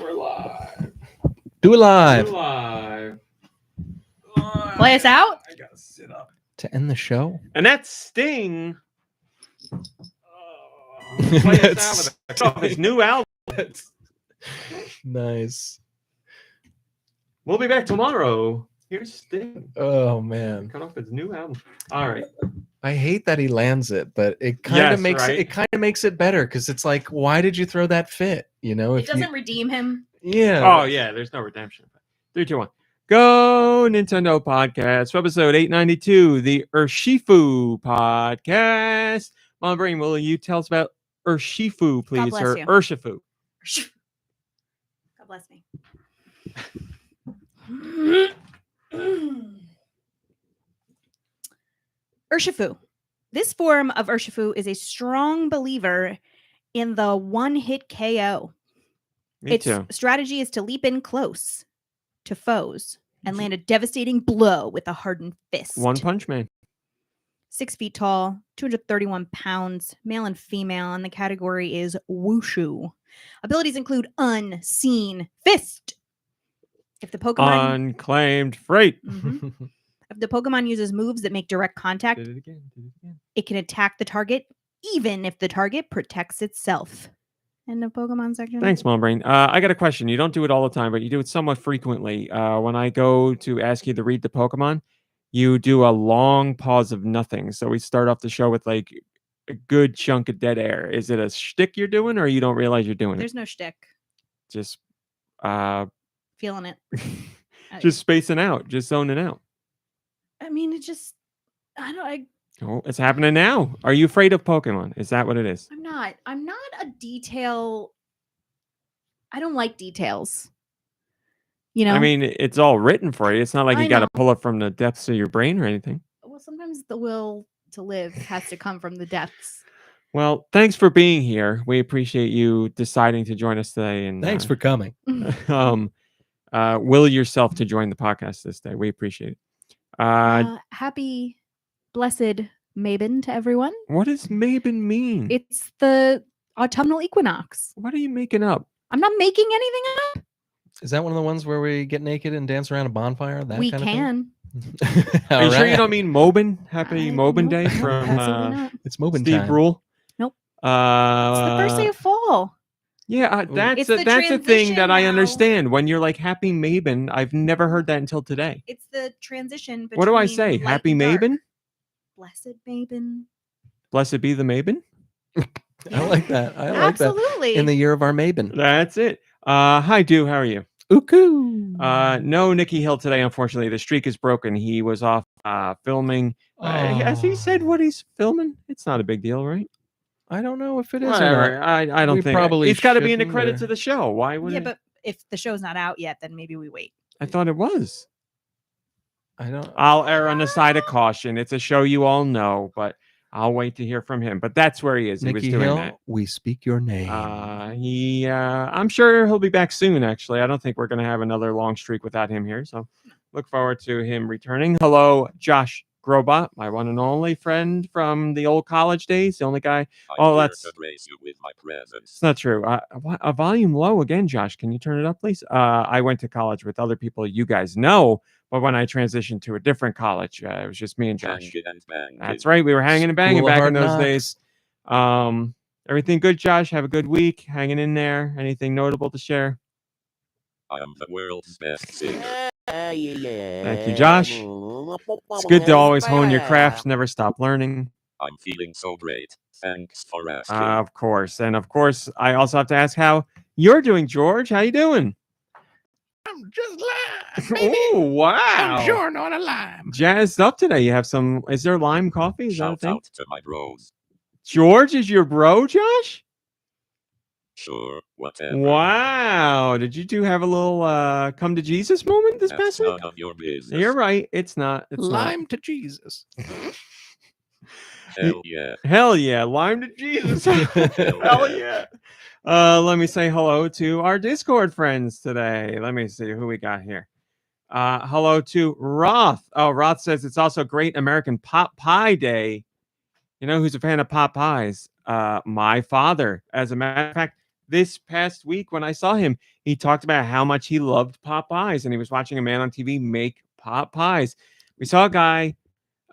We're live. Do it live. We're live. Play us out? I gotta sit up. To end the show? And that's Sting. Play us out with off his new album. Nice. We'll be back tomorrow. Here's Sting. Oh, man. Cut off his new album. All right. I hate that he lands it, but it kind of makes it better because it's like, why did you throw that fit? You know, it doesn't redeem him. Yeah. Oh yeah, there's no redemption. 3, 2, 1. GoNintendo Podcast Webisode 892, the Urshifu podcast. MomBrain, will you tell us about Urshifu, please, bless or you. Urshifu? God bless me. Urshifu. This form of Urshifu is a strong believer in the one-hit KO. Me too. Strategy is to leap in close to foes and land a devastating blow with a hardened fist. One Punch Man. 6 feet tall, 231 pounds, male and female, and the category is Wushu. Abilities include Unseen Fist. If the Pokemon Unclaimed Freight. If the Pokemon uses moves that make direct contact, Did it again. it can attack the target even if the target protects itself. End of Pokemon section. Thanks, MomBrain. I got a question. You don't do it all the time, but you do it somewhat frequently. When I go to ask you to read the Pokemon, you do a long pause of nothing. So we start off the show with like a good chunk of dead air. Is it a shtick you're doing, or you don't realize you're doing There's no shtick. Just Feeling it. just spacing out, just zoning out. I mean, it just, Oh, it's happening now. Are you afraid of Pokemon? Is that what it is? I'm not a detail. I don't like details. You know? I mean, it's all written for you. It's not like you got to know. pull it from the depths of your brain or anything. Well, sometimes the will to live has to come from the depths. Well, thanks for being here. We appreciate you deciding to join us today. And Thanks for coming. will yourself to join the podcast this day. We appreciate it. Happy, blessed Mabon to everyone. What does Mabon mean? It's the autumnal equinox. What are you making up? I'm not making anything up. Is that one of the ones where we get naked and dance around a bonfire? We can. Are you sure you don't mean Mobin? Happy Mobin Nope, Day nope, from absolutely not. It's Mobin Steve time. Rule? Nope. It's the first day of fall. Yeah, that's It's the that's a thing that I transition now. understand. When you're like Happy Mabon, I've never heard that until today. It's the transition between What do I say? light Happy and dark. Mabon? Blessed Mabon. Blessed be the Mabon? I like that. I like Absolutely. that. In the year of our Mabon. That's it. Hi, Deux. How are you? Uku. No Nicky Hill today, unfortunately. The streak is broken. He was off filming. Has he said what he's filming? It's not a big deal, right? I don't know if it is Whatever. or not. I don't We think probably it's got to be in the shouldn't, credits or- of the show. Why would Yeah, it? but if the show's not out yet, then maybe we wait. I thought it was. I don't. I'll err on the side of caution. It's a show you all know, but I'll wait to hear from him. But that's where he is. He was Nicky doing Hill, that. we speak your name. I'm sure he'll be back soon. Actually, I don't think we're going to have another long streak without him here. So, look forward to him returning. Hello, Josh Grobot, my one and only friend from the old college days. The only guy. That's you with my presence. it's not true. A volume low again, Josh. Can you turn it up, please? I went to college with other people you guys know, but when I transitioned to a different college, it was just me and Josh. That's right. We were hanging and banging School of back Hard in those Knocks. days. Everything good, Josh? Have a good week. Hanging in there. Anything notable to share? I am the world's best singer. Thank you, Josh. It's good to always hone your craft. Never stop learning. I'm feeling so great. Thanks for asking. Of course. And of course, I also have to ask how you're doing, George. How you doing? I'm just lying. Oh, wow. I'm sure not a lime. Jazzed up today. You have some. Is there lime coffee? Is that a Shout thing? out to my bros. George is your bro, Josh? Sure, whatever. Wow. Did you two have a little come to Jesus moment this That's past week? none of your business. You're right. It's not. It's Lime to Jesus. Hell yeah. Hell yeah. Lime to Jesus. Hell yeah. Let me say hello to our Discord friends today. Let me see who we got here. Hello to Roth. Oh, Roth says it's also Great American Pot Pie Day. You know who's a fan of pot pies? My father. As a matter of fact, this past week when I saw him, he talked about how much he loved pot pies, and he was watching a man on TV make pot pies. We saw a guy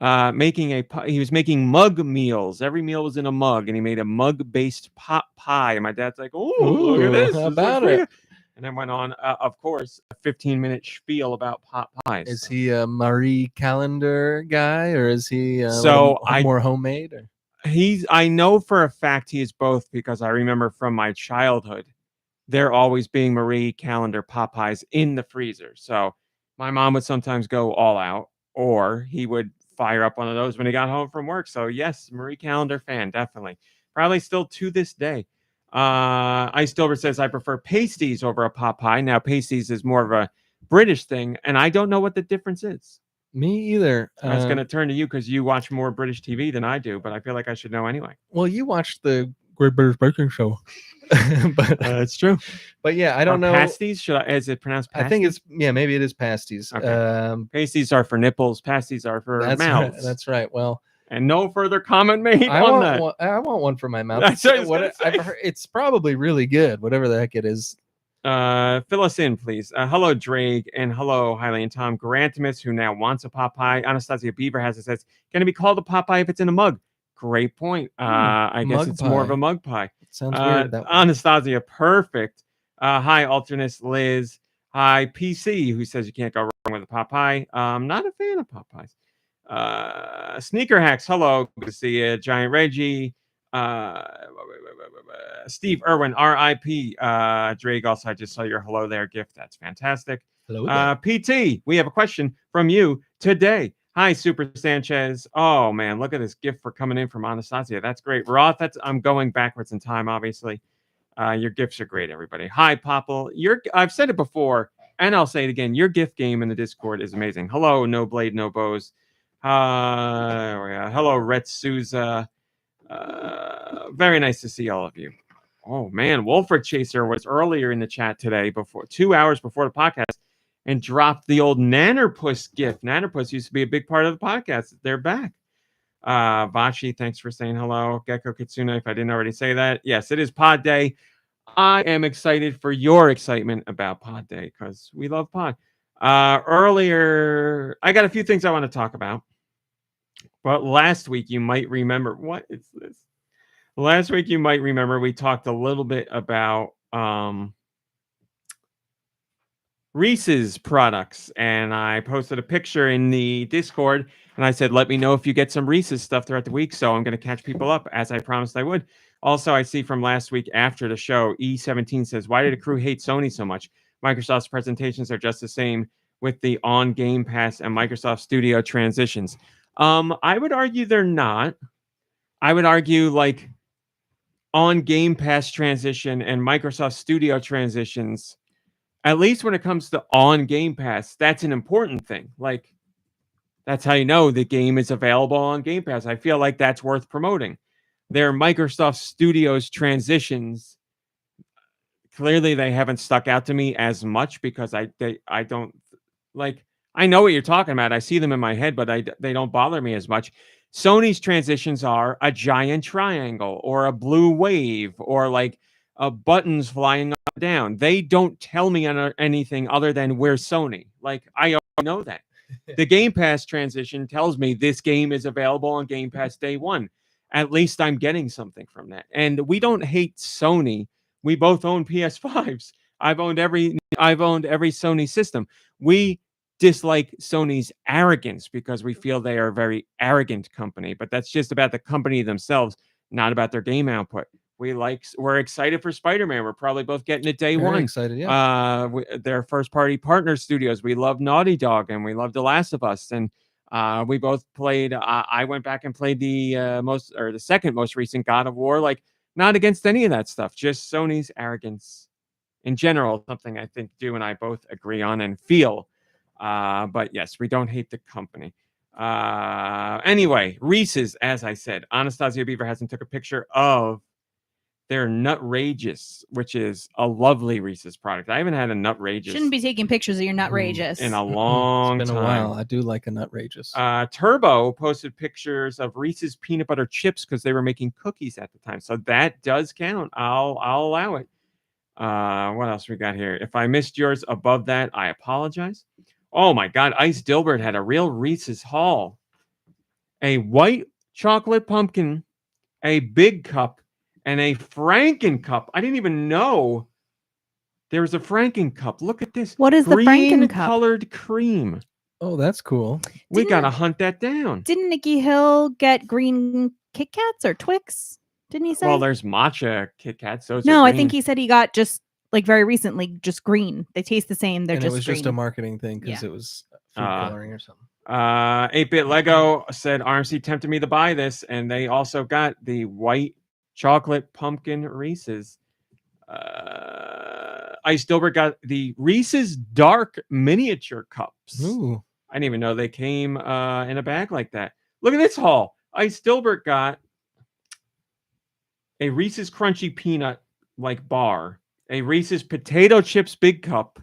he was making mug meals. Every meal was in a mug, and he made a mug-based pot pie. And my dad's like, "Oh, look at this! How about it?" And then went on, of course, a 15-minute spiel about pot pies. Is he a Marie Callender guy, or is he more homemade? Or? I know for a fact he is both, because I remember from my childhood there always being Marie Callender pot pies in the freezer. So my mom would sometimes go all out, or he would fire up one of those when he got home from work. So yes, Marie Callender fan, definitely. Probably still to this day. Ice Dilbert says, I prefer pasties over a pot pie. Now, pasties is more of a British thing, and I don't know what the difference is. Me either. I was going to turn to you because you watch more British TV than I do, but I feel like I should know anyway. Well, you watched the Great British Baking Show. But it's true. But yeah, I don't know. Pasties? Is it pronounced pasties? I think maybe it is pasties. Okay. Pasties are for nipples. Pasties are for mouths. Right, that's right. Well, and no further comment made on that. I want one for my mouth. That's I've heard, it's probably really good, whatever the heck it is. Fill us in, please. Hello, Drake, and hello, Hailey and Tom. Garantimus, who now wants a pot pie. Anastasia Beaver says, can it be called a pot pie if it's in a mug? Great point. I guess it's more of a mug pie. It sounds weird. That Anastasia, perfect. Hi, Alternus Liz. Hi, PC, who says you can't go wrong with a pot pie. Not a fan of pot pies. Sneaker Hacks, hello. Good to see you. Giant Reggie. Steve Irwin, RIP. Drake, also, I just saw your hello there gift. That's fantastic. Hello. PT, we have a question from you today. Hi, Super Sanchez. Oh man, look at this gift for coming in from Anastasia. That's great. Roth, I'm going backwards in time, obviously. Your gifts are great, everybody. Hi, Popple. I've said it before, and I'll say it again. Your gift game in the Discord is amazing. Hello, No Blade, No Bows. Hello, Rhett Souza. Very nice to see all of you. Oh man, Wolford Chaser was earlier in the chat today, 2 hours before the podcast, and dropped the old Nannerpuss gift. Nannerpuss used to be a big part of the podcast. They're back. Vashi, thanks for saying hello. GekkouKitsune, if I didn't already say that. Yes, it is Pod Day. I am excited for your excitement about Pod Day because we love Pod. Earlier, I got a few things I want to talk about. But last week, you might remember, what is this? Last week, you might remember we talked a little bit about Reese's products, and I posted a picture in the Discord, and I said, let me know if you get some Reese's stuff throughout the week, so I'm going to catch people up, as I promised I would. Also, I see from last week after the show, E17 says, why did a crew hate Sony so much? Microsoft's presentations are just the same with the on Game Pass and Microsoft Studio transitions. I would argue they're not. I would argue like on Game Pass transition and Microsoft Studio transitions, at least when it comes to on Game Pass, that's an important thing. Like, that's how you know the game is available on Game Pass. I feel like that's worth promoting. Their Microsoft Studios transitions, clearly they haven't stuck out to me as much because I don't like. I know what you're talking about. I see them in my head, but they don't bother me as much. Sony's transitions are a giant triangle or a blue wave or like buttons flying up and down. They don't tell me anything other than we're Sony. Like, I know that. The Game Pass transition tells me this game is available on Game Pass day one. At least I'm getting something from that. And we don't hate Sony. We both own PS5s. I've owned every Sony system. We dislike Sony's arrogance because we feel they are a very arrogant company, but that's just about the company themselves, not about their game output. We're excited for Spider-Man. We're probably both getting it day one. Excited, yeah. Their first-party partner studios. We love Naughty Dog and we love The Last of Us, and we both played. I went back and played the second most recent God of War. Like, not against any of that stuff, just Sony's arrogance in general. Something I think Du and I both agree on and feel. But yes, we don't hate the company. Anyway, Reese's, as I said, Anastasia Beaver hasn't took a picture of their Nutrageous, which is a lovely Reese's product. I haven't had a Nutrageous. Shouldn't be taking pictures of your Nutrageous in a long time. It's been a while. I do like a Nutrageous. Turbo posted pictures of Reese's peanut butter chips because they were making cookies at the time. So that does count. I'll allow it. What else we got here? If I missed yours above that, I apologize. Oh my God, Ice Dilbert had a real Reese's haul. A white chocolate pumpkin, a big cup, and a Franken cup. I didn't even know there was a Franken cup. Look at this. What is the Franken cup? Green-colored cream. Oh, that's cool. We got to hunt that down. Didn't Nikki Hill get green Kit Kats or Twix? Didn't he say? Well, there's matcha Kit Kats. No, I think he said he got just like very recently, just green. They taste the same. They're and just it was green. just a marketing thing because it was food coloring or something. 8-Bit Lego said RMC tempted me to buy this, and they also got the white chocolate pumpkin Reese's. Ice Dilbert got the Reese's dark miniature cups. Ooh. I didn't even know they came in a bag like that. Look at this haul. Ice Dilbert got a Reese's Crunchy Peanut like bar, a Reese's Potato Chips Big Cup,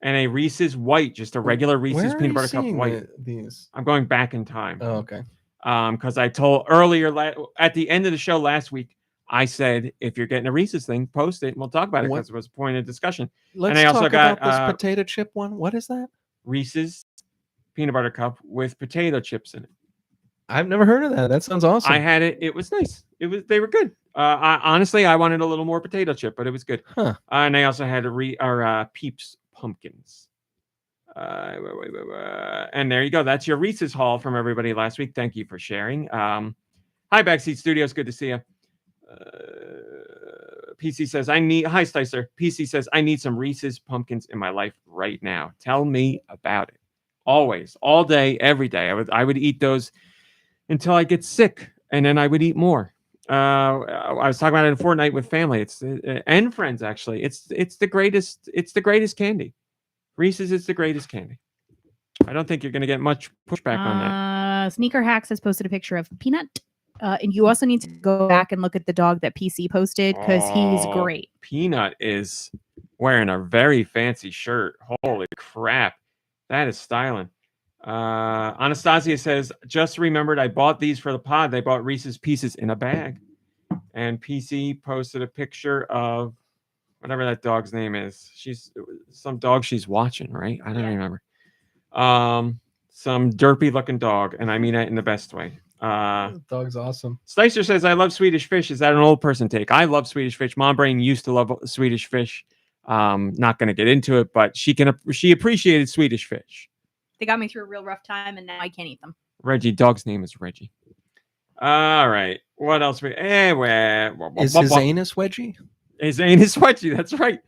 and a Reese's White, just a regular Reese's Peanut Butter Cup White. These? I'm going back in time. Oh, okay. Because I told earlier at the end of the show last week, I said if you're getting a Reese's thing, post it and we'll talk about it because it was a point of discussion. Let's also talk got about this potato chip one. What is that? Reese's Peanut Butter Cup with potato chips in it. I've never heard of that. That sounds awesome. I had it. It was nice. They were good. Honestly, I wanted a little more potato chip, but it was good. Huh. And I also had Peeps pumpkins. And there you go. That's your Reese's haul from everybody last week. Thank you for sharing. Hi, Backseat Studios. Good to see you. PC says, hi, Sticer. PC says, I need some Reese's pumpkins in my life right now. Tell me about it. Always, all day, every day. I would eat those until I get sick, and then I would eat more. I was talking about it in Fortnite with family. It's and friends actually. It's the greatest. It's the greatest candy. Reese's is the greatest candy. I don't think you're going to get much pushback on that. Sneaker Hacks has posted a picture of Peanut. And you also need to go back and look at the dog that PC posted because he's great. Peanut is wearing a very fancy shirt. Holy crap. That is styling. Anastasia says, just remembered I bought these for the pod. They bought Reese's Pieces in a bag. And PC posted a picture of whatever that dog's name is. She's some dog she's watching, right? I don't remember. Some derpy looking dog. And I mean that in the best way. Dog's awesome. Sticer says, I love Swedish fish. Is that an old person take? I love Swedish fish. MomBrain used to love Swedish fish. Not going to get into it, but she appreciated Swedish fish. They got me through a real rough time, and now I can't eat them. Reggie, dog's name is Reggie. All right. What else? Is his anus wedgie? His anus wedgie. That's right.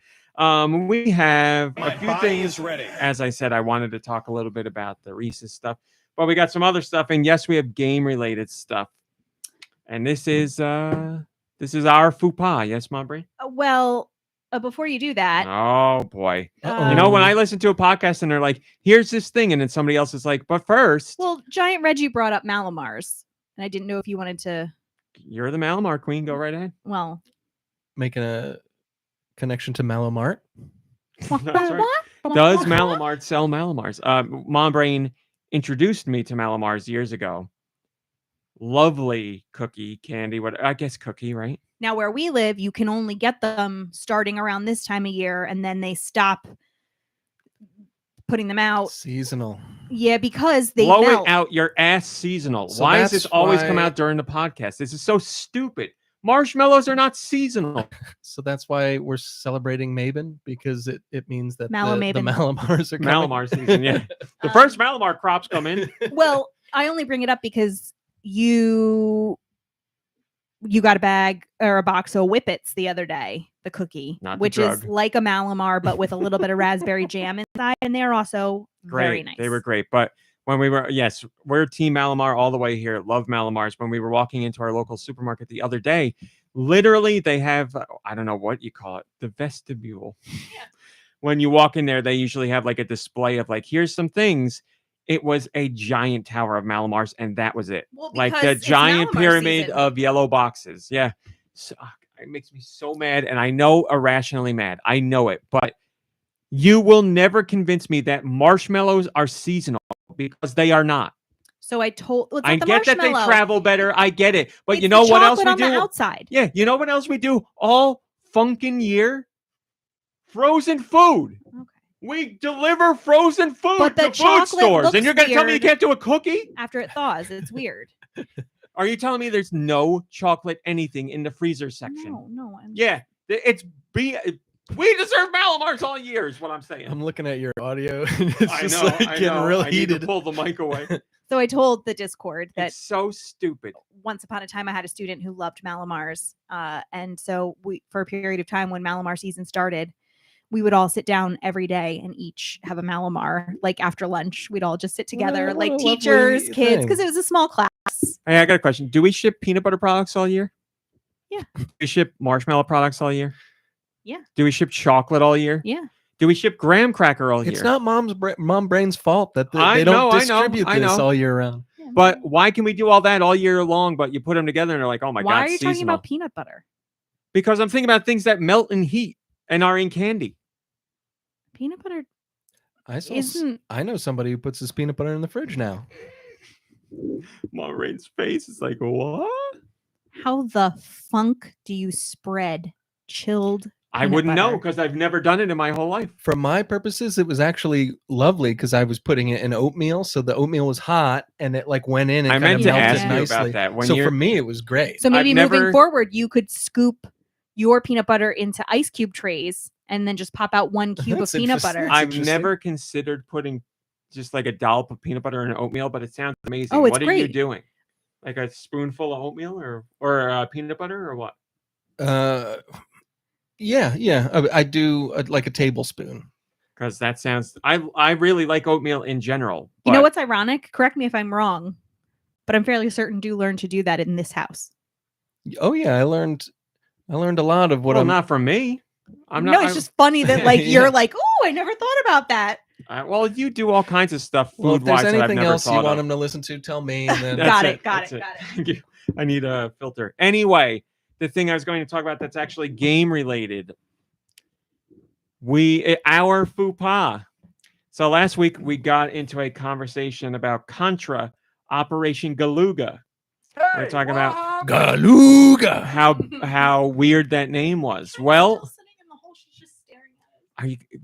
We have a few things. Ready. As I said, I wanted to talk a little bit about the Reese's stuff, but we got some other stuff, and yes, we have game-related stuff. And this is our faux pas. Yes, MomBrain? Well, before you do that. Oh, boy. You know, when I listen to a podcast and they're like, here's this thing, and then somebody else is like, but first. Well, Giant Reggie brought up Mallomars, and I didn't know if you wanted to. You're the Mallomar queen. Go right ahead. Well. Making a connection to Mallomart. That's right. Does Mallomart sell Mallomars? MomBrain introduced me to Mallomars years ago. Lovely cookie candy. I guess cookie, right? Now, where we live, you can only get them starting around this time of year, and then they stop putting them out. Seasonal. Yeah, because they blow melt. It out your ass seasonal. So why does this always come out during the podcast? This is so stupid. Marshmallows are not seasonal. So that's why we're celebrating Mabon, because it means that the Mallomars are coming. Mallomar season, yeah. The first Mallomar crops come in. Well, I only bring it up because you got a bag or a box of Whippets the other day, the cookie, which is like a Mallomar, but with a little bit of raspberry jam inside. And they're also very nice. They were great. But when we were, yes, we're Team Mallomar all the way here. Love Mallomars. When we were walking into our local supermarket the other day, literally they have, I don't know what you call it, the vestibule. Yeah. When you walk in there, they usually have like a display of like, here's some things. It was a giant tower of Mallomars, and that was it. Well, like the giant pyramid of yellow boxes. Yeah. So, it makes me so mad, and I know irrationally mad. I know it, but you will never convince me that marshmallows are seasonal because they are not. So I get that they travel better. I get it. But you know what else we do? Outside. Yeah. You know what else we do all funkin' year? frozen food. Okay. We deliver frozen food But the to food chocolate stores, and looks you're going to tell me you weird. can't do a cookie? After it thaws, it's weird. Are you telling me there's no chocolate anything in the freezer section? No. Yeah, we deserve Mallomars all year is what I'm saying. I'm looking at your audio. And it's I just know, like I getting know. real I need heated. to pull the mic away. So I told the Discord that It's so stupid. once upon a time I had a student who loved Mallomars. And so for a period of time when Mallomar season started, we would all sit down every day and each have a Mallomar. Like after lunch, we'd all just sit together, What a like lovely teachers, kids, thing. because it was a small class. Hey, I got a question. Do we ship peanut butter products all year? Yeah. Do we ship marshmallow products all year? Yeah. Do we ship chocolate all year? Yeah. Do we ship graham cracker all year? It's not Mom Brain's fault that I they know, don't I know, distribute I this know. all year round. Yeah, But why can we do all that all year long, but you put them together and they're like, oh my God, why are you seasonal. talking about peanut butter? Because I'm thinking about things that melt in heat and are in candy. Peanut butter I know somebody who puts his peanut butter in the fridge now. MomBrain's face is like, what? How the funk do you spread chilled? I peanut wouldn't know butter? because I've never done it in my whole life. For my purposes, it was actually lovely because I was putting it in oatmeal, so the oatmeal was hot and it like went in and I kind meant of to melted ask you nicely. about that. When So you're, for me, it was great. So maybe I've moving never- forward, you could scoop your peanut butter into ice cube trays and then just pop out one cube of That's peanut interesting. butter. That's I've interesting. never considered putting just like a dollop of peanut butter in oatmeal, but it sounds amazing. Oh, it's what are you great. doing? Like a spoonful of oatmeal or peanut butter or what? Yeah. I do like a tablespoon. Because that sounds. I really like oatmeal in general. You know but what's ironic? Correct me if I'm wrong, but I'm fairly certain do learn to do that in this house. Oh yeah, I learned a lot of what well, I'm not from me. I'm no, not. it's just funny that like Yeah. you're like, oh, I never thought about that. Well, you do all kinds of stuff Well, if food there's wise that I've anything never else you thought want of. them to listen to, tell me. And then Got That's it, got that's it. Thank you. I need a filter. Anyway, the thing I was going to talk about that's actually game related. Our faux pas. So last week we got into a conversation about Contra Operation Galuga. We're talking about Galuga. how weird that name was. Well,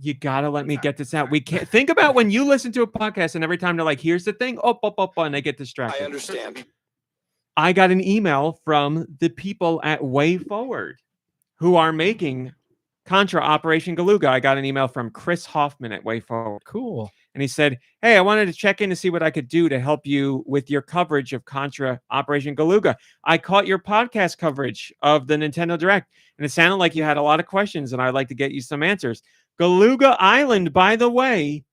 you gotta let me get this out. We can't think about when you listen to a podcast and every time they're like, here's the thing, and they get distracted. I understand. I got an email from the people at WayForward who are making Contra Operation Galuga. I got an email from Chris Hoffman at WayForward. Cool. And he said, hey, I wanted to check in to see what I could do to help you with your coverage of Contra Operation Galuga. I caught your podcast coverage of the Nintendo Direct, and it sounded like you had a lot of questions, and I'd like to get you some answers. Galuga Island, by the way,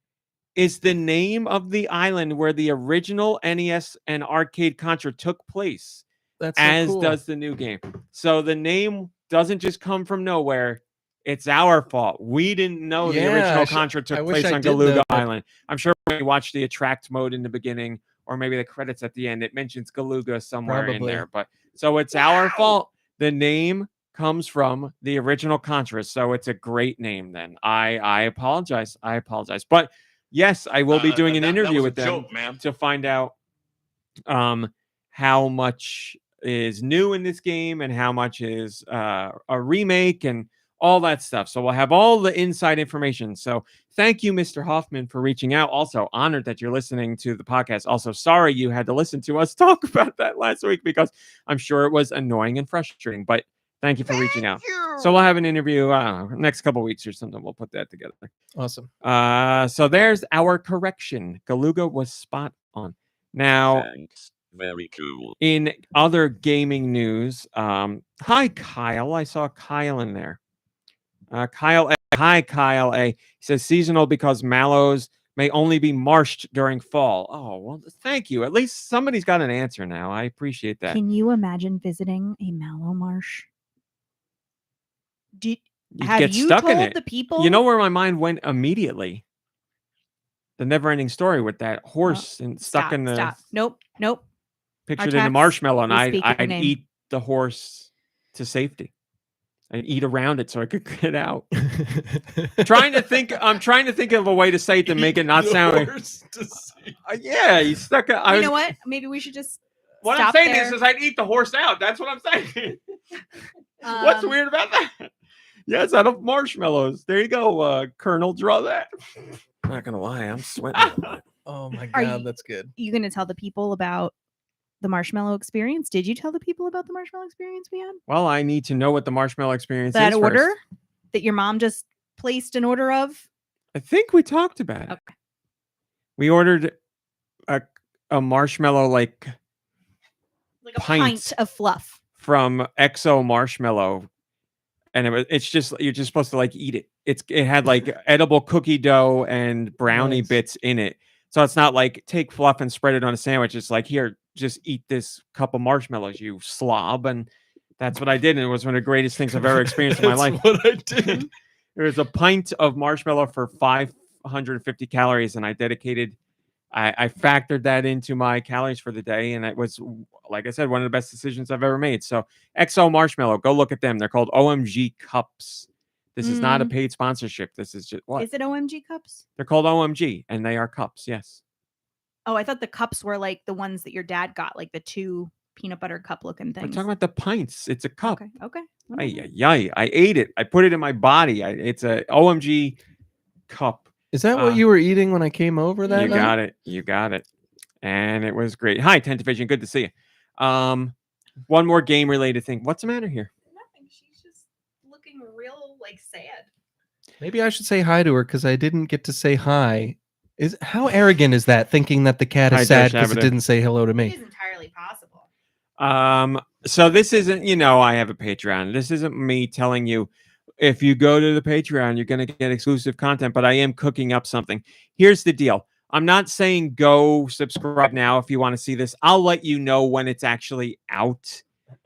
is the name of the island where the original NES and arcade Contra took place, That's so as cool. does the new game. So the name doesn't just come from nowhere. It's our fault. We didn't know the Yeah, original Contra I took wish place I on did know Galuga that. Island. I'm sure when you watch the attract mode in the beginning, or maybe the credits at the end, it mentions Galuga somewhere in Probably. there. But so it's our fault. The name comes from the original Contra, so it's a great name. Then I apologize. But yes, I will be doing an interview with them to find out how much is new in this game and how much is a remake and all that stuff. So we'll have all the inside information. So thank you, Mr. Hoffman, for reaching out. Also honored that you're listening to the podcast. Also sorry you had to listen to us talk about that last week because I'm sure it was annoying and frustrating, but thank you for reaching out. So we'll have an interview next couple weeks or something. We'll put that together. Awesome. So there's our correction. Galuga was spot on. Now, Thanks. Very cool. in other gaming news, hi, Kyle. I saw Kyle in there. Kyle A. Hi, Kyle A. He says seasonal because mallows may only be marshed during fall. Oh, well, thank you. At least somebody's got an answer now. I appreciate that. Can you imagine visiting a mallow marsh? You Have get you stuck in told it. the people? You know where my mind went immediately? The never-ending story with that horse and stuck Stop, in the stop. Nope. pictured in the tracks. marshmallow, and We speak of the I'd name. eat the horse to safety. I'd eat around it so I could get out. I'm trying to think of a way to say it to make it not sound like, yeah, you stuck. You know what? Maybe we should just What I'm stop saying there. is I'd eat the horse out. That's what I'm saying. What's Um, weird about that? Yes, out of marshmallows. There you go, Colonel. Draw that. Not gonna lie, I'm sweating a little bit. Oh my Are god, you- that's good. You going to tell the people about the marshmallow experience? Did you tell the people about the marshmallow experience we had? Well, I need to know what the marshmallow experience That is order first. that your mom just placed an order of? I think we talked about it. Okay. We ordered a marshmallow like Like a pint of fluff. from Exo Marshmallow, and it's just you're just supposed to like eat it. It had like edible cookie dough and brownie Nice. bits in it, so it's not like take fluff and spread it on a sandwich. It's like here, just eat this cup of marshmallows, you slob, and that's what I did. And it was one of the greatest things I've ever experienced in my life. What I did. There was a pint of marshmallow for 550 calories, and I factored that into my calories for the day, and it was, like I said, one of the best decisions I've ever made. So XO Marshmallow, go look at them. They're called OMG Cups. This is not a paid sponsorship. This is just what? Is it OMG cups? They're called OMG, and they are cups, yes. Oh, I thought the cups were like the ones that your dad got, like the 2 peanut butter cup looking I'm things. talking about the pints. It's a cup. Okay. Ay. I ate it. I put it in my body. It's a OMG cup. Is that what you were eating when I came over that night? You got it. And it was great. Hi, Tentavision. Good to see you. One more game related thing. What's the matter here? Nothing. She's just looking real like sad. Maybe I should say hi to her because I didn't get to say hi. How arrogant is that? Thinking that the cat Hi, is sad because Dash it didn't say hello to It me. is entirely possible. So this isn't, I have a Patreon. This isn't me telling you if you go to the Patreon, you're going to get exclusive content, but I am cooking up something. Here's the deal. I'm not saying go subscribe now if you want to see this. I'll let you know when it's actually out,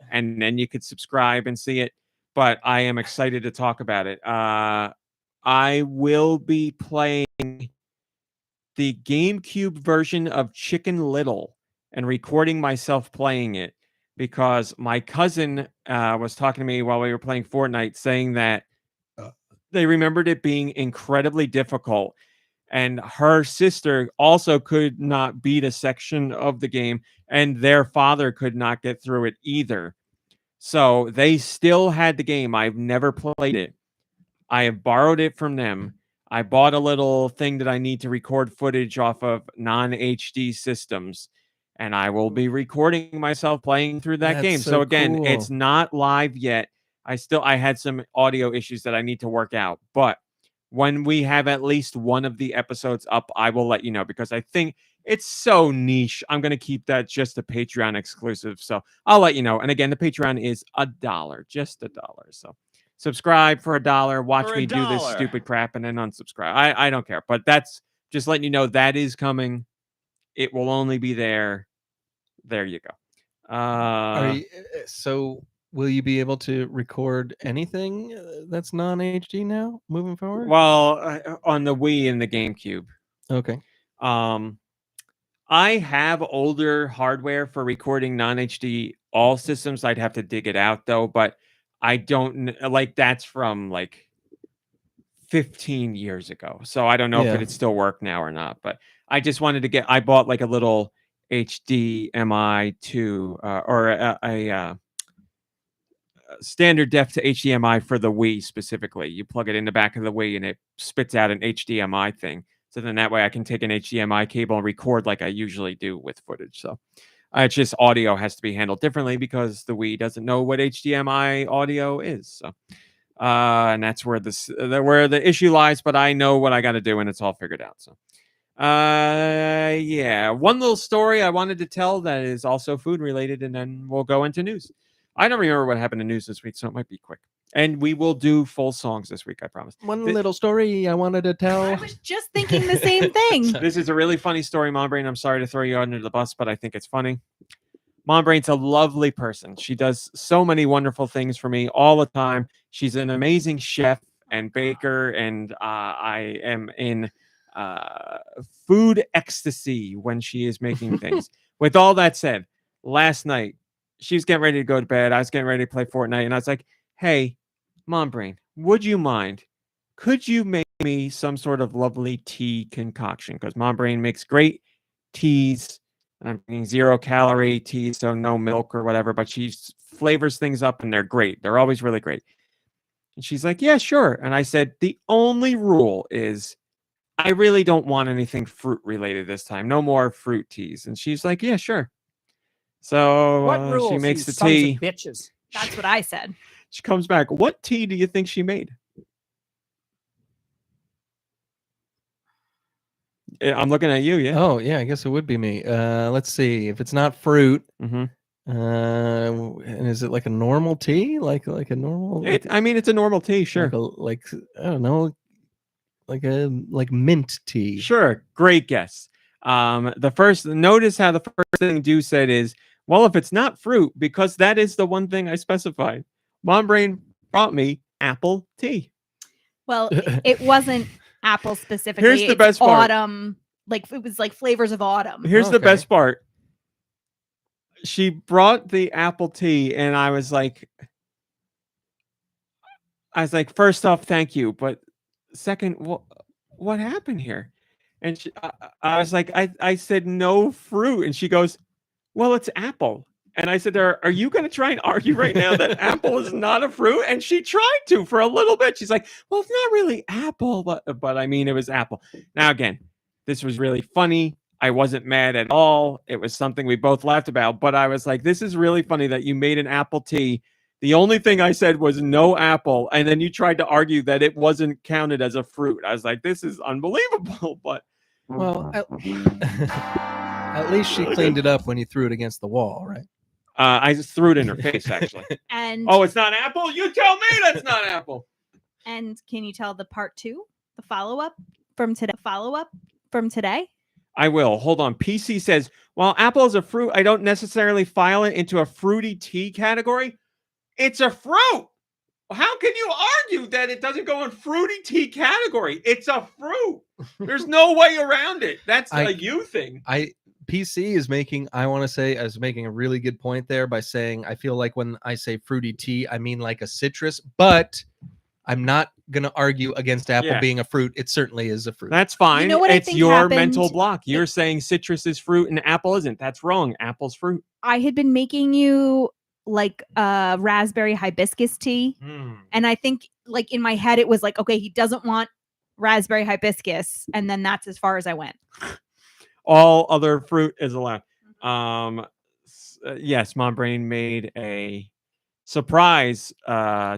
and then you could subscribe and see it. But I am excited to talk about it. I will be playing the GameCube version of Chicken Little and recording myself playing it because my cousin was talking to me while we were playing Fortnite saying that they remembered it being incredibly difficult. And her sister also could not beat a section of the game, and their father could not get through it either. So they still had the game. I've never played it. I have borrowed it from them. I bought a little thing that I need to record footage off of non-HD systems, and I will be recording myself playing through that game. So again, cool. It's not live yet. I had some audio issues that I need to work out, but when we have at least one of the episodes up, I will let you know because I think it's so niche. I'm going to keep that just a Patreon exclusive. So I'll let you know. And again, the Patreon is $1, just $1. So subscribe for $1. Watch me do this stupid crap and then unsubscribe. I don't care, but that's just letting you know that is coming. It will only be there. There you go. So will you be able to record anything that's non-HD now moving forward? Well, on the Wii and the GameCube. Okay. I have older hardware for recording non-HD all systems. I'd have to dig it out though, but I don't like that's from like 15 years ago. So I don't know if it'd still work now or not, but I just wanted to I bought like a little HDMI to or a standard def to HDMI for the Wii specifically. You plug it in the back of the Wii and it spits out an HDMI thing. So then that way I can take an HDMI cable and record like I usually do with footage. So it's just audio has to be handled differently because the Wii doesn't know what HDMI audio is. So and that's where the issue lies, but I know what I got to do and it's all figured out. So yeah, one little story I wanted to tell that is also food related, and then we'll go into news. I don't remember what happened in news this week, so it might be quick. And we will do full songs this week, I promise. One little story I wanted to tell. I was just thinking the same thing. This is a really funny story, MomBrain. I'm sorry to throw you under the bus, but I think it's funny. MomBrain's a lovely person. She does so many wonderful things for me all the time. She's an amazing chef and baker, and I am in food ecstasy when she is making things. With all that said, last night, she was getting ready to go to bed. I was getting ready to play Fortnite, and I was like, hey, MomBrain, would you mind? Could you make me some sort of lovely tea concoction? Because MomBrain makes great teas. And I'm making 0-calorie teas, so no milk or whatever, but she flavors things up, and they're great. They're always really great. And she's like, yeah, sure. And I said, the only rule is I really don't want anything fruit related this time. No more fruit teas. And she's like, yeah, sure. So What rules, she makes you the sons tea. of bitches? That's what I said. She comes back. What tea do you think she made? I'm looking at you. Yeah. Oh, yeah. I guess it would be me. Let's see. If it's not fruit, Mm-hmm. and is it like a normal tea? Like a normal? I mean, it's a normal tea. Sure. Like I don't know. Like mint tea. Sure. Great guess. Notice how the first thing Deux said is, well, if it's not fruit, because that is the one thing I specified. MomBrain brought me apple tea. Well, it wasn't apple specifically. Here's the best part. Autumn. Like it was like flavors of autumn. Here's the best part. She brought the apple tea, and I was like, first off, thank you, but second, what happened here? And I was like, I said no fruit, and she goes, well, it's apple. And I said, are you going to try and argue right now that apple is not a fruit? And she tried to for a little bit. She's like, well, it's not really apple, but I mean, it was apple. Now, again, this was really funny. I wasn't mad at all. It was something we both laughed about, but I was like, this is really funny that you made an apple tea. The only thing I said was no apple. And then you tried to argue that it wasn't counted as a fruit. I was like, this is unbelievable. But well, at least she cleaned it up when you threw it against the wall, right? I just threw it in her face, actually. And oh, it's not apple? You tell me that's not apple. And can you tell the part 2, the follow-up from today? I will. Hold on. PC says, while apple is a fruit, I don't necessarily file it into a fruity tea category. It's a fruit. How can you argue that it doesn't go in fruity tea category? It's a fruit. There's no way around it. That's a you thing. PC is making a really good point there by saying, I feel like when I say fruity tea, I mean like a citrus, but I'm not going to argue against apple being a fruit. It certainly is a fruit. That's fine. You know what it's your mental block. You're saying citrus is fruit and apple isn't. That's wrong. Apple's fruit. I had been making you like raspberry hibiscus tea. And I think like in my head, it was like, okay, he doesn't want raspberry hibiscus. And then that's as far as I went. All other fruit is allowed. Yes, MomBrain made a surprise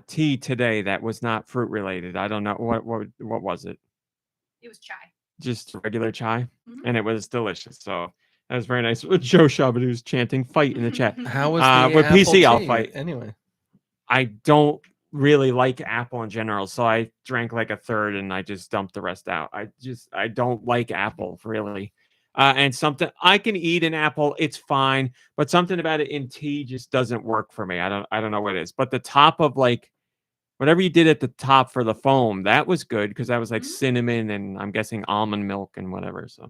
tea today that was not fruit related. I don't know what was it. It was chai. Just regular chai, and it was delicious. So that was very nice. Joe Shabadoo's chanting "fight" in the chat. How was the with PC? tea? I'll fight anyway. I don't really like apple in general, so I drank like a third and I just dumped the rest out. I don't like apple really. And something I can eat an apple, it's fine, but something about it in tea just doesn't work for me. I don't know what it is. But the top of like whatever you did at the top for the foam, that was good because that was like cinnamon and I'm guessing almond milk and whatever. So,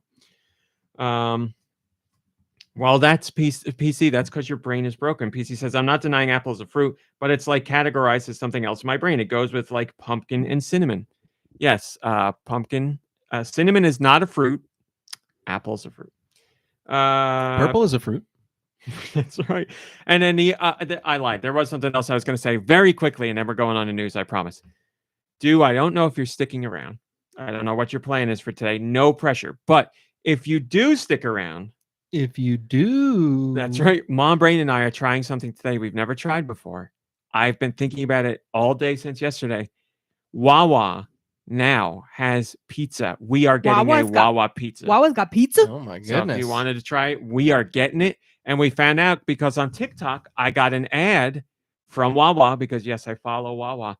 well, that's PC. That's because your brain is broken. PC says I'm not denying apple is a fruit, but it's like categorized as something else in my brain. It goes with like pumpkin and cinnamon. Yes, pumpkin, cinnamon is not a fruit. Apple's a fruit. Purple is a fruit. That's right. And then I lied. There was something else I was going to say very quickly, and then we're going on to news, I promise. I don't know if you're sticking around. I don't know what your plan is for today. No pressure. But if you do stick around. If you do. That's right. MomBrain and I are trying something today we've never tried before. I've been thinking about it all day since yesterday. Wawa now has pizza. We are getting Wawa Pizza. Wawa's got pizza? Oh my goodness. So if you wanted to try it, we are getting it. And we found out because on TikTok, I got an ad from Wawa because, yes, I follow Wawa,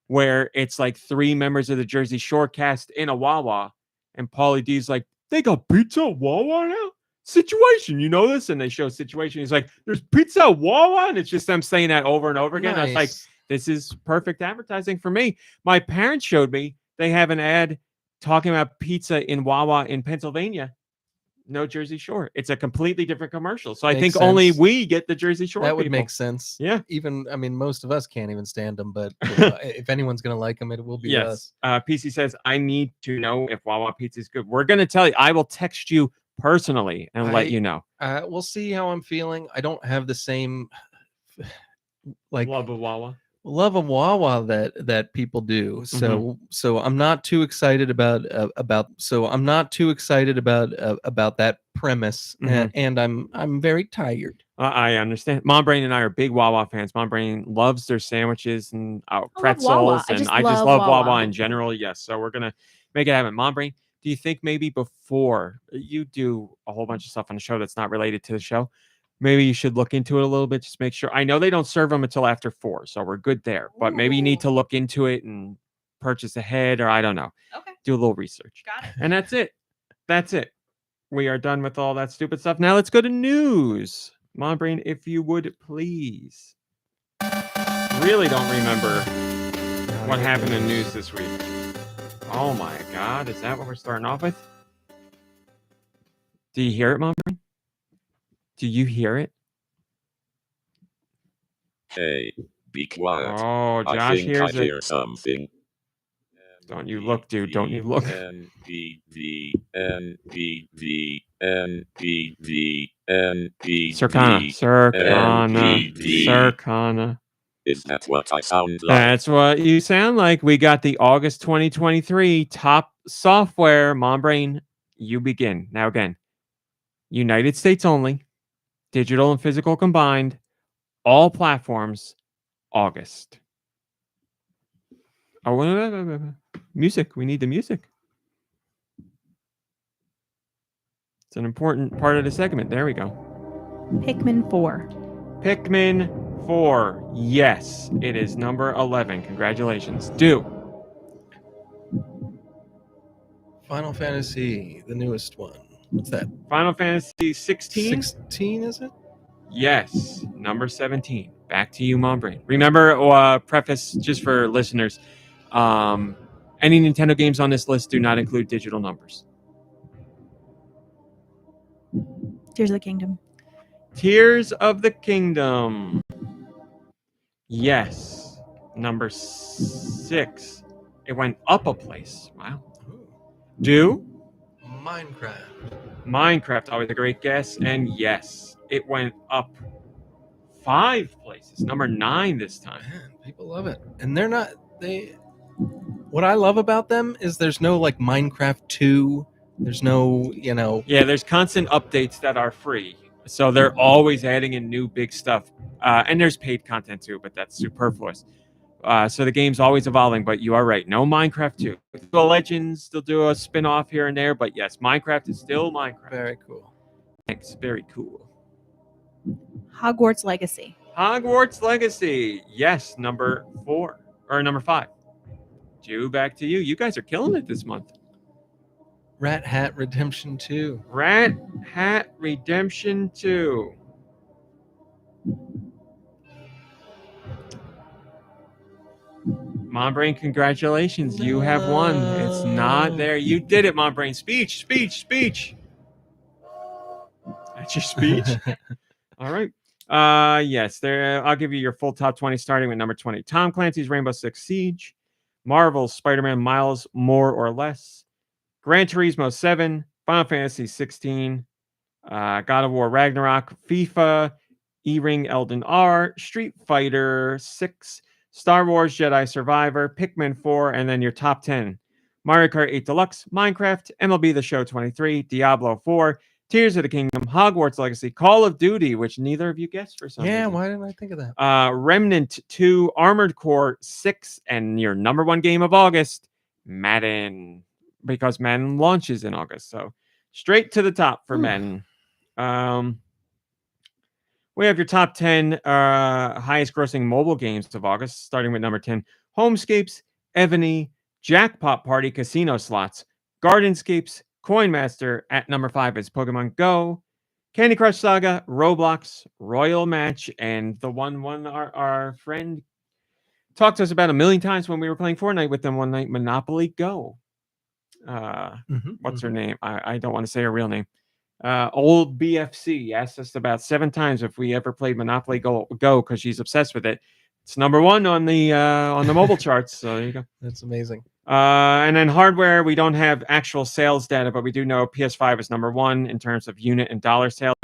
where it's like 3 members of the Jersey Shore cast in a Wawa. And Paulie D's like, they got pizza at Wawa now? Situation, you know this? And they show Situation. He's like, there's pizza at Wawa? And it's just them saying that over and over again. Nice. I was like, this is perfect advertising for me. My parents showed me they have an ad talking about pizza in Wawa in Pennsylvania. No Jersey Shore. It's a completely different commercial. So I think only we get the Jersey Shore. That would make sense. Yeah. Even, I mean, most of us can't even stand them, but if anyone's going to like them, it will be us. PC says, I need to know if Wawa Pizza is good. We're going to tell you. I will text you personally and let you know. We'll see how I'm feeling. I don't have the same love of Wawa. love of Wawa that people do. So I'm not too excited about that premise, and I'm very tired. I understand. MomBrain and I are big Wawa fans. MomBrain loves their sandwiches and pretzels, Wawa. and just I just love love Wawa Wawa. in general. Yes, so we're gonna make it happen. MomBrain, do you think maybe before you do a whole bunch of stuff on the show that's not related to the show, maybe you should look into it a little bit, just make sure? I know they don't serve them until after 4, so we're good there. But maybe you need to look into it and purchase ahead, or I don't know. Okay. Do a little research. Got it. And that's it. That's it. We are done with all that stupid stuff. Now let's go to news. MomBrain, if you would please. Really don't remember what happened in news this week. Oh my God, is that what we're starting off with? Do you hear it, MomBrain? Do you hear it? Hey, be quiet. Oh, I Josh think hears I it. hear something. Don't you look, dude. Don't you look. NPD, NPD, NPD, NPD. Circana. Is that what I sound like? That's what you sound like. We got the August 2023 top software. MomBrain, you begin. Now again, United States only, digital and physical combined, all platforms, August. Oh, music. We need the music. It's an important part of the segment. There we go. Pikmin 4. Pikmin 4. Yes, it is number 11. Congratulations. Do. Final Fantasy, the newest one. What's that? Final Fantasy 16? 16, is it? Yes, number 17. Back to you, MomBrain. Remember, preface just for listeners, any Nintendo games on this list do not include digital numbers. Tears of the Kingdom. Tears of the Kingdom. Yes, number 6. It went up a place. Wow. Do? Minecraft, always a great guess. And yes, it went up 5 places. Number 9 this time. Man, people love it. And what I love about them is there's no like Minecraft 2. There's no, Yeah, there's constant updates that are free. So they're always adding in new big stuff. And there's paid content too, but that's superfluous. So the game's always evolving, but you are right. No Minecraft 2. The Legends, they'll do a spin-off here and there, but yes, Minecraft is still Minecraft. Very cool. Thanks. Very cool. Hogwarts Legacy. Hogwarts Legacy. Yes, number 4. Or number 5. Jew, back to you. You guys are killing it this month. Rat Hat Redemption 2. Rat Hat Redemption 2. MomBrain, congratulations. You have won. It's not there. You did it, MomBrain. Speech. That's your speech? All right. Yes, there. I'll give you your full top 20, starting with number 20. Tom Clancy's Rainbow Six Siege. Marvel's Spider-Man Miles More or Less. Gran Turismo 7. Final Fantasy 16. God of War Ragnarok. FIFA. E-Ring Elden R. Street Fighter 6. Star Wars Jedi Survivor, Pikmin 4, and then your top 10. Mario Kart 8 Deluxe, Minecraft, MLB The Show 23, Diablo 4, Tears of the Kingdom, Hogwarts Legacy, Call of Duty, which neither of you guessed for some reason. Why didn't I think of that? Remnant 2, Armored Core 6, and your number 1 game of August, Madden, because Madden launches in August. So straight to the top for Madden. We have your top 10 highest grossing mobile games of August, starting with number 10, Homescapes, Evany, Jackpot Party Casino Slots, Gardenscapes, Coin Master. At number 5 is Pokemon Go, Candy Crush Saga, Roblox, Royal Match, and the one our friend talked to us about a million times when we were playing Fortnite with them one night, Monopoly Go. What's her name? I don't want to say her real name. Old BFC asked us about 7 times if we ever played Monopoly Go because she's obsessed with it. It's number 1 on the mobile charts. So there you go. That's amazing. And then hardware, we don't have actual sales data, but we do know PS5 is number 1 in terms of unit and dollar sales.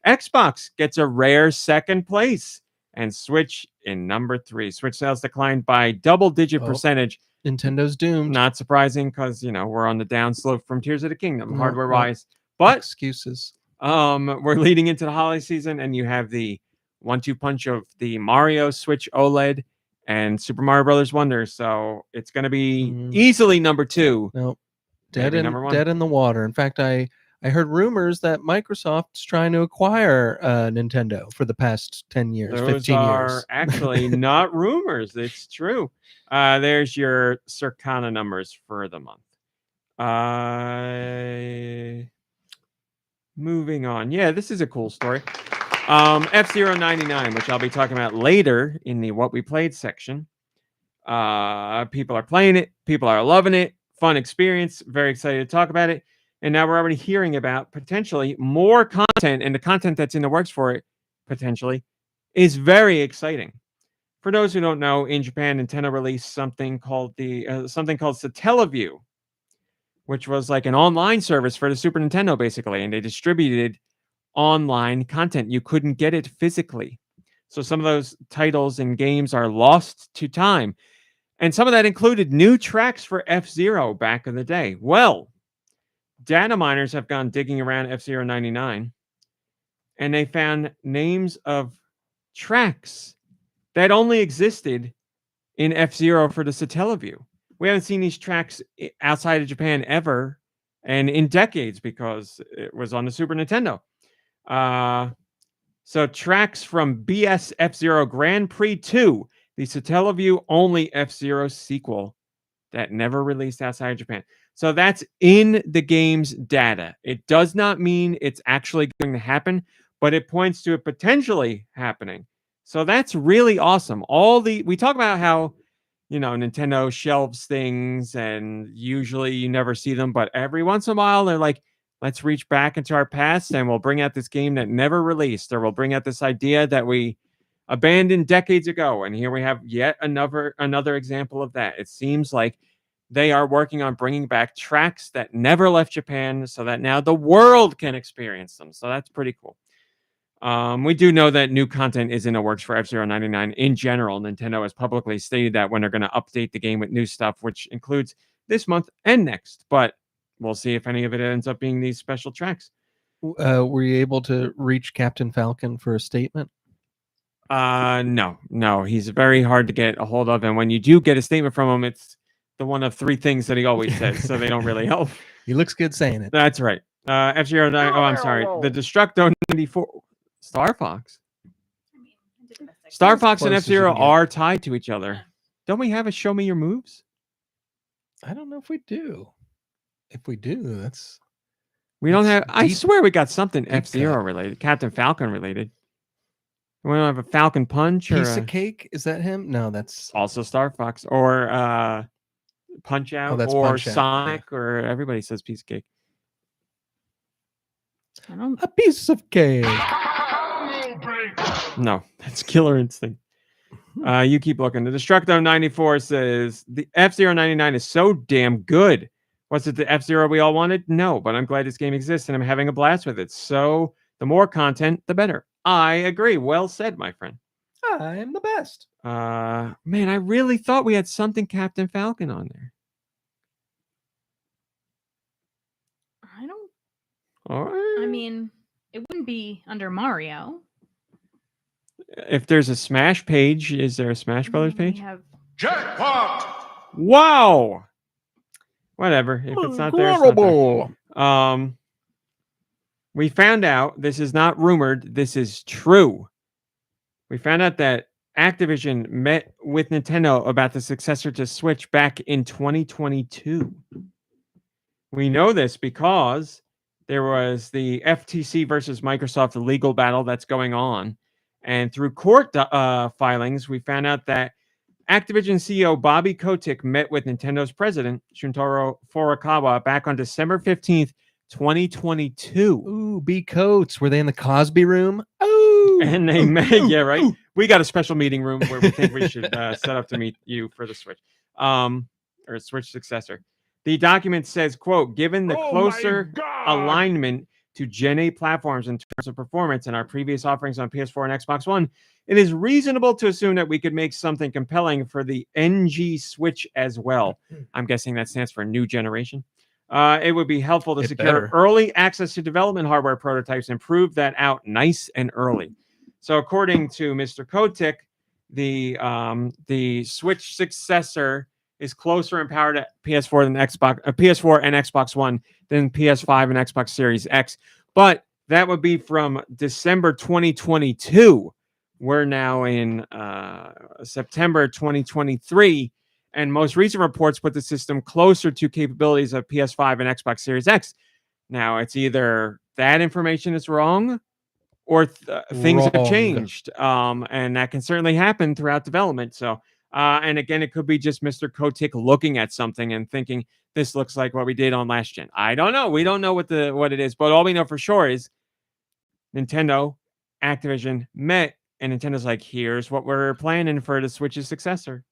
Xbox gets a rare second place. and Switch in number 3. Switch sales declined by double-digit percentage. Nintendo's doomed. Not surprising because, we're on the downslope from Tears of the Kingdom, No, hardware-wise. But excuses. we're leading into the holiday season, and you have the 1-2 punch of the Mario Switch OLED and Super Mario Brothers Wonder. So it's going to be easily number 2. No, dead number 1. in the water. In fact, I heard rumors that Microsoft's trying to acquire Nintendo for the past 10 years, Those 15 are years. actually not rumors. It's true. There's your Circana numbers for the month. Moving on. Yeah, this is a cool story. F-Zero 99, which I'll be talking about later in the What We Played section. People are playing it. People are loving it. Fun experience. Very excited to talk about it. And now we're already hearing about potentially more content, and the content that's in the works for it, potentially, is very exciting. For those who don't know, in Japan, Nintendo released something called Satellaview, which was like an online service for the Super Nintendo, basically, and they distributed online content. You couldn't get it physically. So some of those titles and games are lost to time. And some of that included new tracks for F-Zero back in the day. Well, data miners have gone digging around F-Zero 99, and they found names of tracks that only existed in F-Zero for the Satellaview. We haven't seen these tracks outside of Japan ever, and in decades, because it was on the Super Nintendo. So tracks from BS F-Zero Grand Prix 2, the Satellaview only F-Zero sequel that never released outside of Japan. So that's in the game's data. It does not mean it's actually going to happen, but it points to it potentially happening. So that's really awesome. We talk about how, Nintendo shelves things and usually you never see them, but every once in a while they're like, let's reach back into our past and we'll bring out this game that never released, or we'll bring out this idea that we abandoned decades ago. And here we have yet another example of that. It seems like they are working on bringing back tracks that never left Japan so that now the world can experience them. So that's pretty cool. We do know that new content is in the works for F-Zero 99 in general. Nintendo has publicly stated that when they're going to update the game with new stuff, which includes this month and next. But we'll see if any of it ends up being these special tracks. Were you able to reach Captain Falcon for a statement? No. He's very hard to get a hold of. And when you do get a statement from him, it's the one of 3 things that he always says. So they don't really help. He looks good saying it. That's right. F-Zero 9. Oh, I'm sorry. The Destructo 94. Star Fox. Star Fox and F-Zero are tied to each other. Don't we have a Show Me Your Moves? I don't know if we do. If we do, we don't have. I swear we got something F-Zero related, Captain Falcon related. We don't have a Falcon Punch or Piece of Cake. Is that him? No, that's also Star Fox or Punch Out or Punch Out. Sonic or everybody says Piece of Cake. A piece of cake. No, that's Killer Instinct. You keep looking. The Destructo 94 says the F-Zero 99 is so damn good. Was it the F-Zero we all wanted? No, but I'm glad this game exists and I'm having a blast with it. So the more content, the better. I agree. Well said, my friend. I am the best. Man, I really thought we had something Captain Falcon on there. I don't. All right. I mean, it wouldn't be under Mario. If there's a Smash page, is there a Smash Brothers page? We have... Jackpot! Wow. Whatever. If it's not there, it's not there. We found out, this is not rumored, this is true. We found out that Activision met with Nintendo about the successor to Switch back in 2022. We know this because there was the FTC versus Microsoft legal battle that's going on. And through court filings, we found out that Activision CEO Bobby Kotick met with Nintendo's president, Shuntaro Furukawa, back on December 15th, 2022. Ooh, B Coates. Were they in the Cosby room? Ooh. And they met, yeah, right? Ooh. We got a special meeting room where we think we should set up to meet you for the Switch. Or Switch successor. The document says, quote, given the closer alignment to Gen 8 platforms in terms of performance and our previous offerings on PS4 and Xbox One, it is reasonable to assume that we could make something compelling for the NG Switch as well. I'm guessing that stands for new generation. It would be helpful to secure early access to development hardware prototypes and prove that out nice and early. So according to Mr. Kotick, the Switch Successor is closer in power to PS4 than PS4 and Xbox One than PS5 and Xbox Series X. But that would be from December 2022. We're now in September 2023, and most recent reports put the system closer to capabilities of PS5 and Xbox Series X. Now, it's either that information is wrong or things have changed, and that can certainly happen throughout development. So, and again, it could be just Mr. Kotick looking at something and thinking this looks like what we did on last gen. I don't know. We don't know what it is, but all we know for sure is Nintendo, Activision met, and Nintendo's like, here's what we're planning for the Switch's successor.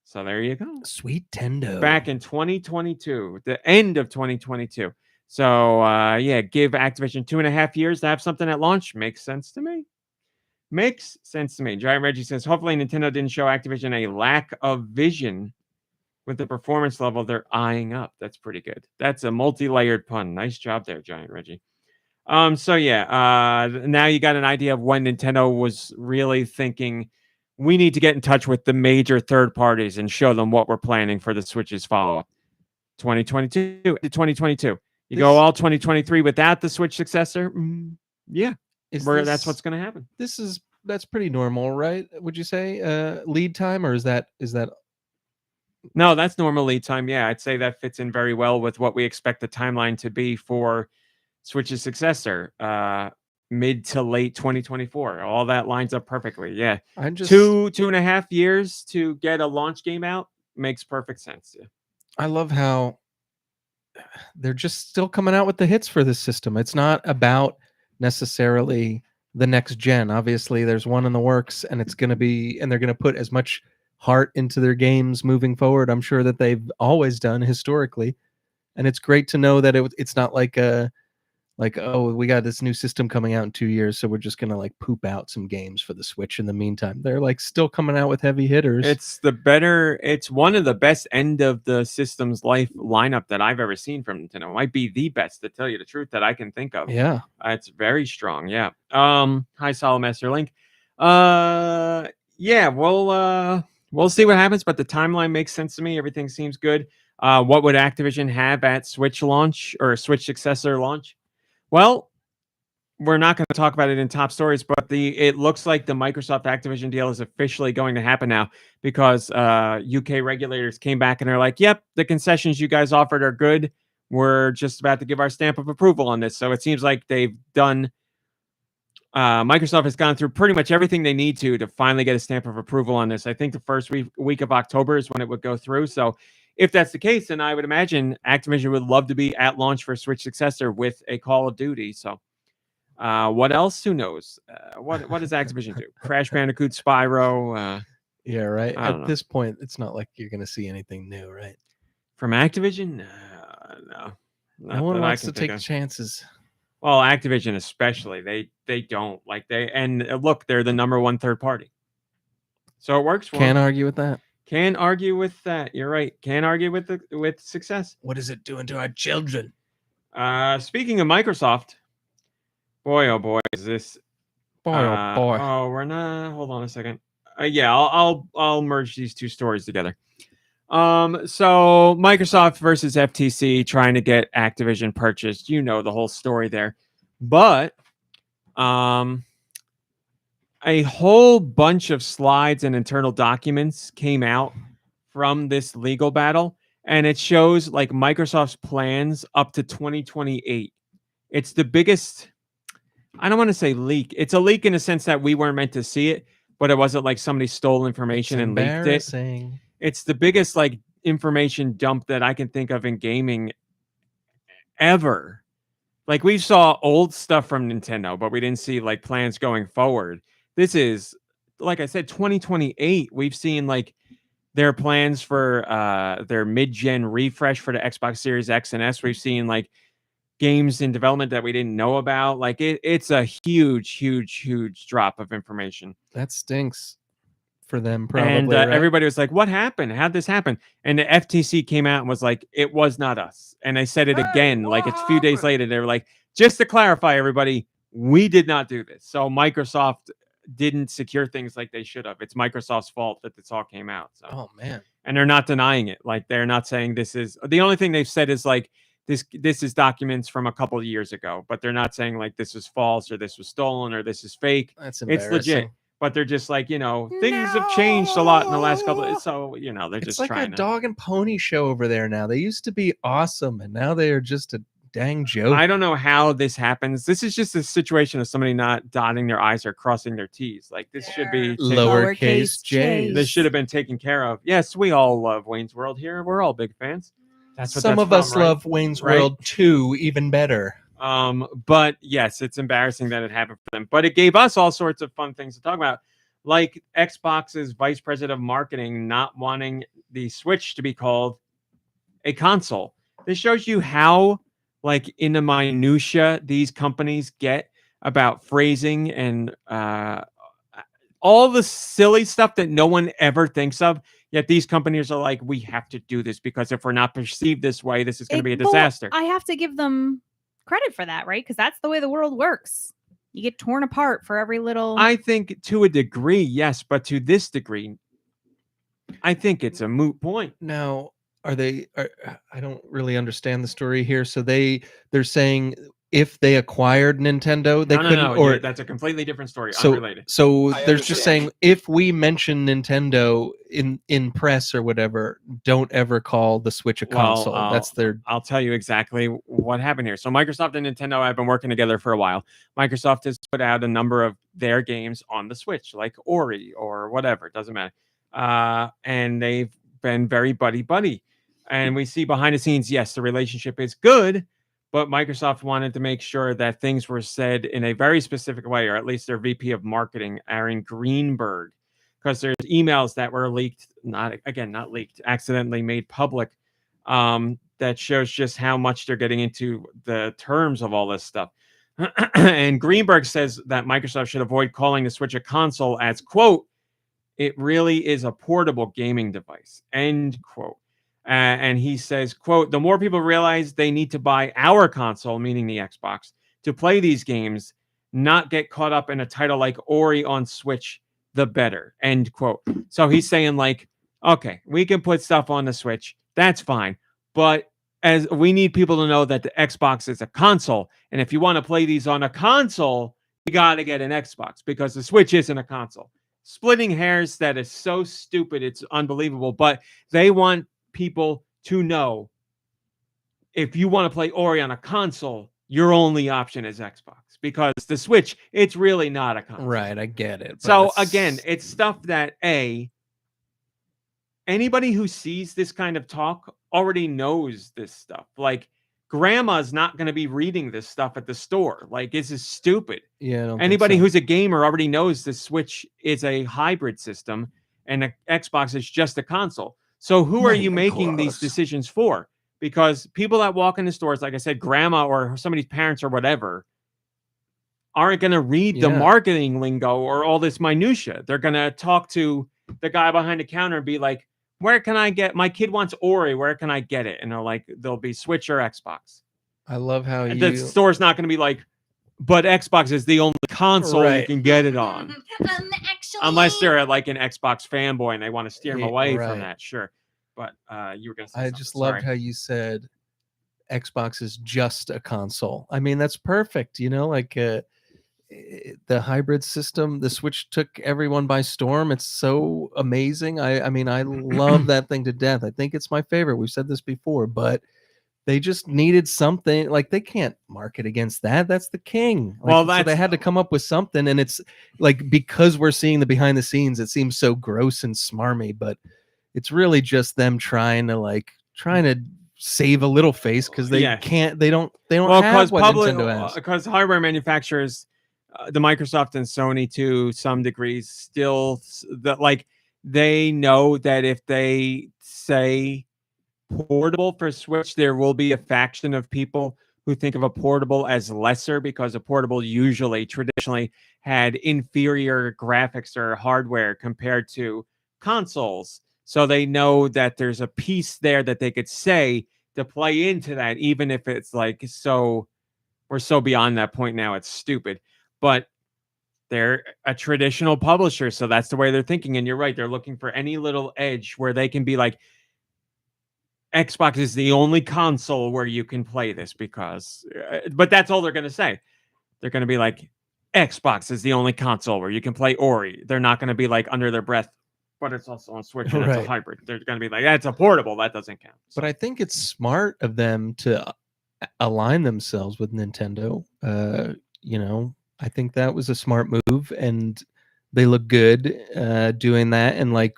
So there you go. Sweet Tendo. Back in 2022, the end of 2022. So, yeah, give Activision 2.5 years to have something at launch. Makes sense to me. Makes sense to me. Giant Reggie says, hopefully Nintendo didn't show Activision a lack of vision with the performance level they're eyeing up. That's pretty good. That's a multi-layered pun. Nice job there, Giant Reggie. So, yeah, now you got an idea of when Nintendo was really thinking we need to get in touch with the major third parties and show them what we're planning for the Switch's follow-up. 2022. You go all 2023 without the Switch successor? Yeah, that's what's going to happen. That's pretty normal, right? Would you say lead time, or is that? No, that's normal lead time. Yeah, I'd say that fits in very well with what we expect the timeline to be for Switch's successor, mid to late 2024. All that lines up perfectly. Yeah, I'm just 2.5 years to get a launch game out makes perfect sense. Yeah. I love how they're just still coming out with the hits for this system. It's not about necessarily the next gen. Obviously, there's one in the works, and they're going to put as much heart into their games moving forward. I'm sure that they've always done historically, and it's great to know that it's not like oh, we got this new system coming out in 2 years, so we're just gonna like poop out some games for the Switch in the meantime. They're like still coming out with heavy hitters. It's one of the best end of the system's life lineup that I've ever seen from Nintendo. It might be the best, to tell you the truth, that I can think of. Yeah, it's very strong. Yeah. Hi, Solid Master Link. Yeah, we'll see what happens, but the timeline makes sense to me. Everything seems good. What would Activision have at Switch launch or Switch successor launch? Well, we're not going to talk about it in top stories, but it looks like the Microsoft Activision deal is officially going to happen now, because UK regulators came back and they're like, yep, the concessions you guys offered are good. We're just about to give our stamp of approval on this. So it seems like they've done Microsoft has gone through pretty much everything they need to finally get a stamp of approval on this. I think the first week of October is when it would go through. So if that's the case, then I would imagine Activision would love to be at launch for Switch successor with a Call of Duty. So what else? Who knows? What does Activision do? Crash Bandicoot, Spyro? Yeah, right. At this point, it's not like you're going to see anything new, right? From Activision? No. No one wants to take chances. Well, Activision especially, they don't look, they're the number one third party, so it works for Can't them. argue with that. Can't argue with that. You're right. Can't argue with success. What is it doing to our children? Speaking of Microsoft, boy, oh boy, is this boy, oh boy. Oh, we're not. Hold on a second. Yeah, I'll merge these two stories together. So Microsoft versus FTC trying to get Activision purchased. You know the whole story there. But a whole bunch of slides and internal documents came out from this legal battle, and it shows like Microsoft's plans up to 2028. It's the biggest, I don't want to say leak. It's a leak in the sense that we weren't meant to see it, but it wasn't like somebody stole information and leaked it. It's the biggest like information dump that I can think of in gaming ever. Like, we saw old stuff from Nintendo, but we didn't see like plans going forward. This is, like I said, 2028. We've seen like their plans for their mid-gen refresh for the Xbox Series X and S. We've seen like games in development that we didn't know about. Like it's a huge drop of information. That stinks for them, probably. And right? everybody was like, what happened? How'd this happen? And the FTC came out and was like, it was not us. And they said it again, like it's a few days later. They were like, just to clarify, everybody, we did not do this. So Microsoft didn't secure things like they should have. It's Microsoft's fault that this all came out. So. Oh, man. And they're not denying it. Like they're not saying this is, the only thing they've said is like, this is documents from a couple of years ago, but they're not saying like this was false or this was stolen or this is fake. That's It's legit. embarrassing. But they're just like, things have changed a lot in the last couple of, so, they're It's just like trying a dog and pony show over there now. They used to be awesome, and now they are just a dang joke. I don't know how this happens. This is just a situation of somebody not dotting their I's or crossing their T's. Like this should be lowercase j's. This should have been taken care of. Yes, we all love Wayne's World here. We're all big fans. That's what Some that's of us from, right? love Wayne's World 2 even better. But yes, it's embarrassing that it happened for them. But it gave us all sorts of fun things to talk about, like Xbox's vice president of marketing not wanting the Switch to be called a console. This shows you how, like, in the minutia these companies get about phrasing and all the silly stuff that no one ever thinks of. Yet these companies are like, we have to do this because if we're not perceived this way, this is going to be a disaster. I have to give them credit for that, right? Because that's the way the world works. You get torn apart for every little. I think to a degree, yes, but to this degree, I think it's a moot point. Now, I don't really understand the story here. So they're saying if they acquired Nintendo, they couldn't. No, or that's a completely different story, unrelated. So they're just saying if we mention Nintendo in press or whatever, don't ever call the Switch a console. That's their. I'll tell you exactly what happened here. So Microsoft and Nintendo have been working together for a while. Microsoft has put out a number of their games on the Switch, like Ori or whatever. It doesn't matter. And they've been very buddy. And we see behind the scenes, yes, the relationship is good, but Microsoft wanted to make sure that things were said in a very specific way, or at least their VP of marketing, Aaron Greenberg, because there's emails that were leaked, not leaked, accidentally made public, that shows just how much they're getting into the terms of all this stuff. And Greenberg says that Microsoft should avoid calling the Switch a console as, quote, it really is a portable gaming device, end quote. And he says, quote, the more people realize they need to buy our console, meaning the Xbox, to play these games, not get caught up in a title like Ori on Switch, the better, end quote. So he's saying like, okay, we can put stuff on the Switch. That's fine. But as we need people to know that the Xbox is a console. And if you want to play these on a console, you got to get an Xbox because the Switch isn't a console. Splitting hairs, that is so stupid. It's unbelievable. But they want people to know if you want to play Ori on a console, your only option is Xbox because the Switch, it's really not a console. Right, I get it. So again, it's stuff that anybody who sees this kind of talk already knows this stuff. Like grandma's not going to be reading this stuff at the store. Like this is stupid. Yeah. Anybody who's a gamer already knows the Switch is a hybrid system and the Xbox is just a console. So who are you making these decisions for? Because people that walk in the stores, like I said, grandma or somebody's parents or whatever, aren't going to read the marketing lingo or all this minutia. They're going to talk to the guy behind the counter and be like, where can I get, my kid wants Ori, where can I get it? And they're like, they'll be Switch or Xbox. I love how the store's not going to be like, but Xbox is the only console you can get it on. Unless they're like an Xbox fanboy and they want to steer them away from that, sure. But you were going to say I just loved how you said Xbox is just a console. I mean, that's perfect. Like the hybrid system, the Switch took everyone by storm. It's so amazing. I mean, I love that thing to death. I think it's my favorite. We've said this before, but they just needed something. Like they can't market against that. That's the king. So they had to come up with something. And it's like, because we're seeing the behind the scenes, it seems so gross and smarmy, but it's really just them trying to save a little face because they can't. They don't have what Nintendo has. Because hardware manufacturers, the Microsoft and Sony to some degrees, still they know that if they say portable for Switch, there will be a faction of people who think of a portable as lesser because a portable usually traditionally had inferior graphics or hardware compared to consoles. So they know that there's a piece there that they could say to play into that, even if it's like, so we're so beyond that point now, it's stupid. But they're a traditional publisher, so that's the way they're thinking. And you're right, they're looking for any little edge where they can be like, Xbox is the only console where you can play this because, but that's all they're going to say. They're going to be like, Xbox is the only console where you can play Ori. They're not going to be like under their breath, but it's also on Switch and it's a hybrid. They're going to be like, that's a portable. That doesn't count. So. But I think it's smart of them to align themselves with Nintendo. I think that was a smart move, and they look good doing that. And like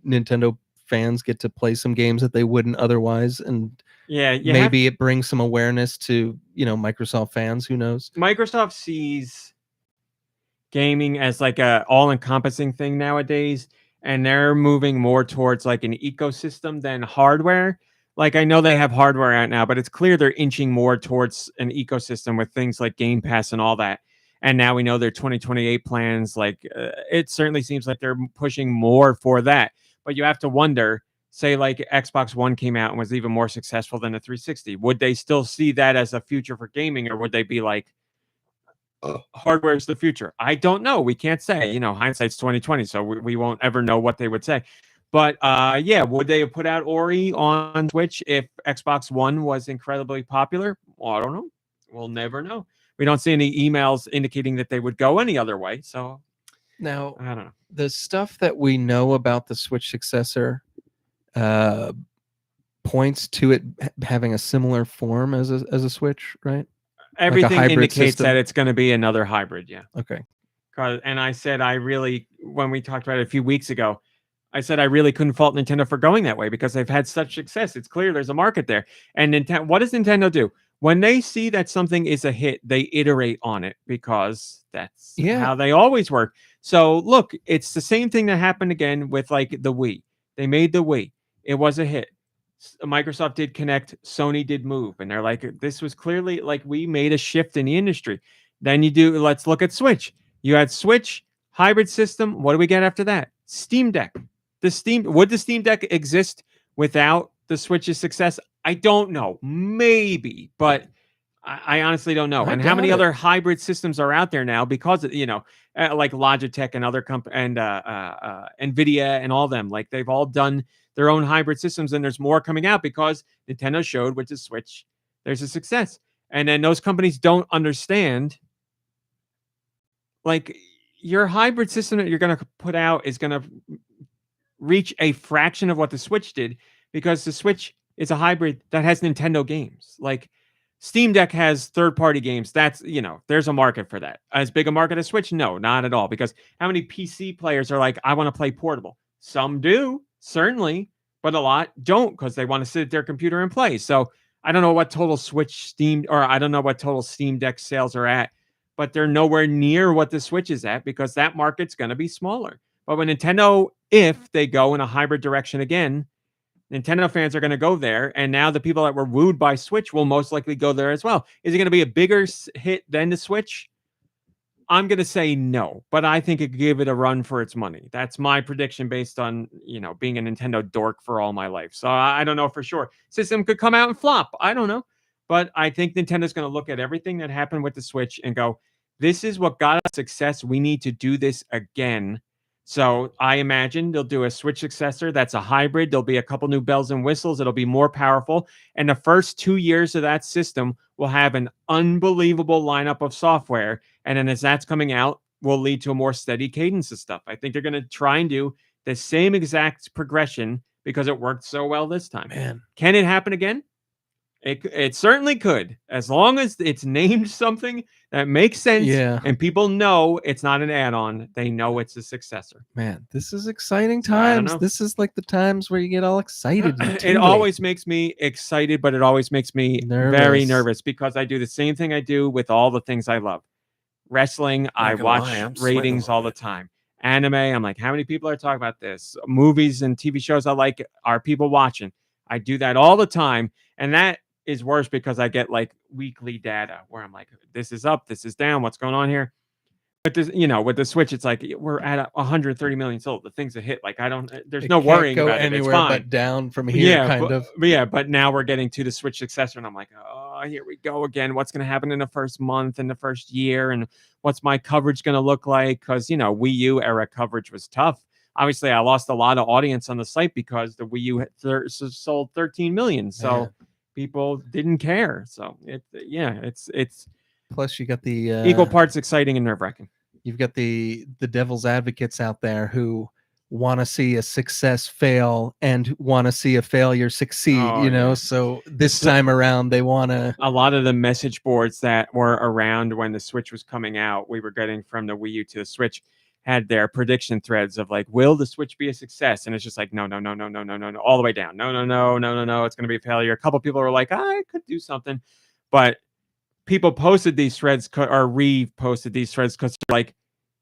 Nintendo fans get to play some games that they wouldn't otherwise, and maybe it brings some awareness to Microsoft fans. Who knows? Microsoft sees gaming as like a all-encompassing thing nowadays, and they're moving more towards like an ecosystem than hardware. Like I know they have hardware out now, but it's clear they're inching more towards an ecosystem with things like Game Pass and all that. And now we know their 2028 plans. Like it certainly seems like they're pushing more for that. But you have to wonder, say like Xbox One came out and was even more successful than the 360. Would they still see that as a future for gaming, or would they be like, hardware is the future? I don't know. We can't say. Hindsight's 2020, so we won't ever know what they would say. But would they have put out Ori on Switch if Xbox One was incredibly popular? Well, I don't know. We'll never know. We don't see any emails indicating that they would go any other way. So now, I don't know. The stuff that we know about the Switch successor points to it having a similar form as a Switch, right? Everything like indicates system? That it's going to be another hybrid. Yeah. Okay. And I said, when we talked about it a few weeks ago, I said I really couldn't fault Nintendo for going that way because they've had such success. It's clear there's a market there. And what does Nintendo do? When they see that something is a hit, they iterate on it because that's how they always work. So look, it's the same thing that happened again with like the Wii. They made the Wii. It was a hit. Microsoft did Connect. Sony did Move. And they're like, this was clearly like we made a shift in the industry. Then let's look at Switch. You had Switch, hybrid system. What do we get after that? Steam Deck. Would the Steam Deck exist without the Switch's success? I don't know. Maybe, but I honestly don't know. And how many other hybrid systems are out there now because of, like Logitech and other and Nvidia and all them, like they've all done their own hybrid systems, and there's more coming out because Nintendo showed with the Switch there's a success. And then those companies don't understand, like, your hybrid system that you're going to put out is going to reach a fraction of what the Switch did because the Switch is a hybrid that has Nintendo games. Like Steam Deck has third-party games. That's, there's a market for that. As big a market as Switch? No, not at all. Because how many PC players are like, I want to play portable? Some do, certainly, but a lot don't because they want to sit at their computer and play. So I don't know what total I don't know what total Steam Deck sales are at, but they're nowhere near what the Switch is at because that market's going to be smaller. But when Nintendo, if they go in a hybrid direction again, Nintendo fans are going to go there. And now the people that were wooed by Switch will most likely go there as well. Is it going to be a bigger hit than the Switch? I'm going to say no, but I think it could give it a run for its money. That's my prediction based on, being a Nintendo dork for all my life. So I don't know for sure. System could come out and flop. I don't know. But I think Nintendo's going to look at everything that happened with the Switch and go, this is what got us success. We need to do this again. So I imagine they'll do a Switch successor that's a hybrid. There'll be a couple new bells and whistles. It'll be more powerful. And the first 2 years of that system will have an unbelievable lineup of software. And then as that's coming out, will lead to a more steady cadence of stuff. I think they're going to try and do the same exact progression because it worked so well this time. Man, can it happen again? It certainly could, as long as it's named something that makes sense and people know it's not an add-on. They know it's a successor. Man, this is exciting times. This is like the times where you get all excited. It always makes me excited, but it always makes me very nervous because I do the same thing I do with all the things I love. Wrestling, I watch ratings all the time. Anime, I'm like, how many people are talking about this? Movies and TV shows I like, are people watching? I do that all the time. And that is worse because I get like weekly data where I'm like, this is up, this is down, what's going on here? But this, with the Switch, it's like we're at 130 million sold. The things that hit, like there's no worrying go about it. It's anywhere fine. but down from here, But now we're getting to the Switch Successor, and I'm like, oh, here we go again. What's going to happen in the first month, in the first year, and what's my coverage going to look like? Because Wii U era coverage was tough. Obviously, I lost a lot of audience on the site because the Wii U sold 13 million, so people didn't care. So it's. Plus, you got the equal parts exciting and nerve-wracking. You've got the devil's advocates out there who want to see a success fail and want to see a failure succeed. So this time around they want to. A lot of the message boards that were around when the Switch was coming out, we were getting from the Wii U to the Switch, had their prediction threads of like, will the Switch be a success? And it's just like, no, all the way down. No, it's going to be a failure. A couple people were like, I could do something, but people posted these threads or reposted these threads because they're like,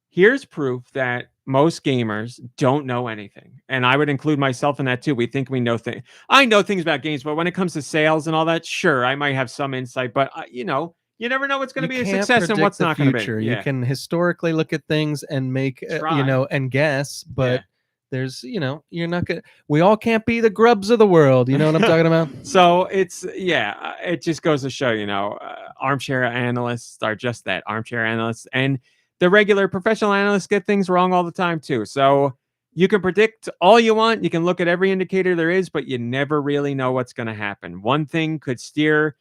here's proof that most gamers don't know anything. And I would include myself in that too. We think we know things. I know things about games, but when it comes to sales and all that, sure, I might have some insight, but you never know what's going to be a success and what's not going to be. You can historically look at things and make, and guess, but there's, you're not going to, we all can't be the grubs of the world. You know what I'm talking about? So it's, it just goes to show, armchair analysts are just that, armchair analysts. And the regular professional analysts get things wrong all the time too. So you can predict all you want. You can look at every indicator there is, but you never really know what's going to happen. One thing could steer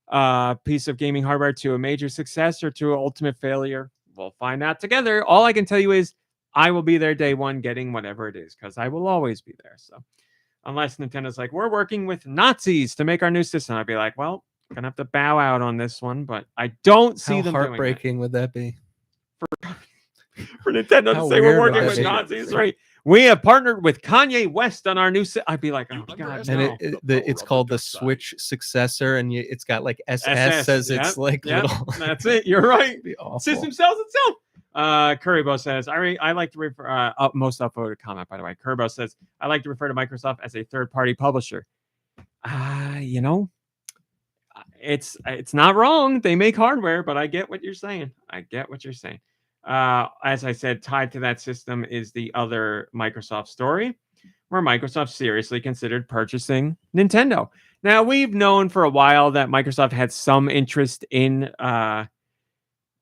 a piece of gaming hardware to a major success or to an ultimate failure. We'll find out together. All I can tell you is I will be there day one getting whatever it is because I will always be there. So unless Nintendo's like, we're working with Nazis to make our new system, I'd be like, well, I'm going to have to bow out on this one, but I don't see them doing that. How heartbreaking would that be? For Nintendo to say we're working with Nazis, right? We have partnered with Kanye West on our new I'd be like, oh god, and it's called the Switch Successor, and it's got like SS says it's like little. That's it. You're right. System sells itself. Currybo says, I like to refer most upvoted comment, by the way. Currybo says, I like to refer to Microsoft as a third-party publisher. It's not wrong. They make hardware, but I get what you're saying. As I said, tied to that system is the other Microsoft story, where Microsoft seriously considered purchasing Nintendo. Now, we've known for a while that Microsoft had some interest in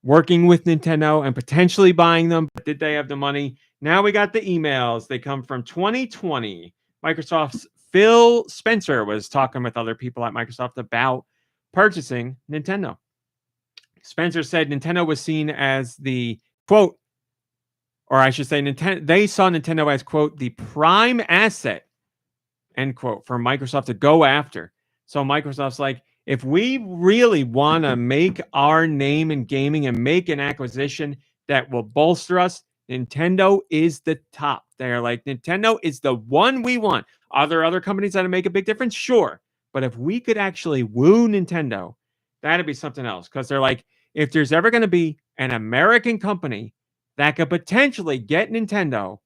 working with Nintendo and potentially buying them, but did they have the money? Now we got the emails. They come from 2020. Microsoft's Phil Spencer was talking with other people at Microsoft about purchasing Nintendo. Spencer said Nintendo was seen as the quote, or I should say, they saw Nintendo as, quote, the prime asset, end quote, for Microsoft to go after. So Microsoft's like, if we really want to make our name in gaming and make an acquisition that will bolster us, Nintendo is the top. They're like, Nintendo is the one we want. Are there other companies that make a big difference? Sure. But if we could actually woo Nintendo, that'd be something else. Because they're like, if there's ever going to be an American company that could potentially get Nintendo,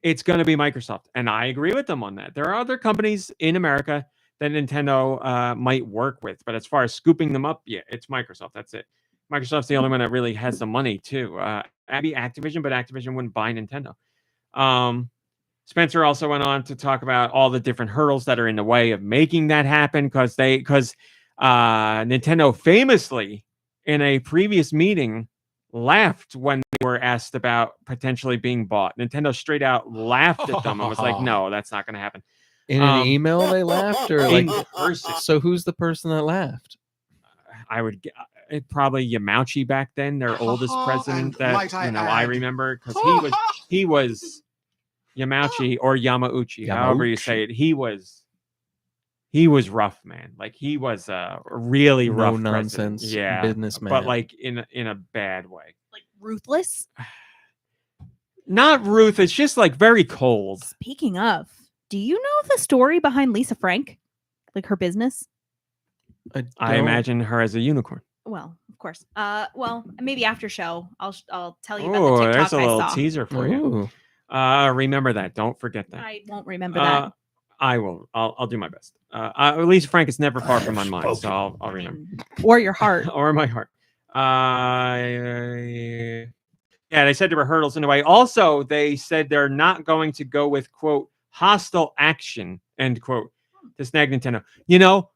it's going to be Microsoft. And I agree with them on that. There are other companies in America that Nintendo might work with. But as far as scooping them up, it's Microsoft. That's it. Microsoft's the only one that really has the money, too. Maybe Activision, but Activision wouldn't buy Nintendo. Spencer also went on to talk about all the different hurdles that are in the way of making that happen because Nintendo famously, in a previous meeting, laughed when they were asked about potentially being bought. Nintendo straight out laughed at them and was like, no, that's not going to happen. In an email they laughed? Or in like person. So who's the person that laughed? I would probably Yamauchi back then, their oldest president that I remember, because he was Yamauchi or Yamauchi, however you say it. He was rough, man. Like he was a really rough nonsense businessman, but like in a bad way. Like ruthless? Not ruthless, just like very cold. Speaking of, do you know the story behind Lisa Frank? Like her business? I imagine her as a unicorn. Well, of course. Well, maybe after show, I'll tell you about the TikTok there's a little I saw. teaser for you. Remember that. Don't forget that. I won't remember that. I will. I'll do my best. At least Frank is never far from my mind, so I'll remember. Or your heart. Or my heart. Yeah, they said there were hurdles in the way. Also, they said they're not going to go with, quote, hostile action, end quote, to snag Nintendo.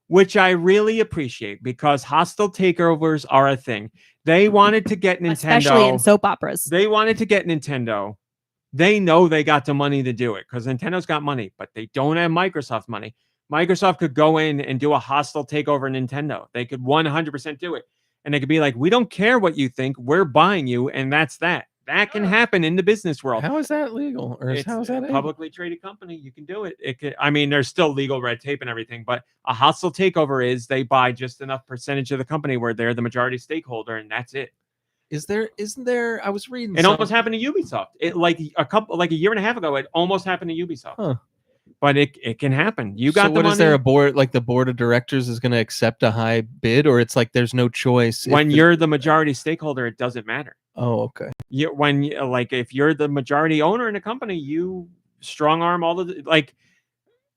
Which I really appreciate because hostile takeovers are a thing. They wanted to get Nintendo. Especially in soap operas. They wanted to get Nintendo. They know they got the money to do it because Nintendo's got money, but they don't have Microsoft money. Microsoft could go in and do a hostile takeover Nintendo. They could 100% do it. And they could be like, we don't care what you think. We're buying you. And that's that. That can happen in the business world. How is that legal? Or It's how is that a publicly traded company? You can do it. There's still legal red tape and everything, but a hostile takeover is they buy just enough percentage of the company where they're the majority stakeholder, and that's it. Isn't there? I was reading. It almost happened to Ubisoft. It like a year and a half ago. It almost happened to Ubisoft. Huh. But it can happen. You got so the what money. Is there a board like the board of directors is going to accept a high bid, or it's like there's no choice? When you're the majority stakeholder, it doesn't matter. Oh, okay. If you're the majority owner in a company, you strong arm all the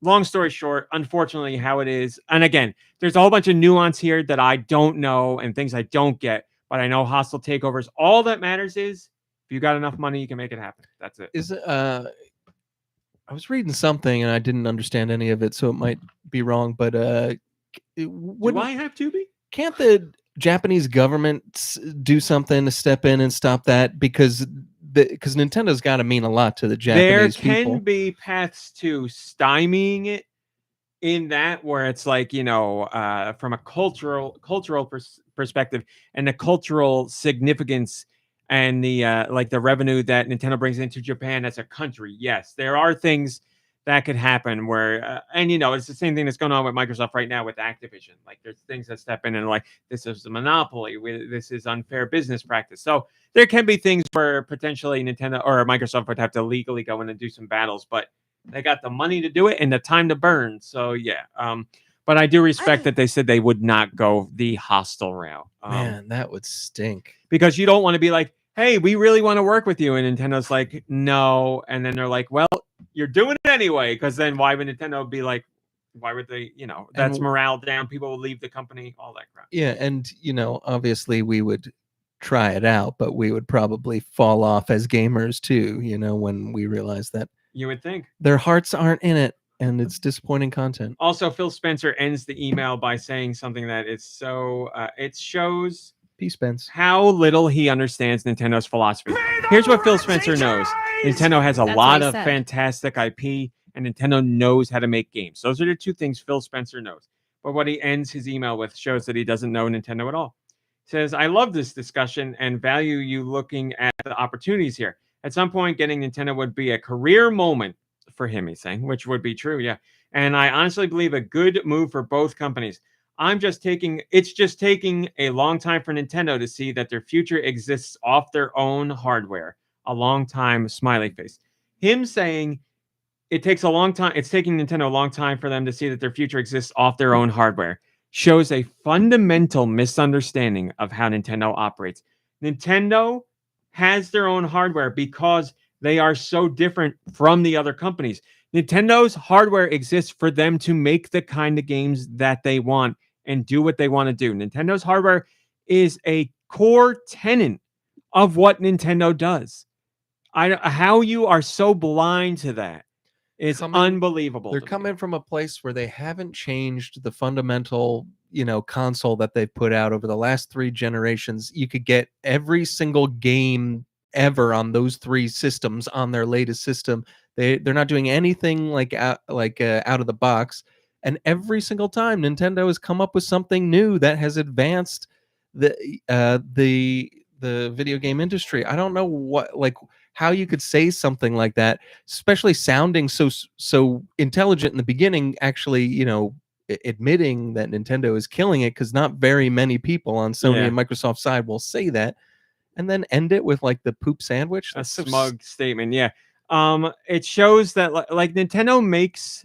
long story short, unfortunately, how it is. And again, there's a whole bunch of nuance here that I don't know and things I don't get. But I know hostile takeovers. All that matters is if you got enough money, you can make it happen. That's it. I was reading something and I didn't understand any of it, so it might be wrong. But do I have to be? Can't the Japanese government do something to step in and stop that? Because Nintendo's got to mean a lot to the Japanese people. There can be paths to stymieing it in that where it's like, from a cultural perspective and the cultural significance and the the revenue that Nintendo brings into Japan as a country. Yes, there are things that could happen where, it's the same thing that's going on with Microsoft right now with Activision. Like there's things that step in and like, this is a monopoly. This is unfair business practice. So there can be things where potentially Nintendo or Microsoft would have to legally go in and do some battles, but they got the money to do it and the time to burn. So yeah. But I do respect that they said they would not go the hostile route. Man, that would stink. Because you don't want to be like, hey, we really want to work with you. And Nintendo's like, no. And then they're like, well, you're doing it anyway. Because then why would Nintendo be like, why would they, that's morale down. People will leave the company, all that crap. Yeah. And, obviously we would try it out, but we would probably fall off as gamers too, when we realize that. You would think. Their hearts aren't in it. And it's disappointing content. Also, Phil Spencer ends the email by saying something that is so, it shows Peace, Spence. how little he understands Nintendo's philosophy. Here's what Phil Spencer knows. Nintendo has a lot of fantastic IP, and Nintendo knows how to make games. Those are the two things Phil Spencer knows. But what he ends his email with shows that he doesn't know Nintendo at all. He says, I love this discussion and value you looking at the opportunities here. At some point, getting Nintendo would be a career moment for him, he's saying, which would be true, yeah. And I honestly believe a good move for both companies. It's just taking a long time for Nintendo to see that their future exists off their own hardware. A long time, smiley face. Him saying it takes a long time, it's taking Nintendo a long time for them to see that their future exists off their own hardware, shows a fundamental misunderstanding of how Nintendo operates. Nintendo has their own hardware because they are so different from the other companies. Nintendo's hardware exists for them to make the kind of games that they want and do what they want to do. Nintendo's hardware is a core tenet of what Nintendo does. How you are so blind to that is unbelievable. They're coming from a place where they haven't changed the fundamental, console that they've put out over the last 3 generations. You could get every single game ever on those 3 systems on their latest system. They're not doing anything out of the box, and every single time Nintendo has come up with something new that has advanced the video game industry. I don't know how you could say something like that, especially sounding so intelligent in the beginning, actually, admitting that Nintendo is killing it, because not very many people on Sony and Microsoft side will say that. And then end it with the poop sandwich. That's a smug statement. Yeah. It shows that Nintendo makes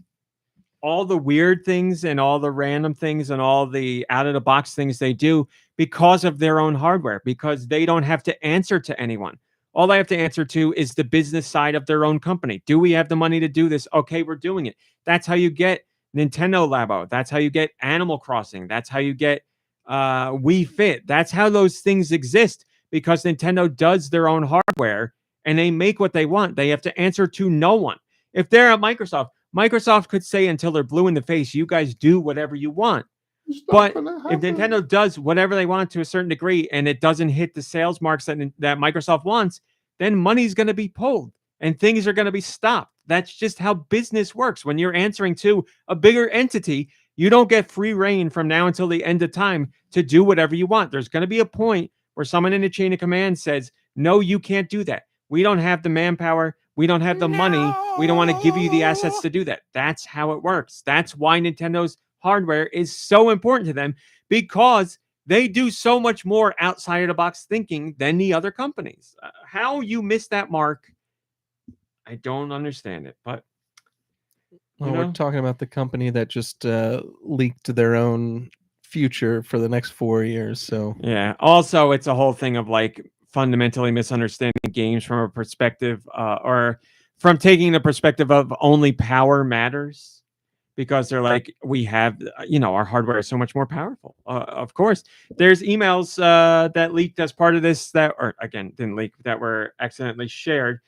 all the weird things and all the random things and all the out of the box things they do because of their own hardware, because they don't have to answer to anyone. All they have to answer to is the business side of their own company. Do we have the money to do this? Okay, we're doing it. That's how you get Nintendo Labo. That's how you get Animal Crossing. That's how you get Wii Fit. That's how those things exist, because Nintendo does their own hardware and they make what they want. They have to answer to no one. If they're at Microsoft, Microsoft could say until they're blue in the face, you guys do whatever you want. But if Nintendo does whatever they want to a certain degree and it doesn't hit the sales marks that Microsoft wants, then money's going to be pulled and things are going to be stopped. That's just how business works. When you're answering to a bigger entity, you don't get free reign from now until the end of time to do whatever you want. There's going to be a point where someone in the chain of command says, no, you can't do that. We don't have the manpower. We don't have the money. We don't want to give you the assets to do that. That's how it works. That's why Nintendo's hardware is so important to them, because they do so much more outside of the box thinking than the other companies. How you miss that mark, I don't understand it. But we're talking about the company that just leaked their own future for the next 4 years. So yeah. Also, it's a whole thing of like fundamentally misunderstanding games from a perspective or from taking the perspective of only power matters, because they're like, we have, our hardware is so much more powerful. Of course, there's emails that leaked as part of this that, or again, didn't leak, that were accidentally shared.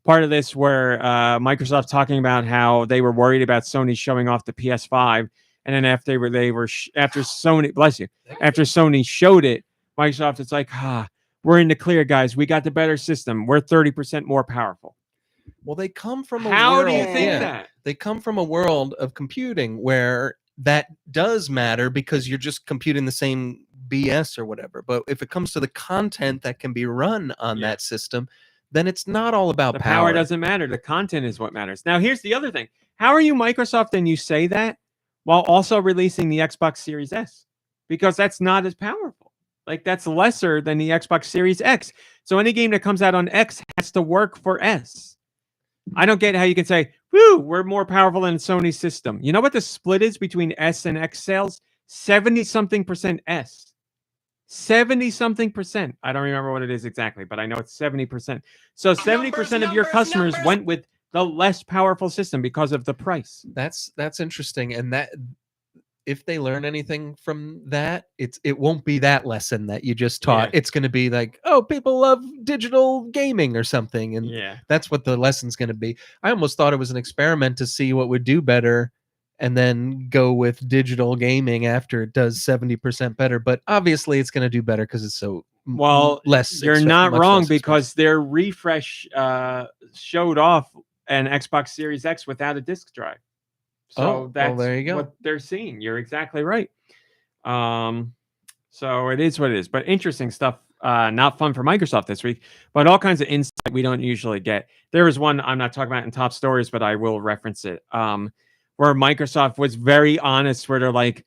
Part of this where Microsoft talking about how they were worried about Sony showing off the PS5, and then after after Sony, bless you, after Sony showed it, Microsoft, it's like, we're in the clear, guys. We got the better system. We're 30% more powerful. Well, they come from a How world. do you think that? They come from a world of computing where that does matter, because you're just computing the same BS or whatever. But if it comes to the content that can be run on that system, then it's not all about the power. Doesn't matter. The content is what matters. Now, here's the other thing. How are you Microsoft and you say that while also releasing the Xbox Series S? Because that's not as powerful. Like, that's lesser than the Xbox Series X. So any game that comes out on X has to work for S. I don't get how you can say, woo, we're more powerful than Sony's system. You know what the split is between S and X sales? 70-something% S. 70-something percent. I don't remember what it is exactly, but I know it's 70%. So 70% of your customers went with the less powerful system because of the price. That's interesting. And that, if they learn anything from that, it won't be that lesson that you just taught. It's going to be like, oh, people love digital gaming or something, and that's what the lesson's going to be. I almost thought it was an experiment to see what would do better, and then go with digital gaming after it does 70% better. But obviously, it's going to do better because it's so less. You're not wrong, because their refresh showed off an Xbox Series X without a disk drive. So that's there you go. What they're seeing. You're exactly right. So it is what it is. But interesting stuff. Not fun for Microsoft this week, but all kinds of insight we don't usually get. There was one I'm not talking about in top stories, but I will reference it. Where Microsoft was very honest, where they're like,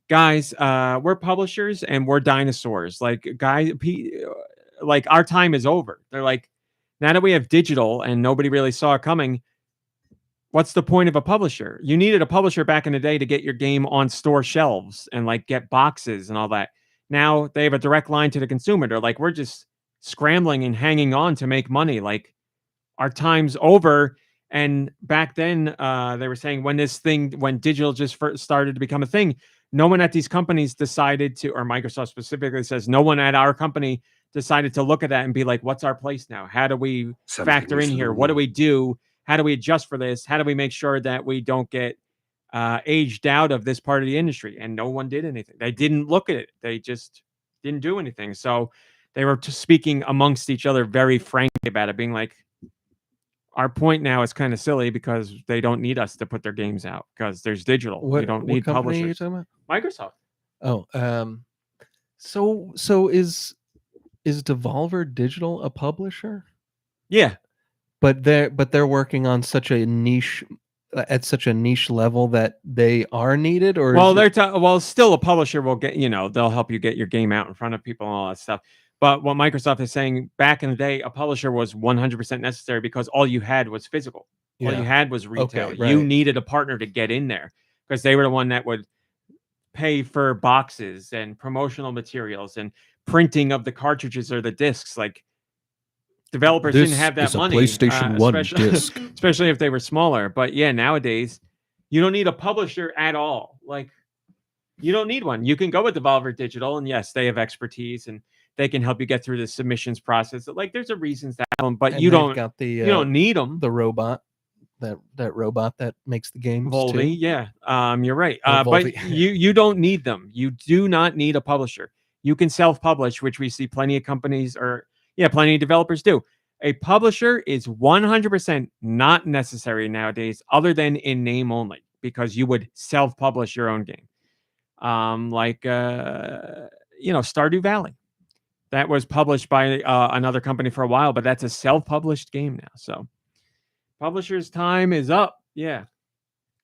guys, we're publishers and we're dinosaurs. Like, like our time is over. They're like, now that we have digital and nobody really saw it coming, what's the point of a publisher? You needed a publisher back in the day to get your game on store shelves and like get boxes and all that. Now they have a direct line to the consumer. They're like, we're just scrambling and hanging on to make money. Like, our time's over. And back then, they were saying when digital just first started to become a thing, no one at these companies decided to, or Microsoft specifically says, no one at our company decided to look at that and be like, what's our place now? How do we factor in here? What do we do? How do we adjust for this? How do we make sure that we don't get aged out of this part of the industry? And no one did anything. They didn't look at it. They just didn't do anything. So they were speaking amongst each other very frankly about it, being like, our point now is kind of silly because they don't need us to put their games out because there's digital. We don't need publishers. Are you talking about? Microsoft. So is Devolver Digital a publisher? Yeah. But they're working on such a niche at such a niche level that they are needed, or still a publisher will get, they'll help you get your game out in front of people and all that stuff. But what Microsoft is saying, back in the day, a publisher was 100% necessary because all you had was physical. All you had was retail. Okay, right. You needed a partner to get in there because they were the one that would pay for boxes and promotional materials and printing of the cartridges or the discs. Like, developers This didn't have that is a money. PlayStation 1 especially, disc. especially if they were smaller. But yeah, nowadays you don't need a publisher at all. Like, you don't need one. You can go with Devolver Digital, and yes, they have expertise and they can help you get through the submissions process. Like, there's a reasons to have them, but And you they've don't. got the You don't need them. the robot, that robot that makes the games Volvi, too. yeah, you're right. Oh, But Volvi. you don't need them. You do not need a publisher. You can self-publish, which we see plenty of companies plenty of developers do. A publisher is 100% not necessary nowadays, other than in name only, because you would self-publish your own game. Stardew Valley. That was published by another company for a while, but that's a self-published game now. So publisher's time is up. Yeah.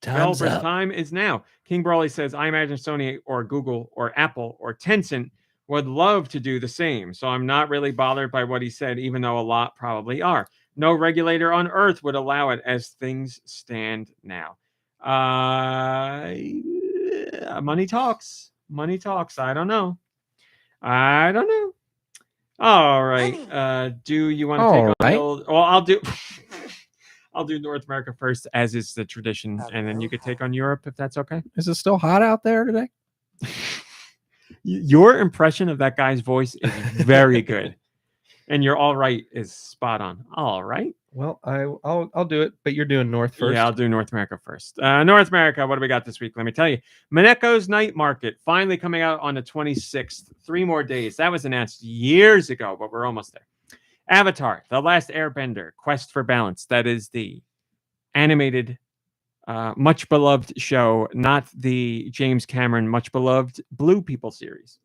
Developers' time is now. King Brawley says, I imagine Sony or Google or Apple or Tencent would love to do the same. So I'm not really bothered by what he said, even though a lot probably are. No regulator on earth would allow it as things stand now. Money talks. Money talks. I don't know. All right. Do you want to take on the old? Well, I'll do. I'll do North America first, as is the tradition, and then you could take on Europe if that's okay. Is it still hot out there today? Your impression of that guy's voice is very good, and your all right is spot on. All right. Well, I'll do it, but you're doing North first. Yeah, I'll do North America first. North America, what do we got this week? Let me tell you. Mineko's Night Market, finally coming out on the 26th. 3 more days. That was announced years ago, but we're almost there. Avatar, The Last Airbender, Quest for Balance. That is the animated, much beloved show, not the James Cameron much beloved Blue People series.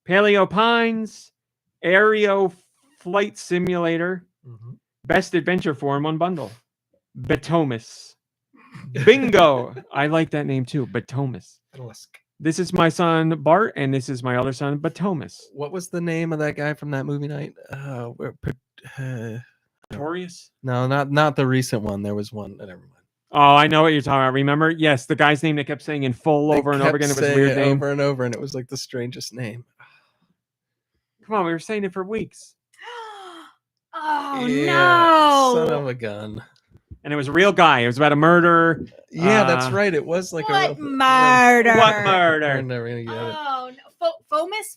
Paleo Pines, Aereo Flight Simulator, Best Adventure 4-in-1 bundle. Batomus. Bingo. I like that name too. Batomus. This is my son Bart, and this is my other son Batomus. What was the name of that guy from that movie night? Notorious? No, not the recent one. There was one. Never mind. Oh, I know what you're talking about. Remember? Yes, the guy's name they kept saying in full over and over again. It was a weird name. Over and over, and it was like the strangest name. Come on, we were saying it for weeks. Oh, Yeah, no. Son of a gun. And it was a real guy. It was about a murder. Yeah, that's right. It was like What a real murder? What murder? I'm never gonna get it. Oh, no. Fomus?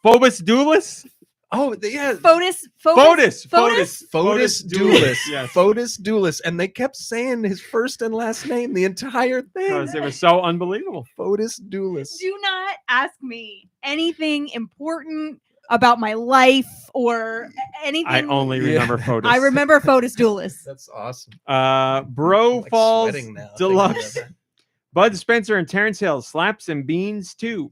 Phobos Duelist? Oh, yeah. Fotis? Fotis Duelist. Yes. Fotis Duelist. And they kept saying his first and last name the entire thing. Because it was so unbelievable. Fotis Duelist. Do not ask me anything important about my life or anything. I only remember Fotis. I remember Fotis Duelist. That's awesome. Bro like Falls sweating now, Deluxe. thinking Bud Spencer and Terrence Hill, Slaps and Beans 2.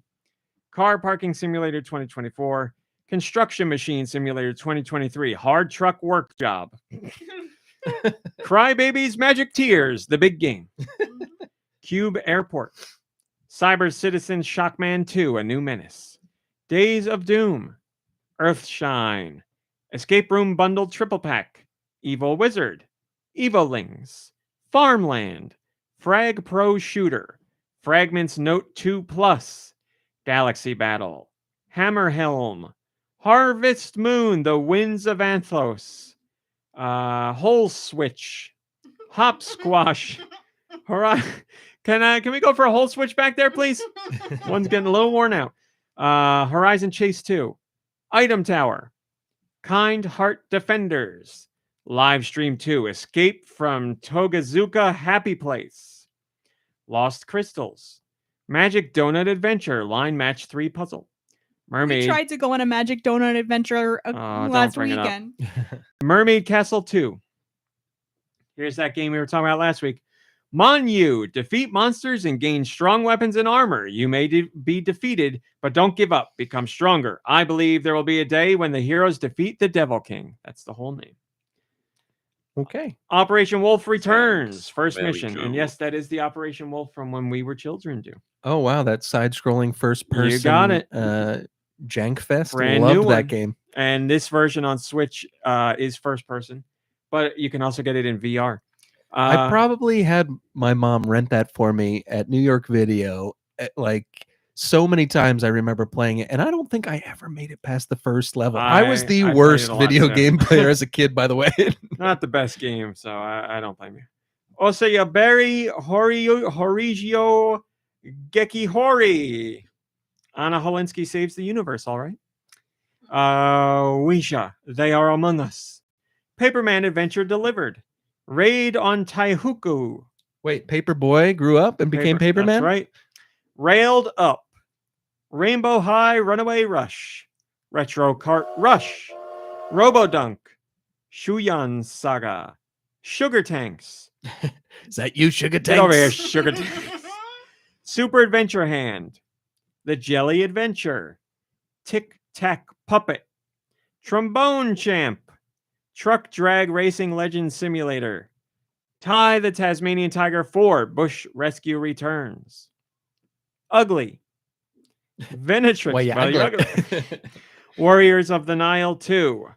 Car Parking Simulator 2024. Construction Machine Simulator 2023. Hard Truck Work Job. Crybabies Magic Tears, the big game. Cube Airport. Cyber Citizen Shockman 2, A New Menace. Days of Doom. Earthshine. Escape Room Bundle Triple Pack. Evil Wizard. Evolings. Farmland. Frag Pro Shooter. Fragments Note 2 Plus. Galaxy Battle. Hammer Helm. Harvest Moon, The Winds of Anthos. Hole Switch. Hop Squash. Can we go for a hole switch back there, please? One's getting a little worn out. Horizon Chase 2. Item Tower. Kind Heart Defenders. Live Stream 2. Escape from Togazuka Happy Place. Lost Crystals. Magic Donut Adventure. Line Match 3 Puzzle. Mermaid. We tried to go on a Magic Donut adventure last weekend. Mermaid Castle 2. Here's that game we were talking about last week. Monyu. Defeat monsters and gain strong weapons and armor. You may be defeated, but don't give up. Become stronger. I believe there will be a day when the heroes defeat the Devil King. That's the whole name. Okay. Operation Wolf returns. First very mission. true. And yes, that is the Operation Wolf from when we were children do. Oh, wow. That side-scrolling first person. You got it. Jankfest. Brand Loved new one. that game. And this version on Switch is first person, but you can also get it in VR. I probably had my mom rent that for me at New York Video at like so many times I remember playing it, and I don't think I ever made it past the first level. I was the I played worst it a lot video too. game player as a kid, by the way. Not the best game, so I don't blame you. Osayaberi Horigio Gekihori. Anna Holinsky saves the universe, all right. Wisha, They Are Among Us. Paperman Adventure Delivered. Raid on Taihuku. Wait, Paperboy grew up and became Paperman? That's right. Railed Up. Rainbow High Runaway Rush. Retro Kart Rush. Robodunk. Shuyan Saga. Sugar Tanks. Is that you, Sugar Get over here, Tanks? Sugar Tanks. Super Adventure Hand. The Jelly Adventure. Tic Tac Puppet. Trombone Champ. Truck Drag Racing Legends Simulator. Ty the Tasmanian Tiger 4. Bush Rescue Returns. Ugly. Venetrix. Well, yeah, Well, you're ugly. ugly. Warriors of the Nile 2.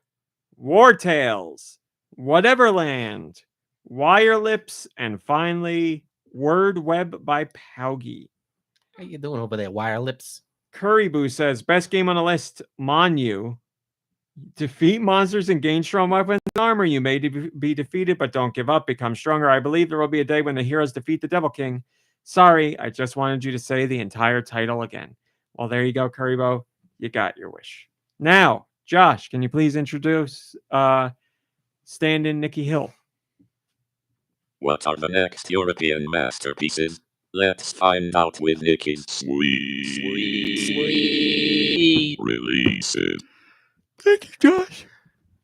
War Tales. Whateverland. Wire Lips. And finally, Word Web by Paugy. How you doing over there, Wire Lips? Curryboo says, best game on the list, Monu. Defeat monsters and gain strong weapons and armor. You may be defeated, but don't give up. Become stronger. I believe there will be a day when the heroes defeat the Devil King. Sorry, I just wanted you to say the entire title again. Well, there you go, Currybo. You got your wish. Now, Josh, can you please introduce stand-in Nikki Hill? What are the next European masterpieces? Let's find out with Nikki's sweet releases. Thank you, Josh.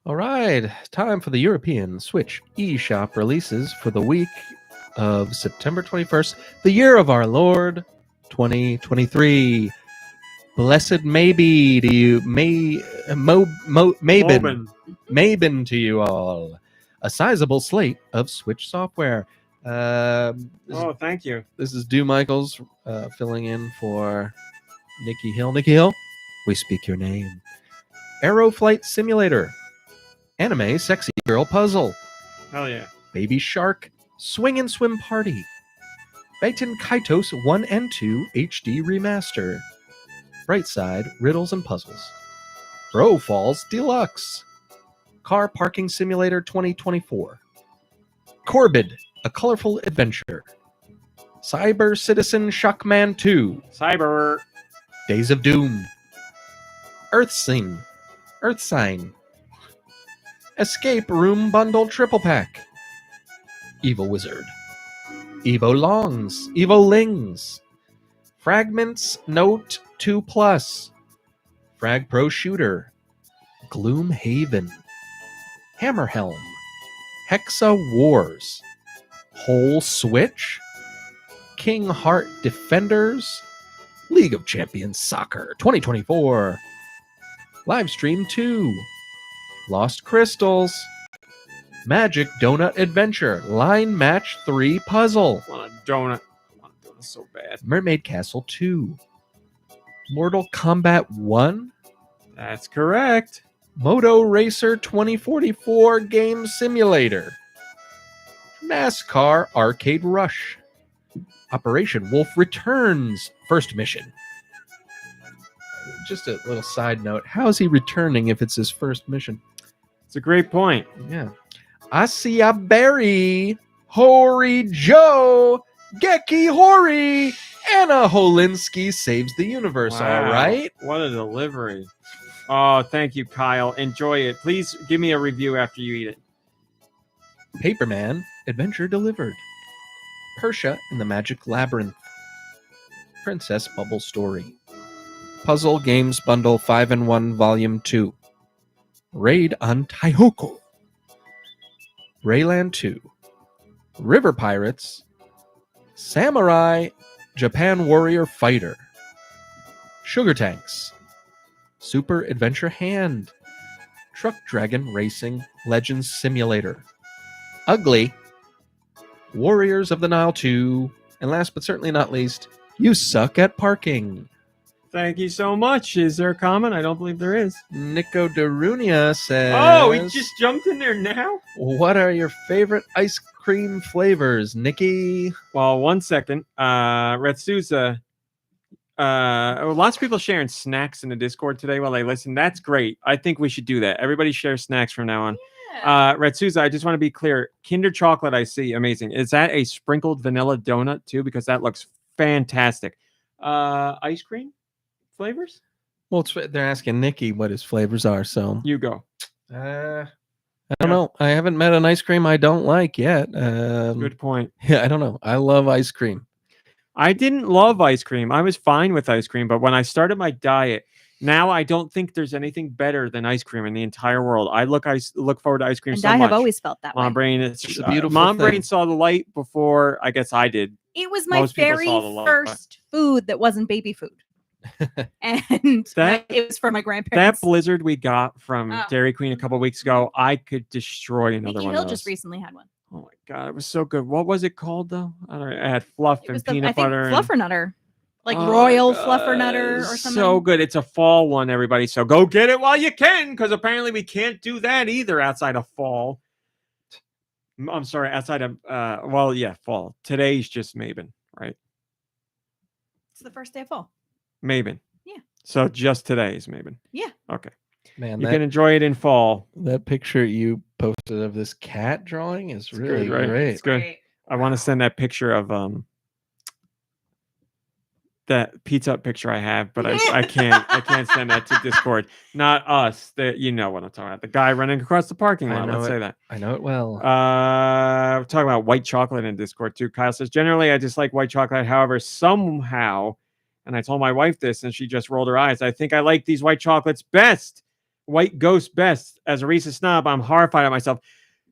All right, time for the European Switch eShop releases for the week of September 21st, the year of our Lord, 2023. Blessed maybe to you, Mabin to you all. A sizable slate of Switch software. Thank you. This is Dew Michaels filling in for Nikki Hill. Nikki Hill, we speak your name. Aero Flight Simulator. Anime Sexy Girl Puzzle. Hell yeah. Baby Shark Swing and Swim Party. Baiten Kaitos 1 and 2 HD Remaster. Brightside Riddles and Puzzles. Bro Falls Deluxe. Car Parking Simulator 2024. Corbid, A Colorful Adventure. Cyber Citizen Shockman 2. Cyber. Days of Doom. Earthsign. Escape Room Bundle Triple Pack. Evil Wizard. Evo Lings. Fragments Note 2 Plus. Frag Pro Shooter. Gloomhaven. Hammerhelm. Hexa Wars. Whole Switch. King Heart Defenders. League of Champions Soccer 2024. Livestream 2. Lost Crystals. Magic Donut Adventure. Line Match 3 Puzzle. I want a donut. I want a donut so bad. Mermaid Castle 2. Mortal Kombat 1. That's correct. Moto Racer 2044 Game Simulator. NASCAR Arcade Rush. Operation Wolf Returns First Mission. Just a little side note. How is he returning if it's his first mission? It's a great point. Yeah. Asia Berry, Hori Joe, Geki Hori, Anna Holinsky saves the universe. Wow. All right. What a delivery. Oh, thank you, Kyle. Enjoy it. Please give me a review after you eat it. Paperman, Adventure Delivered. Persia in the Magic Labyrinth. Princess Bubble Story. Puzzle Games Bundle 5-in-1 Volume 2. Raid on Taihoku. Rayland 2. River Pirates. Samurai Japan Warrior Fighter. Sugar Tanks. Super Adventure Hand. Truck Dragon Racing Legends Simulator. Ugly. Warriors of the Nile 2. And last but certainly not least, You Suck at Parking. Thank you so much. Is there a comment? I don't believe there is. Nico Darunia says... Oh, he just jumped in there now? What are your favorite ice cream flavors, Nikki? Well, 1 second. Retsuza, Lots of people sharing snacks in the Discord today while they listen. That's great. I think we should do that. Everybody share snacks from now on. Retsuza, I just want to be clear. Kinder chocolate, I see. Amazing. Is that a sprinkled vanilla donut too? Because that looks fantastic. Ice cream flavors? Well, they're asking Nikki what his flavors are, so You go. I don't know. I haven't met an ice cream I don't like yet. Good point. Yeah, I don't know. I love ice cream. I didn't love ice cream. I was fine with ice cream, but when I started my diet, now I don't think there's anything better than ice cream in the entire world. I look forward to ice cream And so I much. have always felt that way. MomBrain, It's a beautiful MomBrain thing. saw the light before I guess I did. It was my Most people very saw the light, first food that wasn't baby food. And it was for my That grandparents. blizzard we got from Oh. Dairy Queen a couple weeks ago, I could destroy another Mickey one Hill of those. just recently had one. Oh my god, it was so good. What was it called though? I don't know. It had fluff It and was peanut I think butter. Fluffernutter. Like Oh, royal God, fluffernutter or it's something. So good. It's a fall one, everybody. So go get it while you can, because apparently we can't do that either outside of fall. I'm sorry, outside of fall. Today's just Maven, right? It's the first day of fall. Maven. Yeah. So just today is Maven. Yeah. Okay. Man, You can enjoy it in fall. that picture you posted of this cat drawing is really good, right? great. It's good. I want to send that picture of that pizza picture I have, but I can't send that to Discord. Not us. You know what I'm talking about. The guy running across the parking I lot. know Let's it. say that. I know it well. We're talking about white chocolate in Discord too. Kyle says, generally I dislike white chocolate. However, somehow, and I told my wife this and she just rolled her eyes, I think I like these white chocolates best. White Ghost best. As a Reese snob, I'm horrified at myself.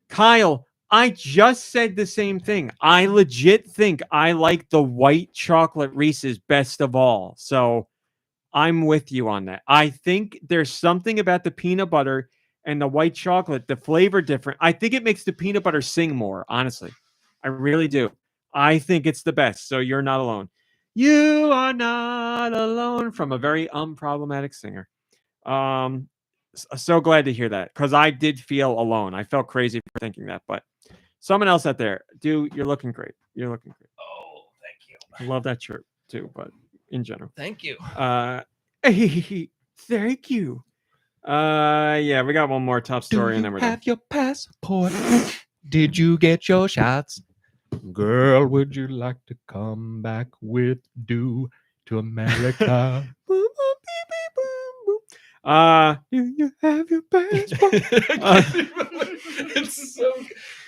Kyle, I just said the same thing. I legit think I like the white chocolate Reese's best of all. So I'm with you on that. I think there's something about the peanut butter and the white chocolate, the flavor different. I think it makes the peanut butter sing more, honestly. I really do. I think it's the best. So you're not alone. You are not alone, from a very unproblematic singer. So glad to hear that, because I did feel alone. I felt crazy for thinking that, but someone else out there, dude, you're looking great. You're looking great. Oh, thank you. I love that shirt too, but in general. Thank you. Thank you. Yeah, we got one more top story and then we're done. Have your passport? Did you get your shots? Girl, would you like to come back with Deux to America? Do you have your passport?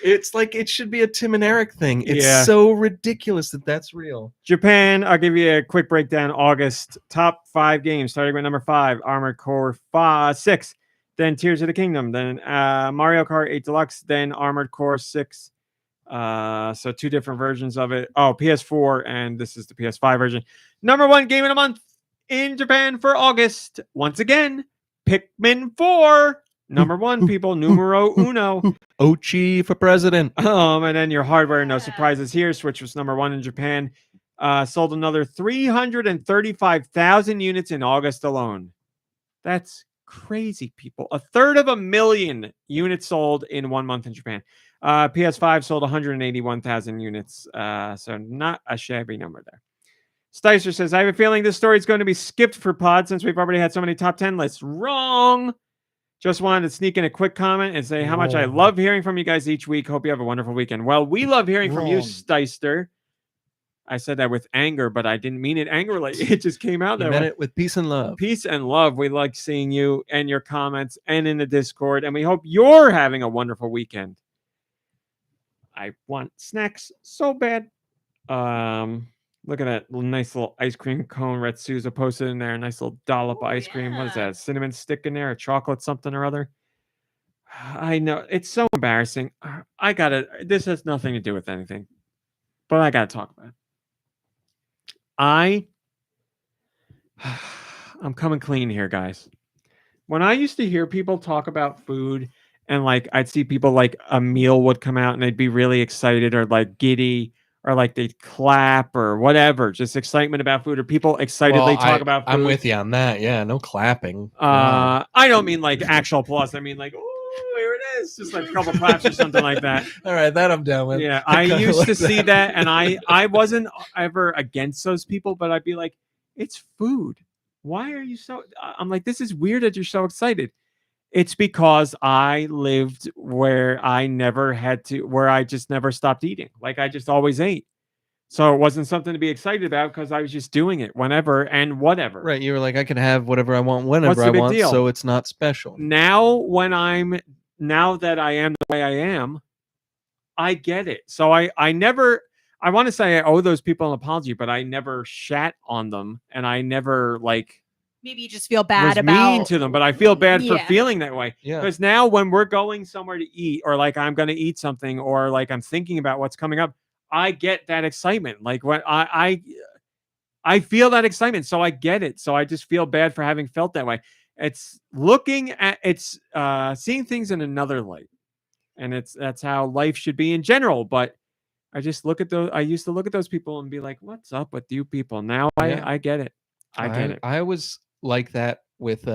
It's like it should be a Tim and Eric thing. It's Yeah. so ridiculous that that's real. Japan, I'll give you a quick breakdown. August, top 5 games, starting with number 5, Armored Core 6, then Tears of the Kingdom, then Mario Kart 8 Deluxe, then Armored Core 6. So 2 different versions of it. Oh, PS4, and this is the PS5 version. Number 1 game of the month in Japan for August. Once again, Pikmin 4. Number 1, people, numero uno. Ochi for president. And then your hardware, no surprises here. Switch was number 1 in Japan. Sold another 335,000 units in August alone. That's crazy, people. 333,000 units sold in 1 month in Japan. PS5 sold 181,000 units. So not a shabby number there. Sticer says, I have a feeling this story is going to be skipped for pod since we've already had so many top 10 lists. Wrong. Just wanted to sneak in a quick comment and say how much I love hearing from you guys each week. Hope you have a wonderful weekend. Well, we love hearing from you, Sticer. I said that with anger, but I didn't mean it angrily. It just came out You that meant way. it with peace and love. Peace and love. We like seeing you and your comments and in the Discord, and we hope you're having a wonderful weekend. I want snacks so bad. Look at that nice little ice cream cone Retsuza posted in there. A nice little dollop of ice cream. What is that? Cinnamon stick in there? A chocolate something or other? I know. It's so embarrassing. This has nothing to do with anything. But I gotta talk about it. I'm coming clean here, guys. When I used to hear people talk about food and like I'd see people like a meal would come out and they'd be really excited or like giddy or like they'd clap or whatever, just excitement about food or people excitedly talk about food. I'm with you on that. Yeah, no clapping. I don't mean like actual applause. I mean like, oh, here it is. Just like a couple claps or something like that. All right, that I'm down with. Yeah, I used to see that and I wasn't ever against those people, but I'd be like, It's food. Why are you so? I'm like, this is weird that you're so excited. It's because I lived where I never had to, where I just never stopped eating. Like I just always ate. So it wasn't something to be excited about because I was just doing it whenever and whatever. Right. You were like, I can have whatever I want whenever What's the I big want, deal? so it's not special. Now that I am the way I am, I get it. So I want to say I owe those people an apology, but I never shat on them and I never like Maybe you just feel bad was about mean to them, but I feel bad for Yeah. feeling that way. Yeah. Because now when we're going somewhere to eat, or like I'm going to eat something, or like I'm thinking about what's coming up, I get that excitement. Like when I feel that excitement, so I get it. So I just feel bad for having felt that way. It's seeing things in another light, and that's how life should be in general. But I just look at those. I used to look at those people and be like, "What's up with you people?" Now Yeah. I get it. I get it. I was like that with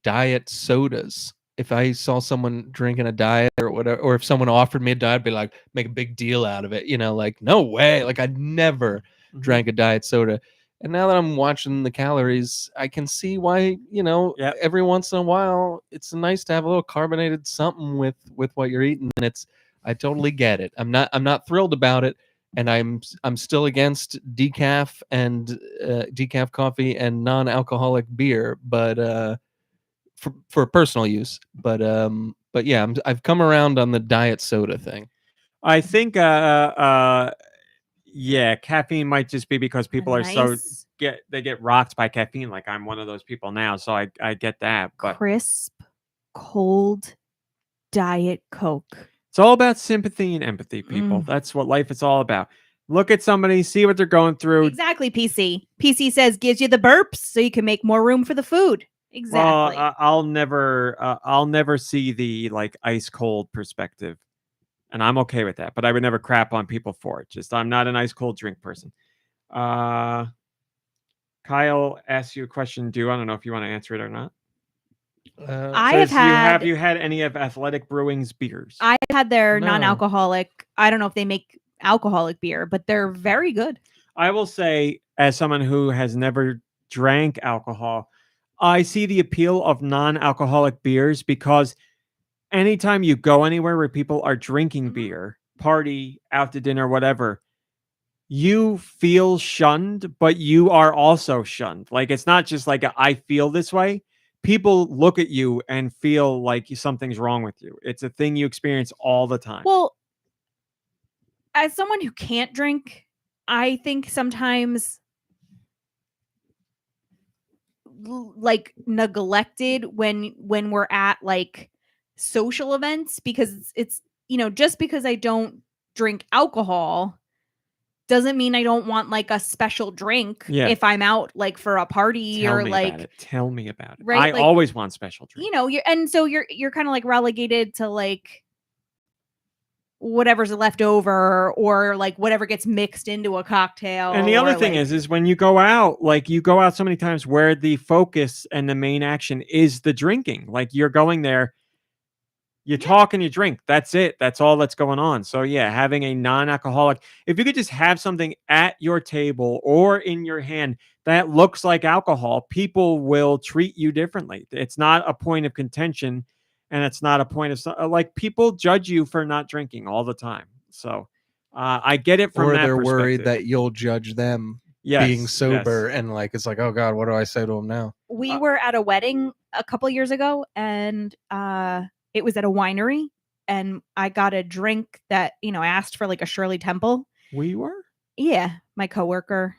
diet sodas. If I saw someone drinking a diet or whatever, or if someone offered me a diet, I'd be like, make a big deal out of it. You know, like, no way. Like, I'd never drank a diet soda. And now that I'm watching the calories, I can see why, Yep. every once in a while, it's nice to have a little carbonated something with what you're eating. And I totally get it. I'm not thrilled about it. And I'm still against decaf and decaf coffee and non-alcoholic beer, but for personal use. But yeah, I've come around on the diet soda thing. I think yeah, caffeine might just be because people are so they get rocked by caffeine. Like I'm one of those people now, so I get that. But crisp, cold Diet Coke. it's all about sympathy and empathy, people. That's what life is all about. Look at somebody, see what they're going through. Exactly, PC. PC says gives you the burps so you can make more room for the food. Exactly. Well, I'll never see the like ice cold perspective, and I'm okay with that. But I would never crap on people for it. Just I'm not an ice cold drink person. Kyle asked you a question. I don't know if you want to answer it or not. Have you had any of Athletic Brewing's beers? I had their No. non-alcoholic. I don't know if they make alcoholic beer, but they're very good. I will say, as someone who has never drank alcohol, I see the appeal of non-alcoholic beers because anytime you go anywhere where people are drinking beer, party, out to dinner, whatever, you feel shunned, but you are also shunned. Like it's not just like I feel this way. People look at you and feel like something's wrong with you. It's a thing you experience all the time. Well, as someone who can't drink, I think sometimes like neglected when we're at like social events, because it's just because I don't drink alcohol doesn't mean I don't want like a special drink if I'm out like for a party. Tell me about it. Right? I always want special drinks. You're kind of like relegated to like whatever's left over or like whatever gets mixed into a cocktail. And the other thing is when you go out, like you go out so many times where the focus and the main action is the drinking. Like you're going there, you talk and you drink. That's it. That's all that's going on. So yeah, having a non-alcoholic, if you could just have something at your table or in your hand that looks like alcohol, people will treat you differently. It's not a point of contention. And it's not a point of like people judge you for not drinking all the time. So I get it from that perspective. Or they're worried that you'll judge them being sober and like it's like, oh God, what do I say to them now? We were at a wedding a couple years ago and it was at a winery and I got a drink that, I asked for like a Shirley Temple. We were? Yeah, my coworker.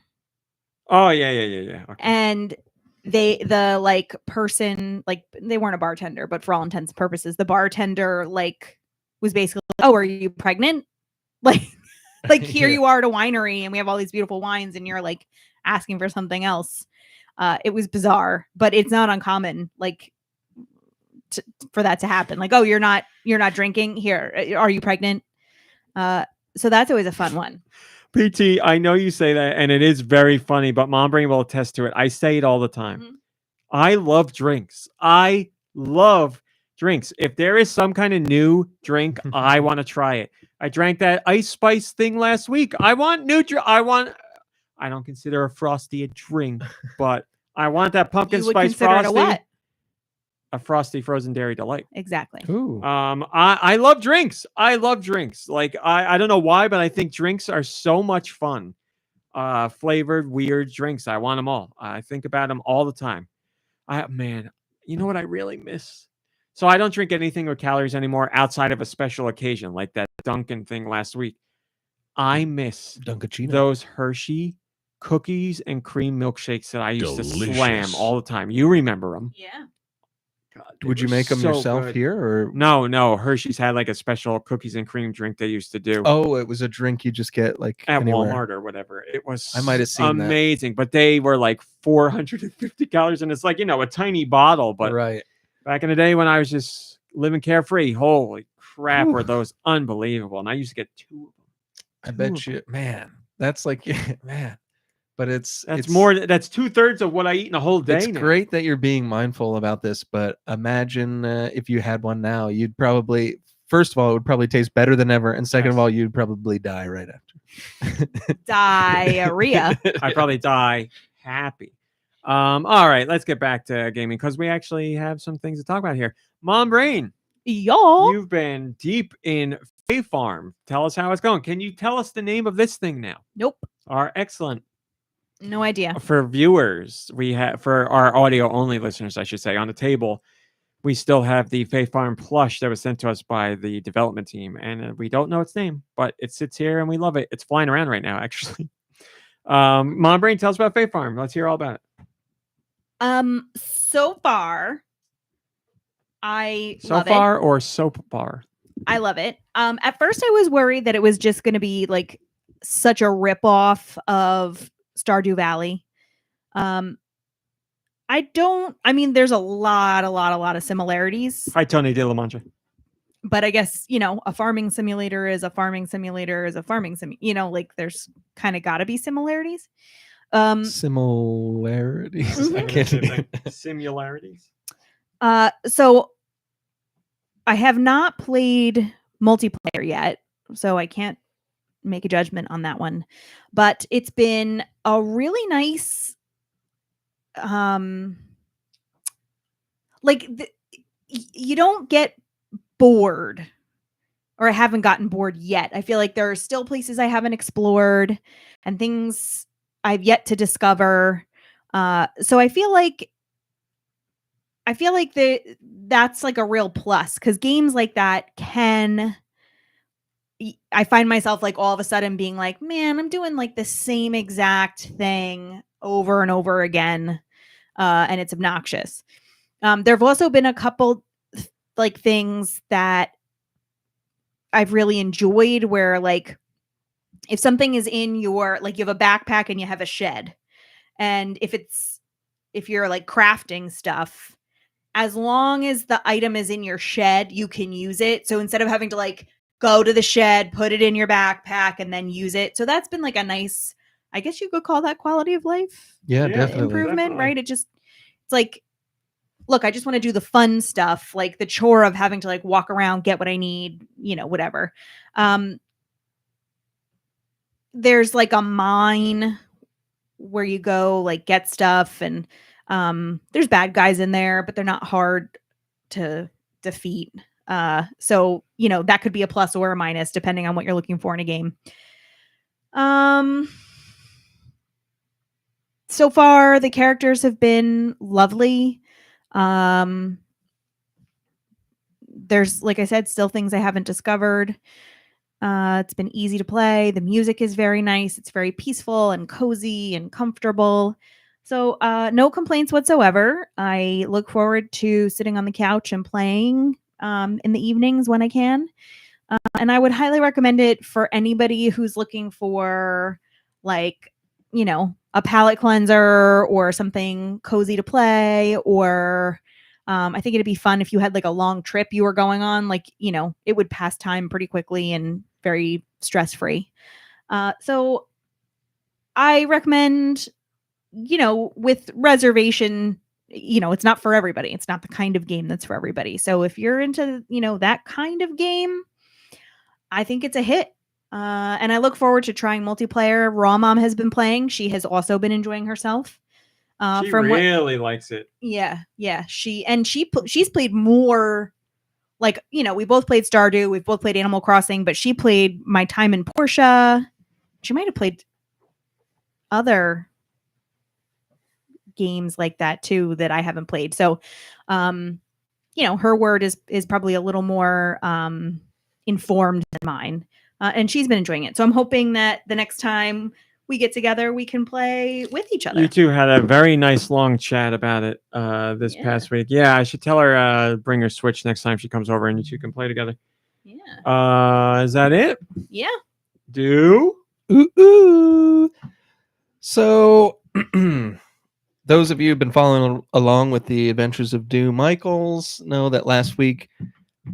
Oh, yeah. Okay. And the like person, like they weren't a bartender, but for all intents and purposes, the bartender like was basically, oh, are you pregnant? Like here you are at a winery and we have all these beautiful wines and you're like asking for something else. It was bizarre, but it's not uncommon like for that to happen. Like, oh, you're not drinking here. Are you pregnant? So that's always a fun one. PT, I know you say that, and it is very funny, but MomBrain will attest to it. I say it all the time. Mm-hmm. I love drinks. If there is some kind of new drink, I want to try it. I drank that ice spice thing last week. I want I don't consider a Frosty a drink, but I want that pumpkin You would spice consider it Frosty. a what? A Frosty frozen dairy delight. Exactly. Ooh. I love drinks. I love drinks. Like I don't know why, but I think drinks are so much fun. Flavored weird drinks. I want them all. I think about them all the time. Man, you know what I really miss? So I don't drink anything with calories anymore outside of a special occasion, like that Dunkin' thing last week. I miss Dunkachino. those Hershey cookies and cream milkshakes that I used to slam Delicious. all the time. You remember them? Yeah. God, they Would you were make them so yourself good. here, or No. Hershey's had like a special cookies and cream drink they used to do oh, it was a drink you just get like at anywhere. Walmart or whatever. It was I might have seen that. amazing, but they were like 450 calories, and it's like, a tiny bottle. But Right. back in the day when I was just living carefree, holy crap, Whew. were those unbelievable. And I used to get 2 of them. I bet you, man. That's like, man. But it's That's 2/3 of what I eat in a whole day. It's now. great that you're being mindful about this, but imagine if you had one now, you'd probably, first of all, it would probably taste better than ever, and second of Yes. all, you'd probably die right after. Diarrhea. I probably die happy. All right, let's get back to gaming because we actually have some things to talk about here. MomBrain, Y'all. you've been deep in Fae Farm. Tell us how it's going. Can you tell us the name of this thing now? Nope. Excellent. No idea. For viewers, we have, for our audio only listeners, I should say, on the table, we still have the Fae Farm plush that was sent to us by the development team, and we don't know its name, but it sits here and we love it. It's flying around right now, actually. MomBrain, tell us about Fae Farm. Let's hear all about it. So far, I So love far it. or soap bar? I love it. At first I was worried that it was just going to be like such a ripoff of Stardew Valley. I mean, there's a lot of similarities, Hi, Tony De La Mancha. but I guess, a farming simulator is a farming simulator is a farming like there's kind of got to be similarities. Similarities. Mhm. I can't. Similarities. So I have not played multiplayer yet, so I can't make a judgment on that one. But it's been a really nice, you don't get bored, or I haven't gotten bored yet. I feel like there are still places I haven't explored and things I've yet to discover. So I feel like that's like a real plus, because games like that I find myself like all of a sudden being like, man, I'm doing like the same exact thing over and over again. And it's obnoxious. There have also been a couple like things that I've really enjoyed where, like, if something is in your, like, you have a backpack and you have a shed, and if you're like crafting stuff, as long as the item is in your shed, you can use it. So instead of having to like go to the shed, put it in your backpack, and then use it. So that's been like a nice, I guess you could call that quality of life Yeah, definitely. improvement, Definitely. right? It's like, look, I just want to do the fun stuff, like the chore of having to like walk around, get what I need, whatever. There's like a mine where you go like get stuff, and there's bad guys in there, but they're not hard to defeat. So, that could be a plus or a minus depending on what you're looking for in a game. So far the characters have been lovely. There's, like I said, still things I haven't discovered. It's been easy to play. The music is very nice. It's very peaceful and cozy and comfortable. So no complaints whatsoever. I look forward to sitting on the couch and playing in the evenings when I can. And I would highly recommend it for anybody who's looking for, like, a palate cleanser or something cozy to play, or I think it'd be fun if you had like a long trip you were going on, like, it would pass time pretty quickly and very stress-free. So I recommend, with reservation, it's not for everybody. It's not the kind of game that's for everybody. So if you're into, that kind of game, I think it's a hit. And I look forward to trying multiplayer. Raw Mom has been playing. She has also been enjoying herself. She really likes it. Yeah. She's played more. Like, we both played Stardew. We've both played Animal Crossing, but she played My Time in Portia. She might have played other games like that too that I haven't played. So, her word is probably a little more informed than mine. And she's been enjoying it. So I'm hoping that the next time we get together, we can play with each other. You two had a very nice long chat about it this past week. Yeah, I should tell her bring her Switch next time she comes over and you two can play together. Yeah. Is that it? Yeah. Do? Ooh. So those of you who've been following along with the adventures of Deux Michaels know that last week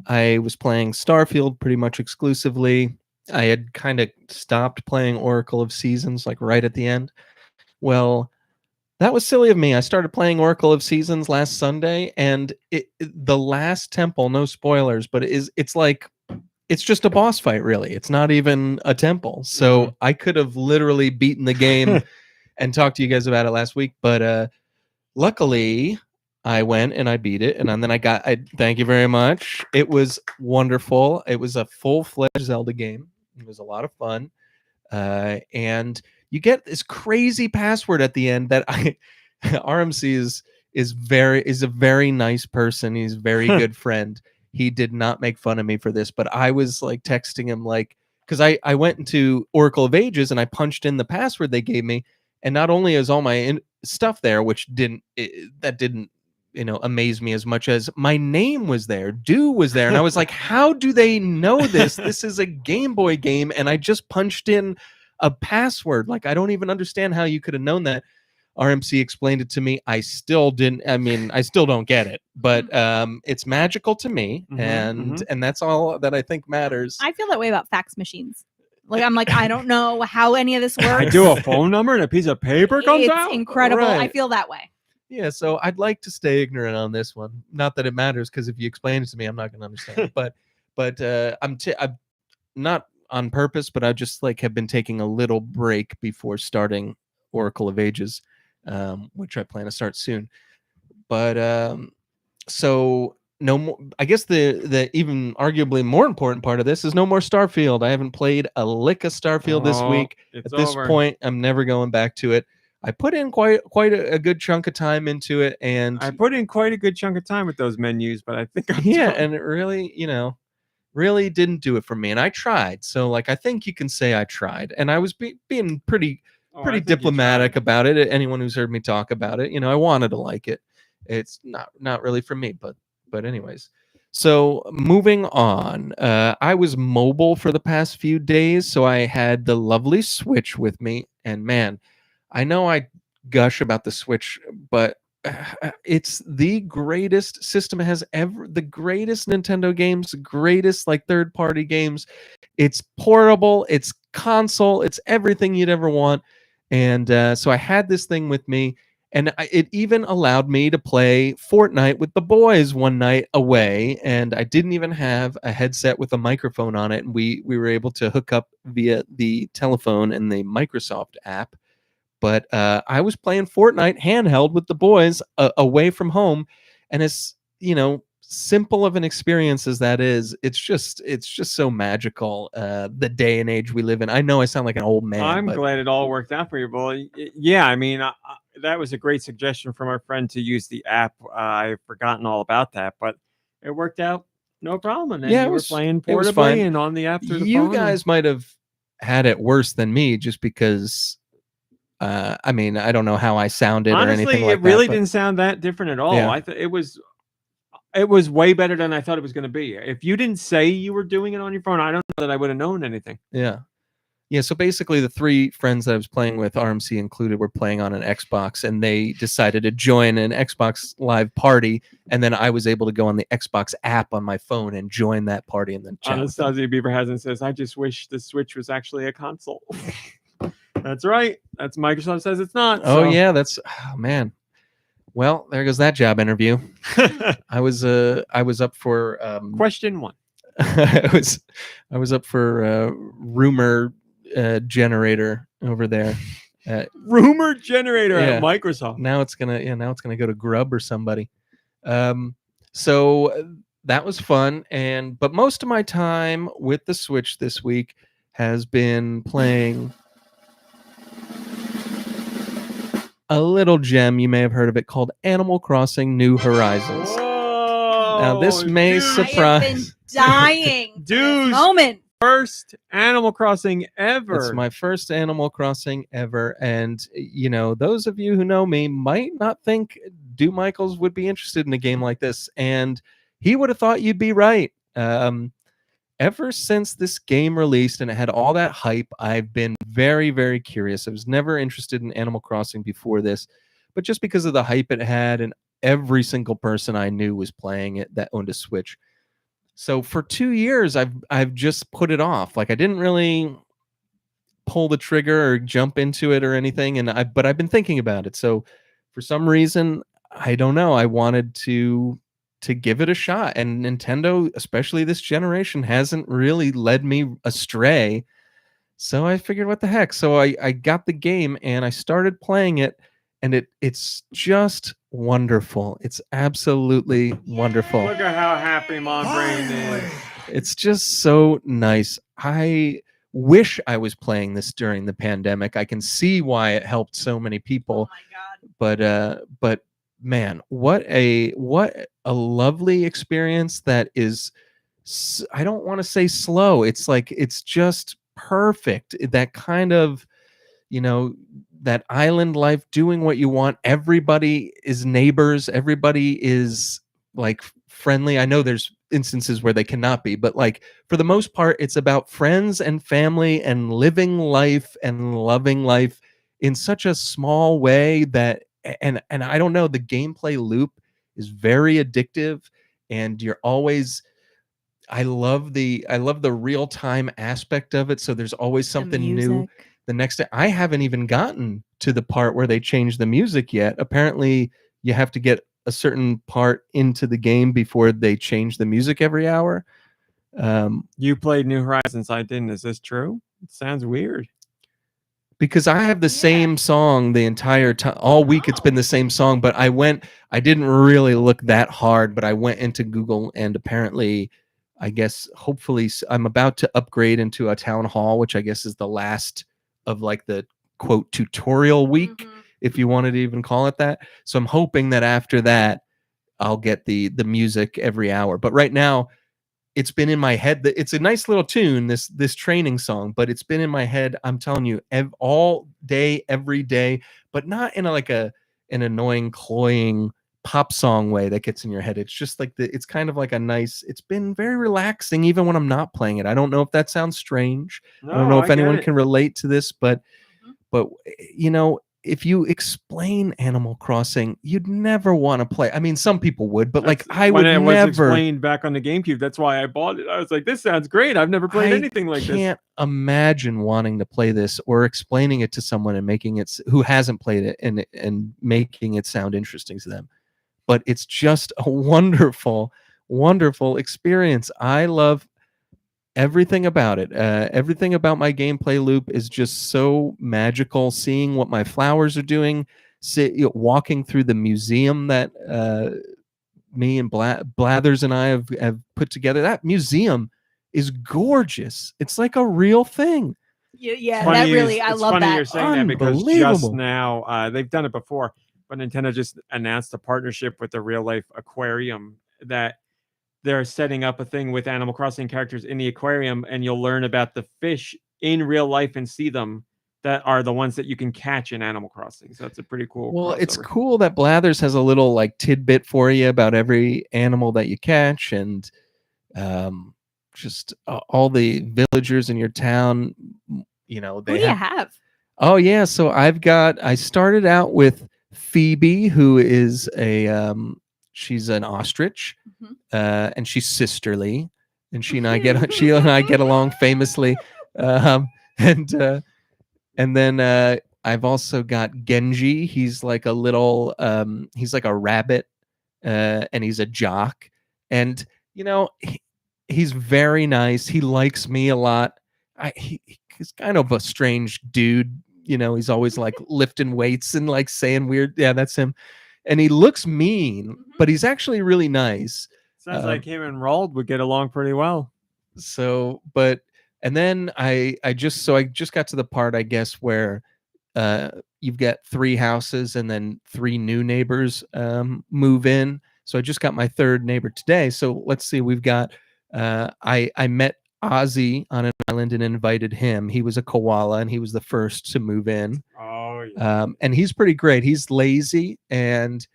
I was playing Starfield pretty much exclusively. I had kind of stopped playing Oracle of Seasons like right at the end. Well, that was silly of me. I started playing Oracle of Seasons last Sunday, and the last temple, no spoilers, but it's just a boss fight, really. It's not even a temple. So I could have literally beaten the game and talked to you guys about it last week, but luckily I went and I beat it, and then I thank you very much. It was wonderful. It was a full-fledged Zelda game. It was a lot of fun. And you get this crazy password at the end that RMC is a very nice person. He's a very good friend. He did not make fun of me for this, but I was like texting him because I went into Oracle of Ages and I punched in the password they gave me, and not only is all my stuff there, which didn't amaze me as much as my name was there. Deux was there. And I was like, how do they know this? This is a Game Boy game. And I just punched in a password. Like, I don't even understand how you could have known that. RMC explained it to me. I still don't get it, but it's magical to me. And that's all that I think matters. I feel that way about fax machines. Like, I'm like, I don't know how any of this works. I do a phone number and a piece of paper comes out. It's incredible. Right. I feel that way. Yeah, so I'd like to stay ignorant on this one. Not that it matters, because if you explain it to me, I'm not going to understand. But I'm not on purpose, but I just have been taking a little break before starting Oracle of Ages, which I plan to start soon. But so no more. I guess the even arguably more important part of this is no more Starfield. I haven't played a lick of Starfield this week. At this point, I'm never going back to it. I put in quite a good chunk of time into it, and I put in quite a good chunk of time with those menus, but I think and it really, really didn't do it for me. And I tried, so I think you can say I tried, and I was being pretty diplomatic about it. Anyone who's heard me talk about it, I wanted to like it. It's not really for me, but anyways. So moving on, I was mobile for the past few days, so I had the lovely Switch with me, and man, I know I gush about the Switch, but it's the greatest system it has ever. The greatest Nintendo games, the greatest third-party games. It's portable, it's console, it's everything you'd ever want. And so I had this thing with me, and it even allowed me to play Fortnite with the boys one night away. And I didn't even have a headset with a microphone on it, and we were able to hook up via the telephone and the Microsoft app. But I was playing Fortnite handheld with the boys away from home, and as simple of an experience as that is, it's just so magical. The day and age we live in. I know I sound like an old man. I'm glad it all worked out for you, boy. Yeah, I mean, that was a great suggestion from our friend to use the app. I've forgotten all about that, but it worked out no problem. And then you were playing portably and on the app through the phone. You guys might have had it worse than me, just because. I mean, I don't know how I sounded. Honestly, or anything like it really that, didn't sound that different at all. Yeah. I thought it was way better than I thought it was going to be. If you didn't say you were doing it on your phone, I don't know that I would have known anything. Yeah. So basically, the three friends that I was playing with, RMC included, were playing on an Xbox, and they decided to join an Xbox Live party, and then I was able to go on the Xbox app on my phone and join that party, and then chat. Anastasia Beaverhazen says, "I just wish the Switch was actually a console." That's right. That's Microsoft says it's not. Oh yeah, man. Well, there goes that job interview. I was up for question 1. I was up for rumor generator over there. Rumor generator Yeah. at Microsoft. Now it's gonna go to Grub or somebody. So that was fun, but most of my time with the Switch this week has been playing a little gem, you may have heard of it, called Animal Crossing New Horizons. Whoa, Now this may dude. I have been surprise. dying for this Dude's moment. First Animal Crossing ever. It's my first Animal Crossing ever, and those of you who know me might not think Do Michaels would be interested in a game like this, and he would have thought you'd be right. Ever since this game released and it had all that hype, I've been very, very curious. I was never interested in Animal Crossing before this, but just because of the hype it had, and every single person I knew was playing it that owned a Switch. So for 2 years, I've just put it off. Like I didn't really pull the trigger or jump into it or anything, but I've been thinking about it. So for some reason, I don't know, I wanted to give it a shot, and Nintendo, especially this generation, hasn't really led me astray. So I figured, what the heck? So I got the game and I started playing it, and it's just wonderful. It's absolutely wonderful. Look at how happy MomBrain is. It's just so nice. I wish I was playing this during the pandemic. I can see why it helped so many people. Oh my god. But man, what a lovely experience that is. I don't want to say slow. It's like it's just perfect. That kind of, that island life, doing what you want. Everybody is neighbors. Everybody is like friendly. I know there's instances where they cannot be, but like for the most part, it's about friends and family and living life and loving life in such a small way that, and I don't know, the gameplay loop is very addictive, and you're always, I love the real-time aspect of it. So there's always something new. The next day, I haven't even gotten to the part where they change the music yet. Apparently, you have to get a certain part into the game before they change the music every hour. You played New Horizons, I didn't. Is this true? It sounds weird. Because I have the same song the entire time. All week it's been the same song, but I didn't really look that hard, but I went into Google, and apparently, I guess, hopefully, I'm about to upgrade into a town hall, which I guess is the last of like the quote tutorial week, if you wanted to even call it that. So I'm hoping that after that, I'll get the music every hour. But right now, it's been in my head. It's a nice little tune, this training song, but it's been in my head, I'm telling you, all day, every day, but not in an annoying, cloying pop song way that gets in your head. It's just like it's kind of like a nice, it's been very relaxing even when I'm not playing it. I don't know if that sounds strange. No, I don't know if I get anyone it. can relate to this, but if you explain Animal Crossing, you'd never want to play. I mean, some people would, but like I would when it was never. explained back on the GameCube, that's why I bought it. I was like, this sounds great. I've never played anything like this. I can't imagine wanting to play this or explaining it to someone and making it, who hasn't played it, and making it sound interesting to them. But it's just a wonderful, wonderful experience. I love everything about it. Everything about my gameplay loop is just so magical. Seeing what my flowers are doing, walking through the museum that me and Blathers and I have put together. That museum is gorgeous. It's like a real thing. Yeah, that really, I love funny that. You're saying that because just Unbelievable. now they've done it before, but Nintendo just announced a partnership with the real life aquarium that they're setting up a thing with Animal Crossing characters in the aquarium, and you'll learn about the fish in real life and see them that are the ones that you can catch in Animal Crossing. So it's a pretty cool. Well, it's crossover. cool that Blathers has a little like tidbit for you about every animal that you catch, and just all the villagers in your town. They Who do you have? Oh yeah, so I started out with Phoebe, who is she's an ostrich, and she's sisterly, and she and I get along famously, and then I've also got Genji. He's like a little he's like a rabbit, and he's a jock, and he's very nice. He likes me a lot. He's kind of a strange dude. You know, he's always like lifting weights and like saying weird. Yeah, that's him. And he looks mean, but he's actually really nice. Sounds like him and Roald would get along pretty well. So, and then I just got to the part, I guess, where you've got 3 houses and then 3 new neighbors move in. So I just got my 3rd neighbor today. So let's see, we've got I met Ozzy on an island and invited him. He was a koala and he was the first to move in. Oh yeah. And he's pretty great. He's lazy and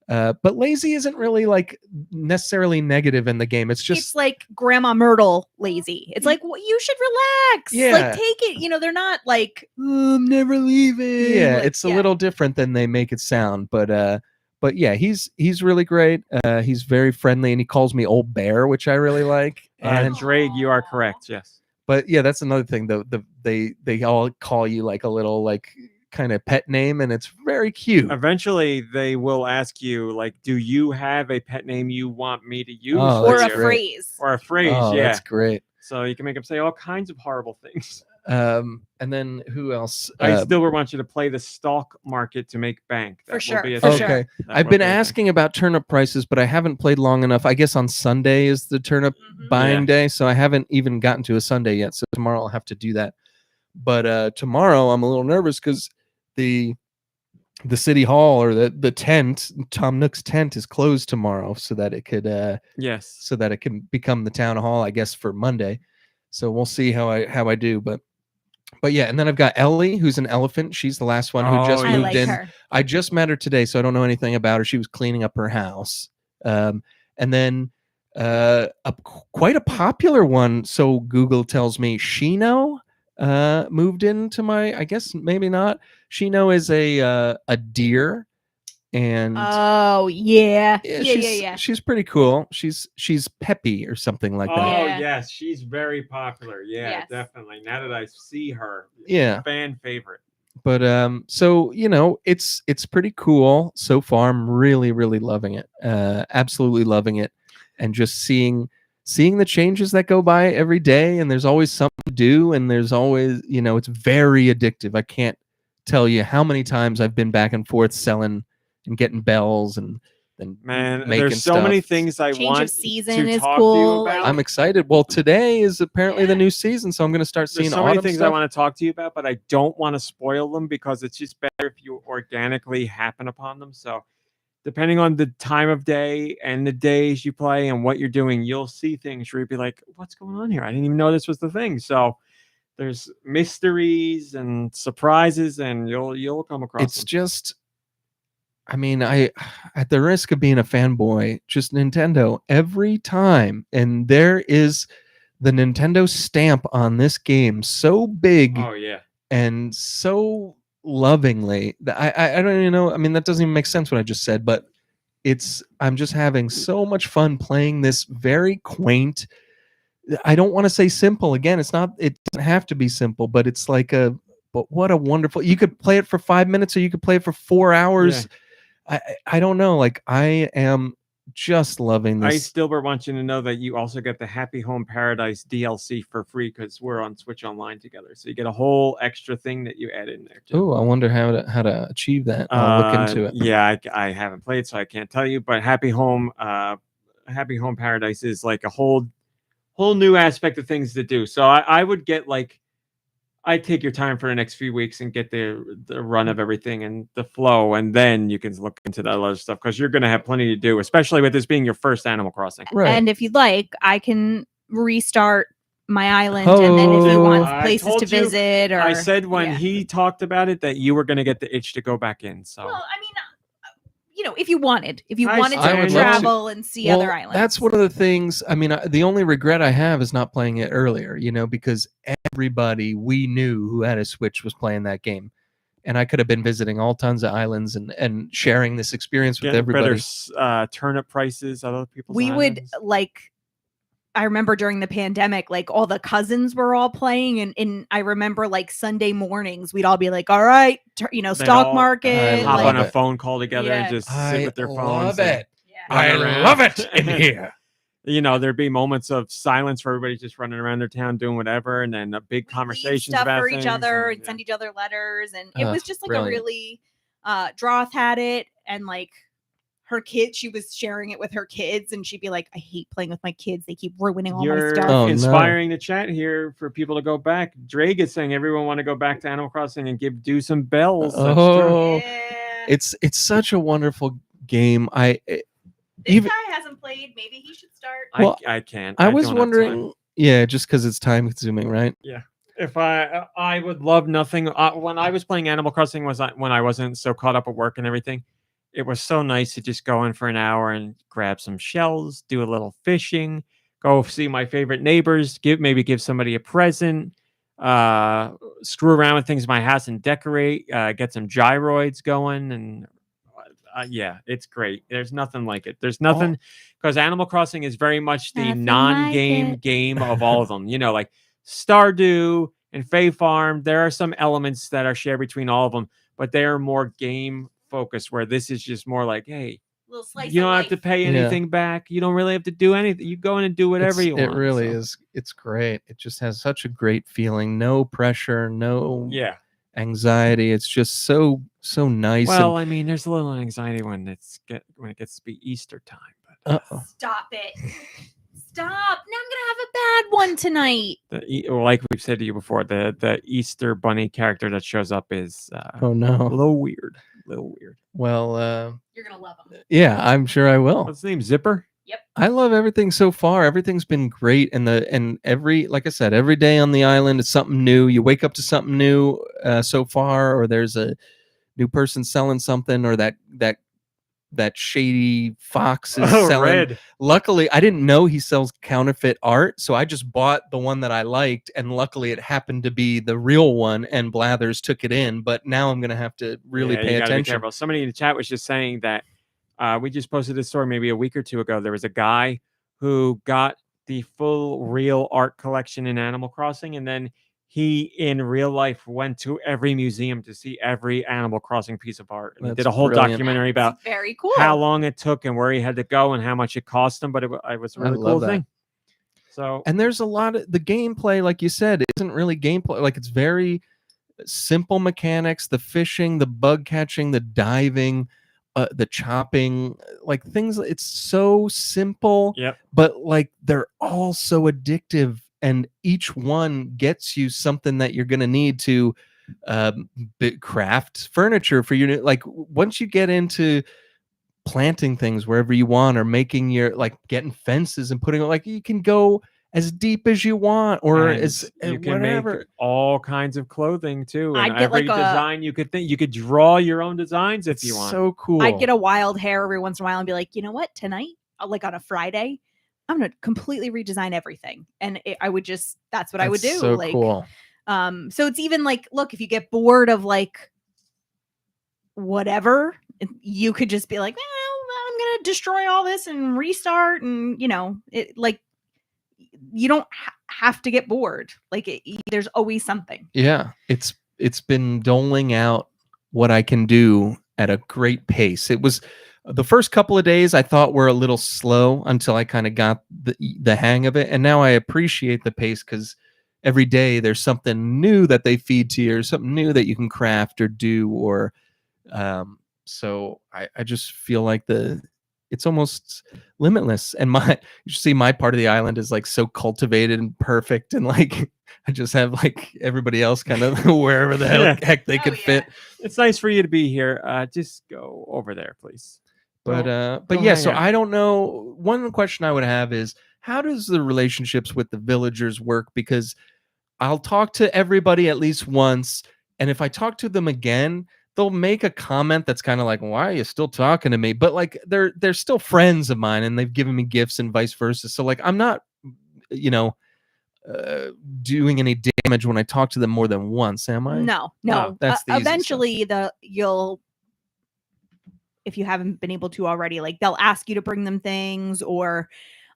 but lazy isn't really like necessarily negative in the game. It's like Grandma Myrtle lazy. It's like, well, you should relax. Yeah. Like take it. You know, they're not like, I'm never leaving. Yeah, like, it's a little different than they make it sound. But yeah, he's really great. He's very friendly and he calls me Old Bear, which I really like. And Drake, you are correct. Yes. But yeah, that's another thing though. They all call you like a little like kind of pet name and it's very cute. Eventually they will ask you like, do you have a pet name you want me to use? Or a you? phrase. Or a phrase. Oh, yeah. That's great. So you can make them say all kinds of horrible things. And then who else? I still want you to play the stock market to make bank. That For sure. will be a For thing. sure. Okay. That I've will been be a thing. asking about turnip prices, but I haven't played long enough. I guess on Sunday is the turnip buying day, so I haven't even gotten to a Sunday yet. So tomorrow I'll have to do that. But tomorrow I'm a little nervous because the city hall or the tent, Tom Nook's tent, is closed tomorrow, so that it could Yes. so that it can become the town hall, I guess, for Monday. So we'll see how I do, but yeah, and then I've got Ellie, who's an elephant. She's the last one who just Oh, I moved like in. her. I just met her today, so I don't know anything about her. She was cleaning up her house. And then quite a popular one, so Google tells me, Shino moved into my, I guess maybe not. Shino is a deer, and Oh yeah. Yeah. she's pretty cool. She's peppy or something like that. Oh Yeah. yes, she's very popular. Yeah, Yes. definitely. Now that I see her, Yeah. fan favorite. But so you know, it's pretty cool so far. I'm really loving it. Absolutely loving it, and just seeing the changes that go by every day. And there's always something to do, and there's always, you know, it's very addictive. I can't tell you how many times I've been back and forth selling and getting bells and Man, making there's so stuff. many things I Change want of season to is talk cool, to you like- about. I'm excited. Well, today is apparently the Yeah. new season, so I'm going to start seeing There's so many autumn things I stuff. want to talk to you about, but I don't want to spoil them because it's just better if you organically happen upon them. So depending on the time of day and the days you play and what you're doing, you'll see things where you'll be like, what's going on here? I didn't even know this was the thing. So there's mysteries and surprises, and you'll come across It's them. just, I mean, I, at the risk of being a fanboy, just Nintendo every time, and there is the Nintendo stamp on this game so big Oh yeah. and so lovingly that I don't even know. I mean, that doesn't even make sense what I just said, but I'm just having so much fun playing this very quaint. I don't want to say simple. Again, it doesn't have to be simple, but it's like but what a wonderful, you could play it for 5 minutes or you could play it for 4 hours. I don't know. Like, I am just loving I this. still want you to know that you also get the Happy Home Paradise DLC for free because we're on Switch Online together. So you get a whole extra thing that you add in there too. Oh, I wonder how to achieve that. I'll look into it. Yeah, I haven't played, so I can't tell you. But Happy Home Paradise is like a whole new aspect of things to do. So I would get like, I'd take your time for the next few weeks and get the run of everything and the flow, and then you can look into that other stuff because you're going to have plenty to do, especially with this being your first Animal Crossing. Right. And if you'd like, I can restart my island, and then if you want I places told to you- visit, or I said when yeah. he talked about it that you were going to get the itch to go back in. So Well, I mean, you know, if you wanted I to would love to. travel and see other islands. That's one of the things. I mean, the only regret I have is not playing it earlier, you know, because everybody we knew who had a Switch was playing that game. And I could have been visiting all tons of islands and sharing this experience with getting everybody. better turnip prices on other people's We would islands. like, I remember during the pandemic, like all the cousins were all playing, and I remember like Sunday mornings, we'd all be like, all right, you know, They'd stock all market. hop love on a it. phone call together and Yeah. just sit I with their phones. love and it. Yeah. run I around. love it in here. there'd be moments of silence where everybody's just running around their town doing whatever, and then a big We leave conversations stuff about for each things other and, and send each other letters, and it was just like brilliant. a really Droth had it, and like her kids, she was sharing it with her kids, and she'd be like, I hate playing with my kids, they keep ruining all my You're stuff. Oh, no. inspiring the chat here for people to go back. Drake is saying everyone want to go back to Animal Crossing and give Do some bells. That's true. Oh, Yeah. it's such a wonderful game. This even- guy hasn't played, maybe he should start. Well, I can't. I was don't have time. wondering, yeah, just because it's time consuming, right? If I would love nothing when I was playing Animal Crossing was when I wasn't so caught up at work and everything. It was so nice to just go in for an hour and grab some shells, do a little fishing, go see my favorite neighbors, give somebody a present, screw around with things in my house and decorate, get some gyroids going, and yeah, it's great. There's nothing like it. There's nothing, because Animal Crossing is very much the Nothing non-game like it. game of all of them. Like Stardew and Fae Farm, there are some elements that are shared between all of them, but they are more game focused, where this is just more like, hey, Little slice you of don't have to life. pay Yeah. anything back. You don't really have to do anything. You go in and do whatever you want. It really So, is. It's great. It just has such a great feeling. No pressure, no Yeah. anxiety. It's just so nice. Well, I mean, there's a little anxiety when it gets to be Easter time, but Uh-oh. Stop it. Stop. Now I'm gonna have a bad one tonight. like we've said to you before, the Easter bunny character that shows up is Oh a no. little weird. Well, You're gonna love them. yeah, I'm sure I will. What's his name? Zipper? I love everything so far. Everything's been great, and every, like I said, every day on the island it's something new. You wake up to something new so far, or there's a new person selling something, or that shady fox is selling. Red. Luckily, I didn't know he sells counterfeit art, so I just bought the one that I liked, and luckily it happened to be the real one, and Blathers took it in. But now I'm gonna have to really Yeah, pay you gotta be attention. careful. Somebody in the chat was just saying that we just posted this story maybe a week or two ago. There was a guy who got the full real art collection in Animal Crossing, and then he in real life went to every museum to see every Animal Crossing piece of art. And he did That's a whole brilliant. documentary about That's very cool. how long it took and where he had to go and how much it cost him. But it was a I really love cool that. thing. So And there's a lot of the gameplay, like you said, isn't really gameplay. Like, it's very simple mechanics: the fishing, the bug catching, the diving, the chopping, like things. It's so simple, yep. but like they're all so addictive, and each one gets you something that you're gonna need to craft furniture for you. Like, once you get into planting things wherever you want, or making your, like, getting fences and putting, like, you can go as deep as you want, or And as you can whatever. make all kinds of clothing too. And I'd get every like a- design you could think, you could draw your own designs if It's you want. so cool. I'd get a wild hair every once in a while and be like, you know what, tonight, like on a Friday, I'm gonna completely redesign everything. And I would just, that's what I would do. That's so like, cool. So it's even like, look, if you get bored of like whatever, you could just be like, well, I'm gonna destroy all this and restart, and it, like, you don't have to get bored. Like, there's always something. Yeah, it's been doling out what I can do at a great pace. It was the first couple of days I thought were a little slow until I kind of got the hang of it, and now I appreciate the pace, because every day there's something new that they feed to you, or something new that you can craft or do, or so I just feel like it's almost limitless. And you should see my part of the island is like so cultivated and perfect, and like I just have like everybody else kind of wherever the heck they could fit. It's nice for you to be here. Just go over there, please. But Go yeah, hang so out. I don't know. One question I would have is, how does the relationships with the villagers work? Because I'll talk to everybody at least once, and if I talk to them again, they'll make a comment that's kind of like, why are you still talking to me? But like, they're still friends of mine, and they've given me gifts and vice versa. So like, I'm not, doing any damage when I talk to them more than once, am I? No. that's the easy stuff. Eventually if you haven't been able to already, like, they'll ask you to bring them things, or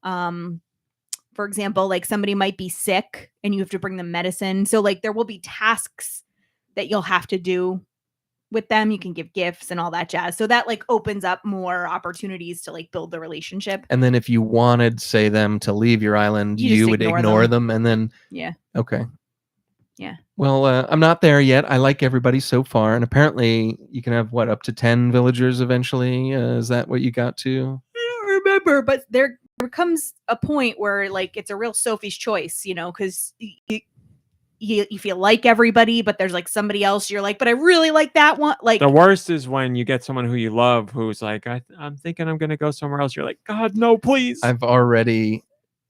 for example, like, somebody might be sick and you have to bring them medicine. So like, there will be tasks that you'll have to do with them. You can give gifts and all that jazz. So that like opens up more opportunities to like build the relationship. And then if you wanted, say, them to leave your island, You just you would ignore them. And then, Yeah. okay. Yeah. Well, I'm not there yet. I like everybody so far. And apparently you can have, what, up to 10 villagers eventually? Is that what you got to? I don't remember, but there comes a point where like it's a real Sophie's choice, you know, because you feel like everybody, but there's like somebody else you're like, but I really like that one. Like The worst is when you get someone who you love who's like, I'm thinking I'm going to go somewhere else. You're like, God, no, please. I've already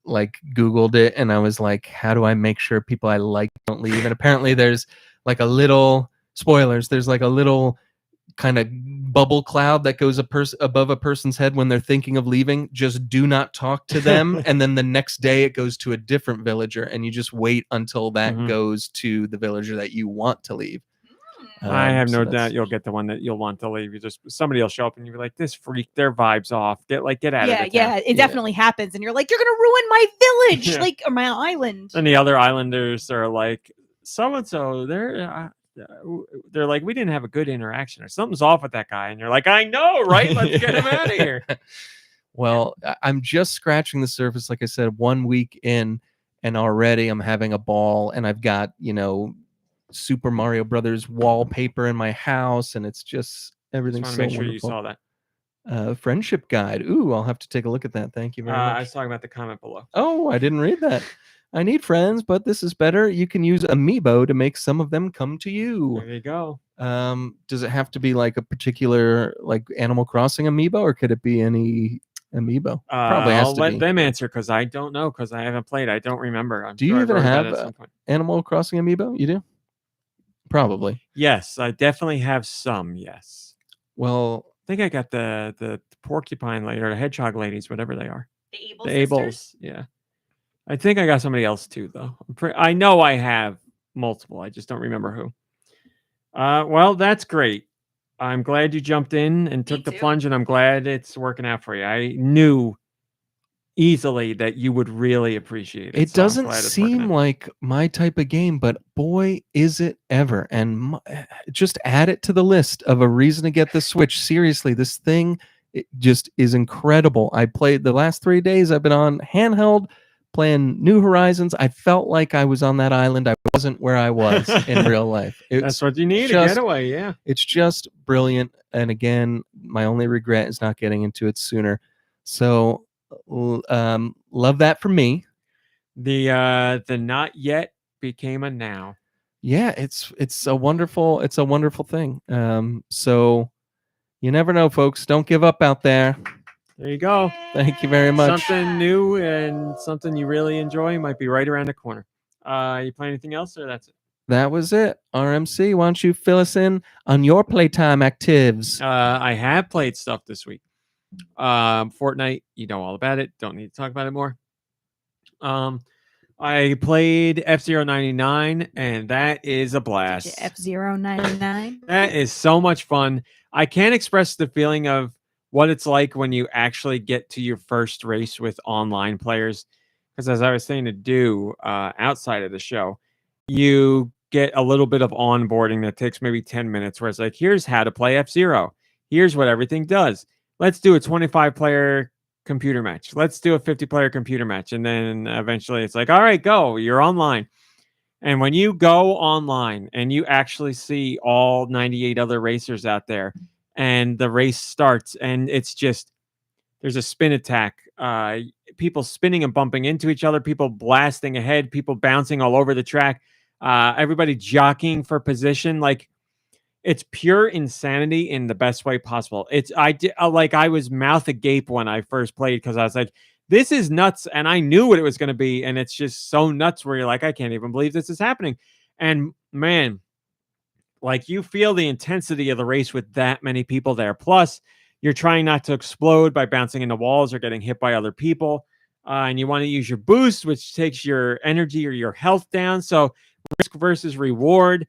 like Googled it, and I was like, how do I make sure people I like don't leave? And apparently there's like a little, spoilers, there's like a little kind of bubble cloud that goes above a person's head when they're thinking of leaving. Just do not talk to them. And then the next day it goes to a different villager, and you just wait until that goes to the villager that you want to leave. I have no doubt you'll get the one that you'll want to leave. You just, somebody will show up and you'll be like, this freak, their vibe's off. Get out of the town. yeah, it definitely happens, and you're like, you're gonna ruin my village, like or my island. And the other islanders are like, so and so, they're like, we didn't have a good interaction, or something's off with that guy. And you're like, I know, right? Let's get him out of here. Well, I'm just scratching the surface. Like I said, 1 week in, and already I'm having a ball, and I've got, Super Mario Brothers wallpaper in my house, and it's just everything's Just so want to make sure wonderful. you saw that. Friendship guide. Ooh, I'll have to take a look at that. Thank you very much. I was talking about the comment below. Oh, I didn't read that. I need friends, but this is better. You can use Amiibo to make some of them come to you. There you go. Does it have to be like a particular like Animal Crossing Amiibo, or could it be any Amiibo? Probably has I'll to let be. them answer because I don't know, because I haven't played. I don't remember. Do you even have Animal Crossing Amiibo? You do? Probably. Yes, I definitely have some. Yes. Well, I think I got the porcupine lady or the hedgehog ladies, whatever they are. The The Ables. Yeah. I think I got somebody else too, though. I know I have multiple. I just don't remember who. Well, that's great. I'm glad you jumped in and took the plunge, and I'm glad it's working out for you. I knew easily that you would really appreciate it. It so I'm doesn't glad it's seem working out. like my type of game, but boy, is it ever. And just add it to the list of a reason to get the Switch. Seriously, this thing, it just is incredible. I played the last 3 days. I've been on handheld playing New Horizons. I felt like I was on that island. I wasn't where I was in real life. That's what you need, a just- getaway, yeah. It's just brilliant. And again, my only regret is not getting into it sooner. So love that for me. The not yet became a now. Yeah, it's a wonderful thing. So you never know, folks. Don't give up out there. There you go. Thank you very much. Something new and something you really enjoy might be right around the corner. You play anything else, or that's it? That was it. RMC, why don't you fill us in on your playtime actives? I have played stuff this week. Fortnite, you know all about it. Don't need to talk about it more. I played F-Zero 99, and that is a blast. F-Zero 99. That is so much fun. I can't express the feeling of what it's like when you actually get to your first race with online players. Because as I was saying to do outside of the show, you get a little bit of onboarding that takes maybe 10 minutes, where it's like, here's how to play F-Zero. Here's what everything does. Let's do a 25-player computer match. Let's do a 50-player computer match. And then eventually it's like, all right, go. You're online. And when you go online and you actually see all 98 other racers out there, and the race starts, and it's just, there's a spin attack, people spinning and bumping into each other, people blasting ahead, people bouncing all over the track, everybody jockeying for position. Like, it's pure insanity in the best way possible. I was mouth agape when I first played, because I was like, this is nuts. And I knew what it was going to be. And it's just so nuts where you're like, I can't even believe this is happening. And man, like, you feel the intensity of the race with that many people there. Plus, you're trying not to explode by bouncing into walls or getting hit by other people. And you want to use your boost, which takes your energy or your health down. So risk versus reward.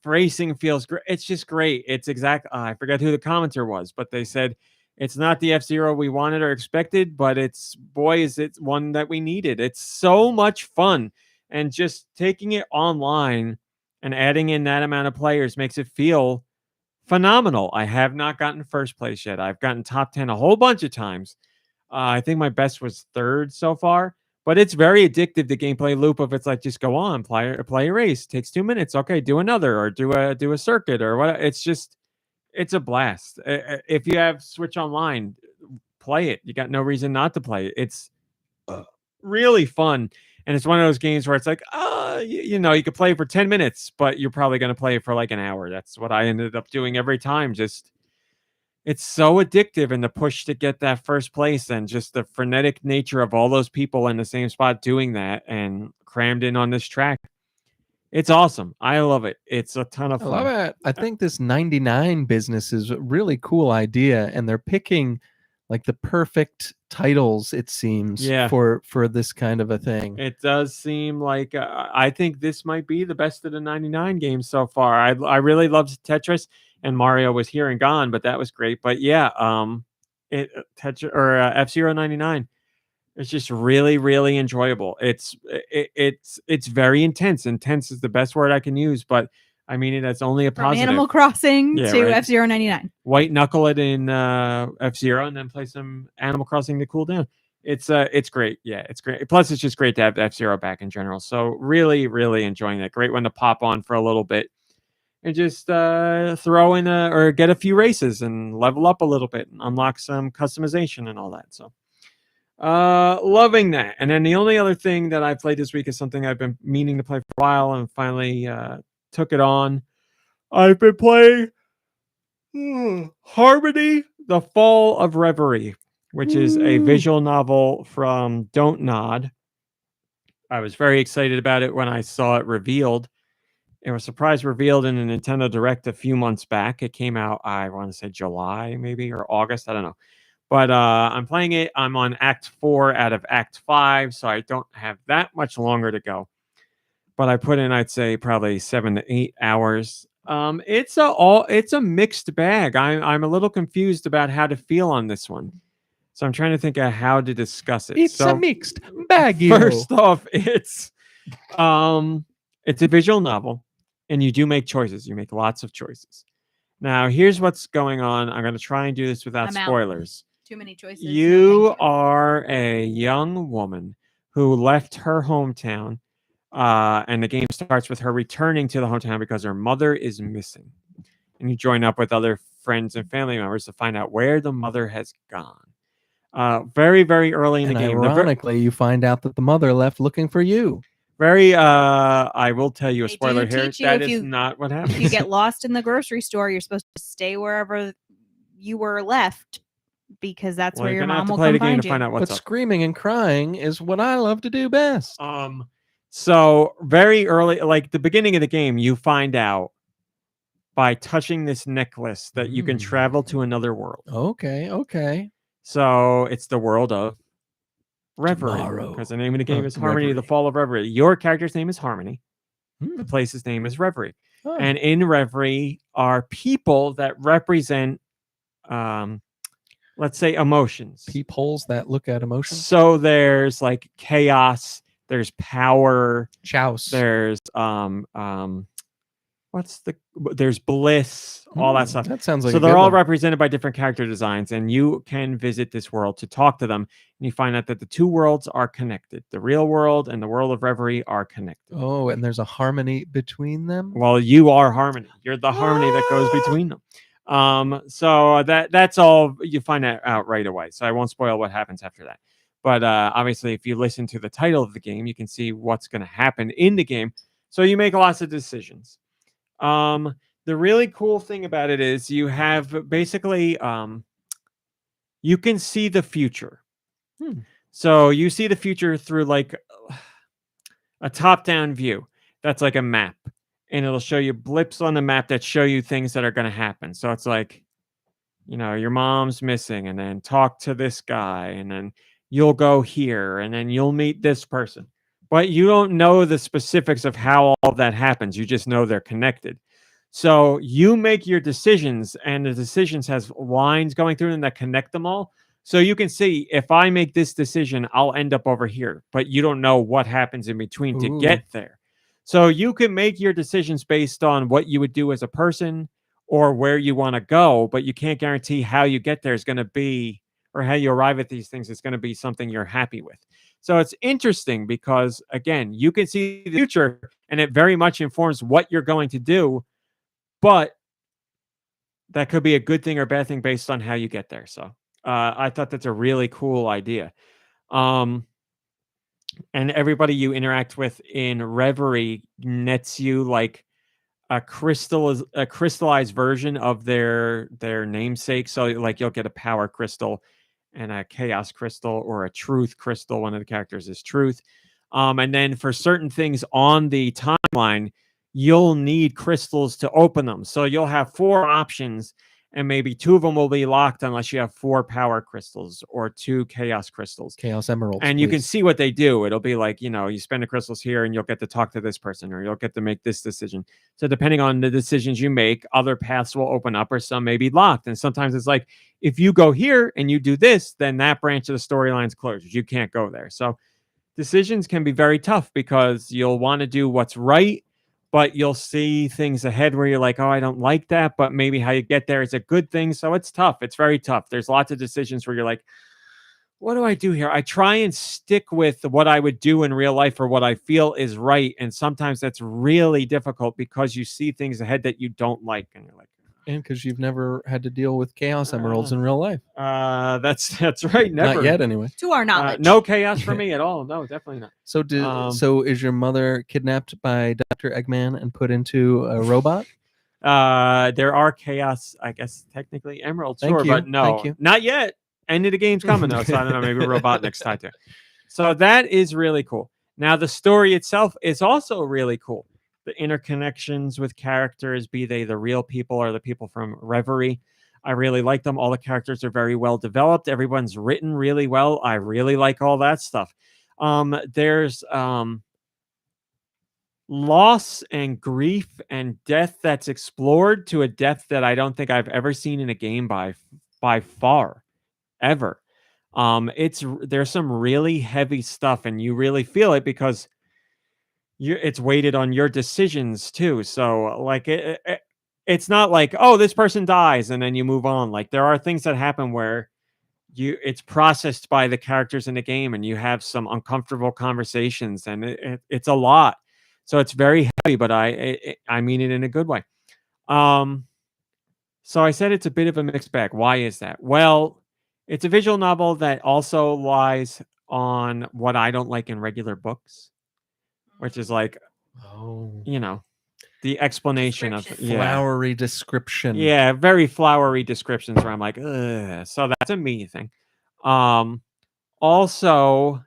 Racing feels great. It's just great. It's I forgot who the commenter was, but they said it's not the F-Zero we wanted or expected, but it's one that we needed. It's so much fun. And just taking it online And adding in that amount of players makes it feel phenomenal. I have not gotten first place yet. I've gotten top 10 a whole bunch of times. I think my best was third so far. But it's very addictive, the gameplay loop of it's like, just go on, play a race. Takes 2 minutes. Okay, do another, or do a circuit, or what. It's a blast. If you have Switch Online, play it. You got no reason not to play it. It's really fun. And it's one of those games where it's like, you could play for 10 minutes, but you're probably going to play it for like an hour. That's what I ended up doing every time. It's so addictive, and the push to get that first place, and just the frenetic nature of all those people in the same spot doing that and crammed in on this track. It's awesome. I love it. It's a ton of fun. I love it. I think this 99 business is a really cool idea, and they're picking like the perfect titles, it seems, for this kind of a thing. It does seem like I think this might be the best of the 99 games so far. I really loved Tetris, and Mario was here and gone, but that was great. But yeah, Tetris or F-Zero 99. It's just really, really enjoyable. It's very intense. Intense is the best word I can use, but I mean it as only a positive. From Animal Crossing to F-Zero 99. White knuckle it in F-Zero, and then play some Animal Crossing to cool down. It's great. Yeah, it's great. Plus, it's just great to have F-Zero back in general. So really, really enjoying it. Great one to pop on for a little bit and just throw in or get a few races and level up a little bit and unlock some customization and all that. So loving that. And then the only other thing that I played this week is something I've been meaning to play for a while, and finally took it on. I've been playing Harmony, The Fall of Reverie, which is a visual novel from Don't Nod. I was very excited about it when I saw it revealed. It was surprise revealed in a Nintendo Direct a few months back. It came out, I want to say July maybe, or August. I don't know. But I'm playing it. I'm on Act 4 out of Act 5, so I don't have that much longer to go. But I put in, I'd say, probably 7 to 8 hours. It's a mixed bag. I'm a little confused about how to feel on this one. So I'm trying to think of how to discuss it. It's a mixed bag. First off, it's a visual novel, and you do make choices. You make lots of choices. Now, here's what's going on. I'm going to try and do this without spoilers. Too many choices. You are a young woman who left her hometown, and the game starts with her returning to the hometown because her mother is missing. And you join up with other friends and family members to find out where the mother has gone. Very, very early in the game. Ironically, you find out that the mother left looking for you. I will tell you a spoiler here. That is not what happens. If you get lost in the grocery store, you're supposed to stay wherever you were left, because that's where your mom will come find you. To find out what's up. Screaming and crying is what I love to do best. So very early, like the beginning of the game, you find out by touching this necklace that you can travel to another world. Okay. So it's the world of Reverie, because the name of the game is Harmony, The Fall of Reverie. Your character's name is Harmony. The place's name is Reverie. And in Reverie are people that represent, let's say, emotions. Peepholes that look at emotions. So there's like chaos, there's power, chouse, there's there's bliss, all that stuff. That sounds like so they're all represented by different character designs, and you can visit this world to talk to them, and you find out that the two worlds are connected. The real world and the world of Reverie are connected. Oh, and there's a harmony between them? Well, you are Harmony. You're the harmony that goes between them. So that's all you find out right away. So I won't spoil what happens after that. But obviously, if you listen to the title of the game, you can see what's going to happen in the game. So you make lots of decisions. The really cool thing about it is you have basically, you can see the future. So you see the future through like a top-down view. That's like a map. And it'll show you blips on the map that show you things that are going to happen. So it's like, your mom's missing, and then talk to this guy, and then you'll go here, and then you'll meet this person. But you don't know the specifics of how all of that happens. You just know they're connected. So you make your decisions, and the decisions has lines going through them that connect them all. So you can see, if I make this decision, I'll end up over here. But you don't know what happens in between to get there. So you can make your decisions based on what you would do as a person or where you want to go, but you can't guarantee how you get there is going to be, or how you arrive at these things is going to be something you're happy with. So it's interesting because, again, you can see the future and it very much informs what you're going to do, but that could be a good thing or bad thing based on how you get there. So I thought that's a really cool idea. And everybody you interact with in Reverie nets you like a crystallized version of their namesake. So like you'll get a power crystal and a chaos crystal or a truth crystal. One of the characters is truth. And then for certain things on the timeline, you'll need crystals to open them. So you'll have 4 options, and maybe 2 of them will be locked unless you have 4 power crystals or 2 chaos crystals. Chaos emeralds. And you can see what they do. It'll be like, you spend the crystals here and you'll get to talk to this person, or you'll get to make this decision. So depending on the decisions you make, other paths will open up or some may be locked. And sometimes it's like, if you go here and you do this, then that branch of the storyline's closed. You can't go there. So decisions can be very tough because you'll want to do what's right, but you'll see things ahead where you're like, oh, I don't like that, but maybe how you get there is a good thing. So it's tough. It's very tough. There's lots of decisions where you're like, what do I do here? I try and stick with what I would do in real life or what I feel is right. And sometimes that's really difficult because you see things ahead that you don't like. And you're like, and because you've never had to deal with chaos emeralds in real life. That's right. Never. Not yet, anyway. To our knowledge. No chaos for me at all. No, definitely not. So so is your mother kidnapped by Dr. Eggman and put into a robot? There are chaos, I guess, technically emeralds. Thank Sure, you. but no, Thank you. not yet. End of the game's coming though, so I don't know. Maybe Robotnik's tied to it. So that is really cool. Now the story itself is also really cool. The interconnections with characters, be they the real people or the people from Reverie, I really like them. All the characters are very well developed. Everyone's written really well. I really like all that stuff. There's loss and grief and death that's explored to a depth that I don't think I've ever seen in a game by far, ever. There's some really heavy stuff, and you really feel it because it's weighted on your decisions too. So like it's not like, oh, this person dies and then you move on. Like there are things that happen where it's processed by the characters in the game, and you have some uncomfortable conversations, and it's a lot. So it's very heavy, but I mean it in a good way. So I said it's a bit of a mixed bag. Why is that? Well, it's a visual novel that also lies on what I don't like in regular books, which is like, the explanation of flowery description. Yeah, very flowery descriptions where I'm like, ugh. So that's a me thing. Also,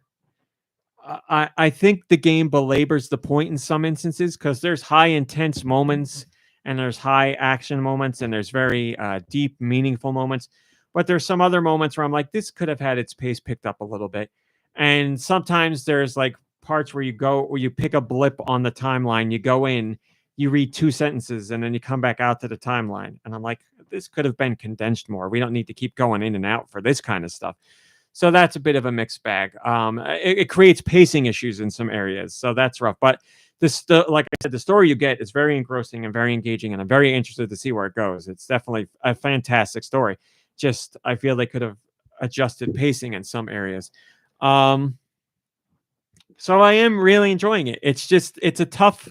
I think the game belabors the point in some instances because there's high intense moments and there's high action moments and there's very deep, meaningful moments. But there's some other moments where I'm like, this could have had its pace picked up a little bit. And sometimes there's like parts where you pick a blip on the timeline, you go in, you read 2 sentences, and then you come back out to the timeline. And I'm like, this could have been condensed more. We don't need to keep going in and out for this kind of stuff. So that's a bit of a mixed bag. It creates pacing issues in some areas. So that's rough. But like I said, the story you get is very engrossing and very engaging, and I'm very interested to see where it goes. It's definitely a fantastic story. Just, I feel they could have adjusted pacing in some areas. So I am really enjoying it. It's a tough...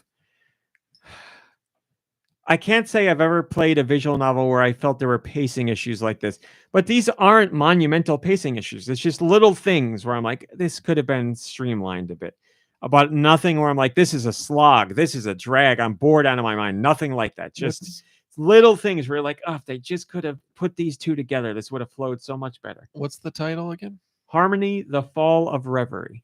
I can't say I've ever played a visual novel where I felt there were pacing issues like this, but these aren't monumental pacing issues. It's just little things where I'm like, this could have been streamlined a bit, but nothing where I'm like, this is a slog. This is a drag. I'm bored out of my mind. Nothing like that. Just little things where you're like, oh, if they just could have put these 2 together, this would have flowed so much better. What's the title again? Harmony, The Fall of Reverie.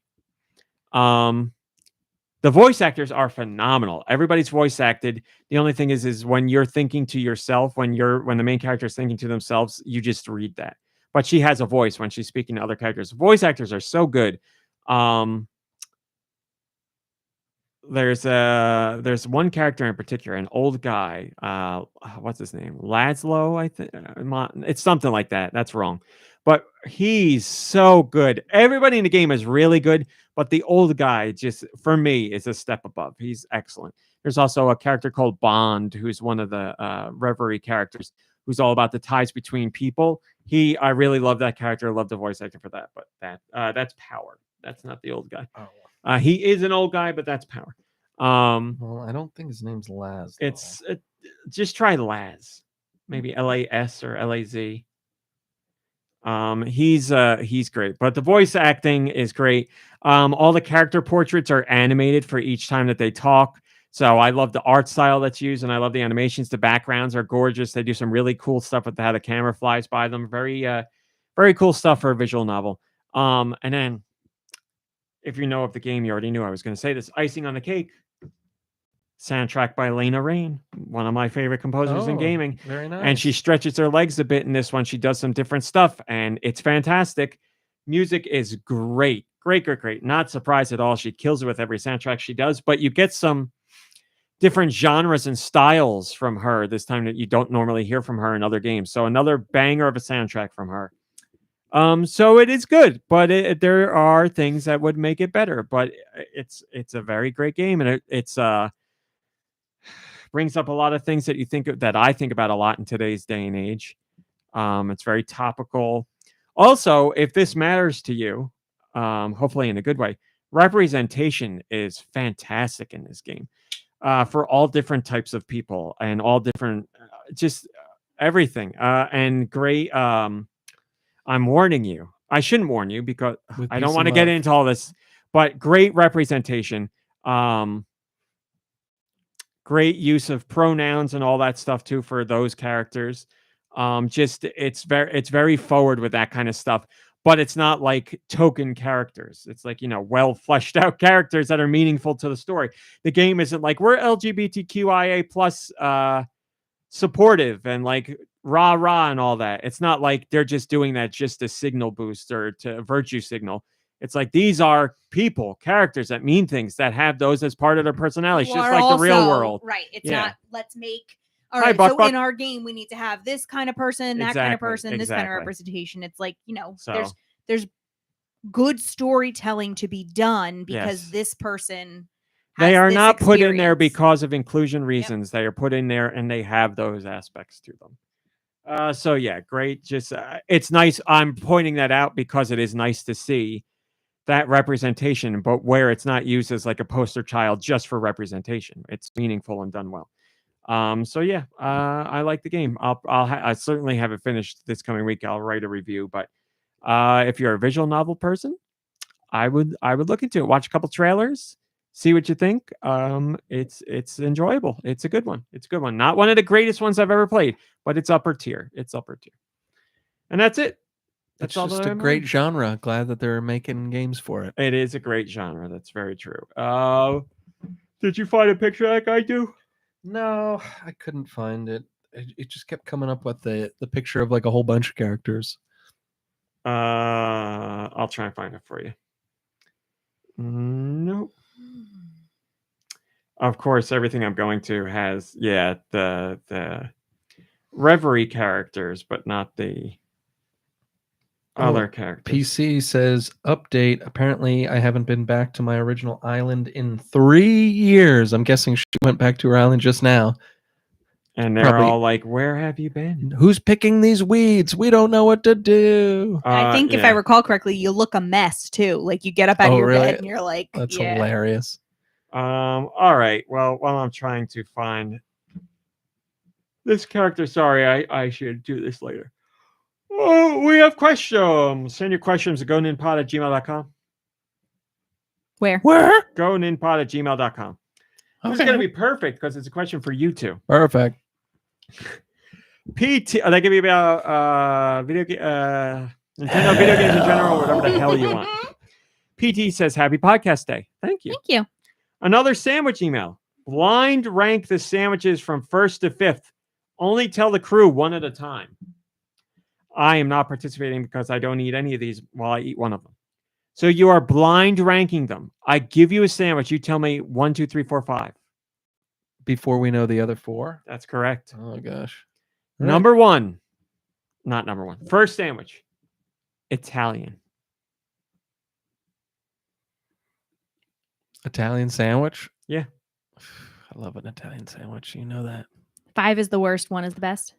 The voice actors are phenomenal. Everybody's voice acted. The only thing is when you're thinking to yourself, when the main character is thinking to themselves, you just read that. But she has a voice when she's speaking to other characters. Voice actors are so good. There's one character in particular, an old guy. What's his name? Laszlo, I think. It's something like that. That's wrong. but he's so good. Everybody in the game is really good, but the old guy just, for me, is a step above. He's excellent. There's also a character called Bond, who's one of the Reverie characters, who's all about the ties between people. I really love that character. I love the voice actor for that. But that's Power. That's not the old guy. Oh. He is an old guy, but that's Power. Well, I don't think his name's Laz. Though. Just try Laz, maybe LAS or LAZ. He's great, but the voice acting is great. All the character portraits are animated for each time that they talk. So I love the art style that's used, and I love the animations. The backgrounds are gorgeous. They do some really cool stuff with how the camera flies by them. Very, very cool stuff for a visual novel. And then, if you know of the game, you already knew I was going to say this. Icing on the cake. Soundtrack by Lena Raine, one of my favorite composers in gaming. Very nice. And she stretches her legs a bit in this one. She does some different stuff, and it's fantastic. Music is great. Great. Not surprised at all. She kills it with every soundtrack she does, but you get some different genres and styles from her this time that you don't normally hear from her in other games. So another banger of a soundtrack from her. So it is good, but there are things that would make it better, but it's a very great game, and it's brings up a lot of things that I think about a lot in today's day and age. It's very topical. Also, if this matters to you, hopefully in a good way, representation is fantastic in this game, for all different types of people and all different, just everything. And great. I'm warning you. I shouldn't warn you because I don't want to get into all this, but great representation. Great use of pronouns and all that stuff too for those characters. It's very forward with that kind of stuff, but it's not like token characters. It's like, well fleshed out characters that are meaningful to the story. The game isn't like we're LGBTQIA plus supportive and like rah and all that. It's not like they're just doing that just to signal boost or to virtue signal. It's like these are people, characters that mean things, that have those as part of their personality, just like the real world. Right. It's not, let's make, all Hi, right, Buck, so Buck. In our game, we need to have this kind of person, that kind of person, this kind of Exactly. representation. It's like, So, there's good storytelling to be done because Yes. this person has they are this not put in there experience. because of inclusion reasons. They are put in there and they have those aspects to them. So yeah, great. Just it's nice. I'm pointing that out because it is nice to see that representation, but where it's not used as like a poster child just for representation. It's meaningful and done well. So yeah, I like the game. I certainly have it finished this coming week. I'll write a review, but if you're a visual novel person, I would look into it. Watch a couple trailers, see what you think. It's enjoyable. It's a good one. Not one of the greatest ones I've ever played, but it's upper tier. And that's it. That's just a great genre. Glad that they're making games for it. It is a great genre. That's very true. Did you find a picture like I do? No, I couldn't find it. It just kept coming up with the picture of like a whole bunch of characters. I'll try and find it for you. Nope. Of course, everything I'm going to has the Reverie characters, but not the other characters. PC says update. Apparently, I haven't been back to my original island in 3 years. I'm guessing she went back to her island just now. And they're all like, "Where have you been? Who's picking these weeds? We don't know what to do." I think if I recall correctly, you look a mess too. Like you get up out of your bed and you're like, "That's hilarious." All right. Well, while I'm trying to find this character, sorry, I should do this later. Oh, we have questions. Send your questions to GoNintPod@gmail.com. Where? GoNintPod@gmail.com. This is going to be perfect because it's a question for you two. Perfect. PT, they give you about Nintendo video games in general, whatever the hell you want. PT says, "Happy podcast day." Thank you. Thank you. Another sandwich email. Blind rank the sandwiches from 1st to 5th. Only tell the crew one at a time. I am not participating because I don't eat any of these while I eat one of them. So you are blind ranking them. I give you a sandwich. You tell me 1, 2, 3, 4, 5. Before we know the other 4? That's correct. Oh, gosh. Number 1. Not number 1. First sandwich. Italian. Italian sandwich? Yeah. I love an Italian sandwich. You know that. 5 is the worst. 1 is the best.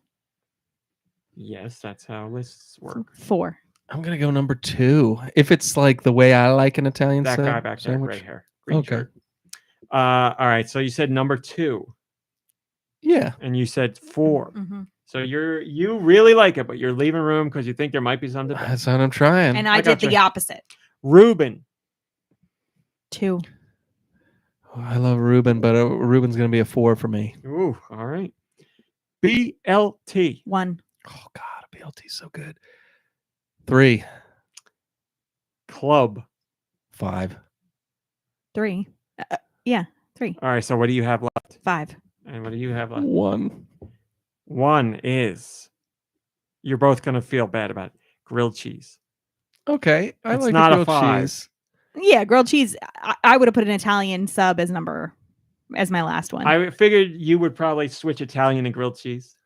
Yes, that's how lists work. 4. I'm going to go number 2. If it's like the way I like an Italian That guy back there, sandwich. gray hair. Green Okay. shirt. All right. So you said number 2. Yeah. And you said 4. Mm-hmm. So you really like it, but you're leaving room because you think there might be something better. That's what I'm trying. And I did gotcha. the opposite. Reuben. 2. Oh, I love Reuben, but Reuben's going to be a 4 for me. Ooh, all right. BLT. 1. Oh, God. A BLT's so good. 3. Club. 5. 3. Yeah, 3. All right. So what do you have left? 5. And what do you have left? 1. 1 is, you're both going to feel bad about it. Grilled cheese. Okay. I It's like not a grilled 5. cheese. Yeah, grilled cheese. I would have put an Italian sub as my last one. I figured you would probably switch Italian and grilled cheese.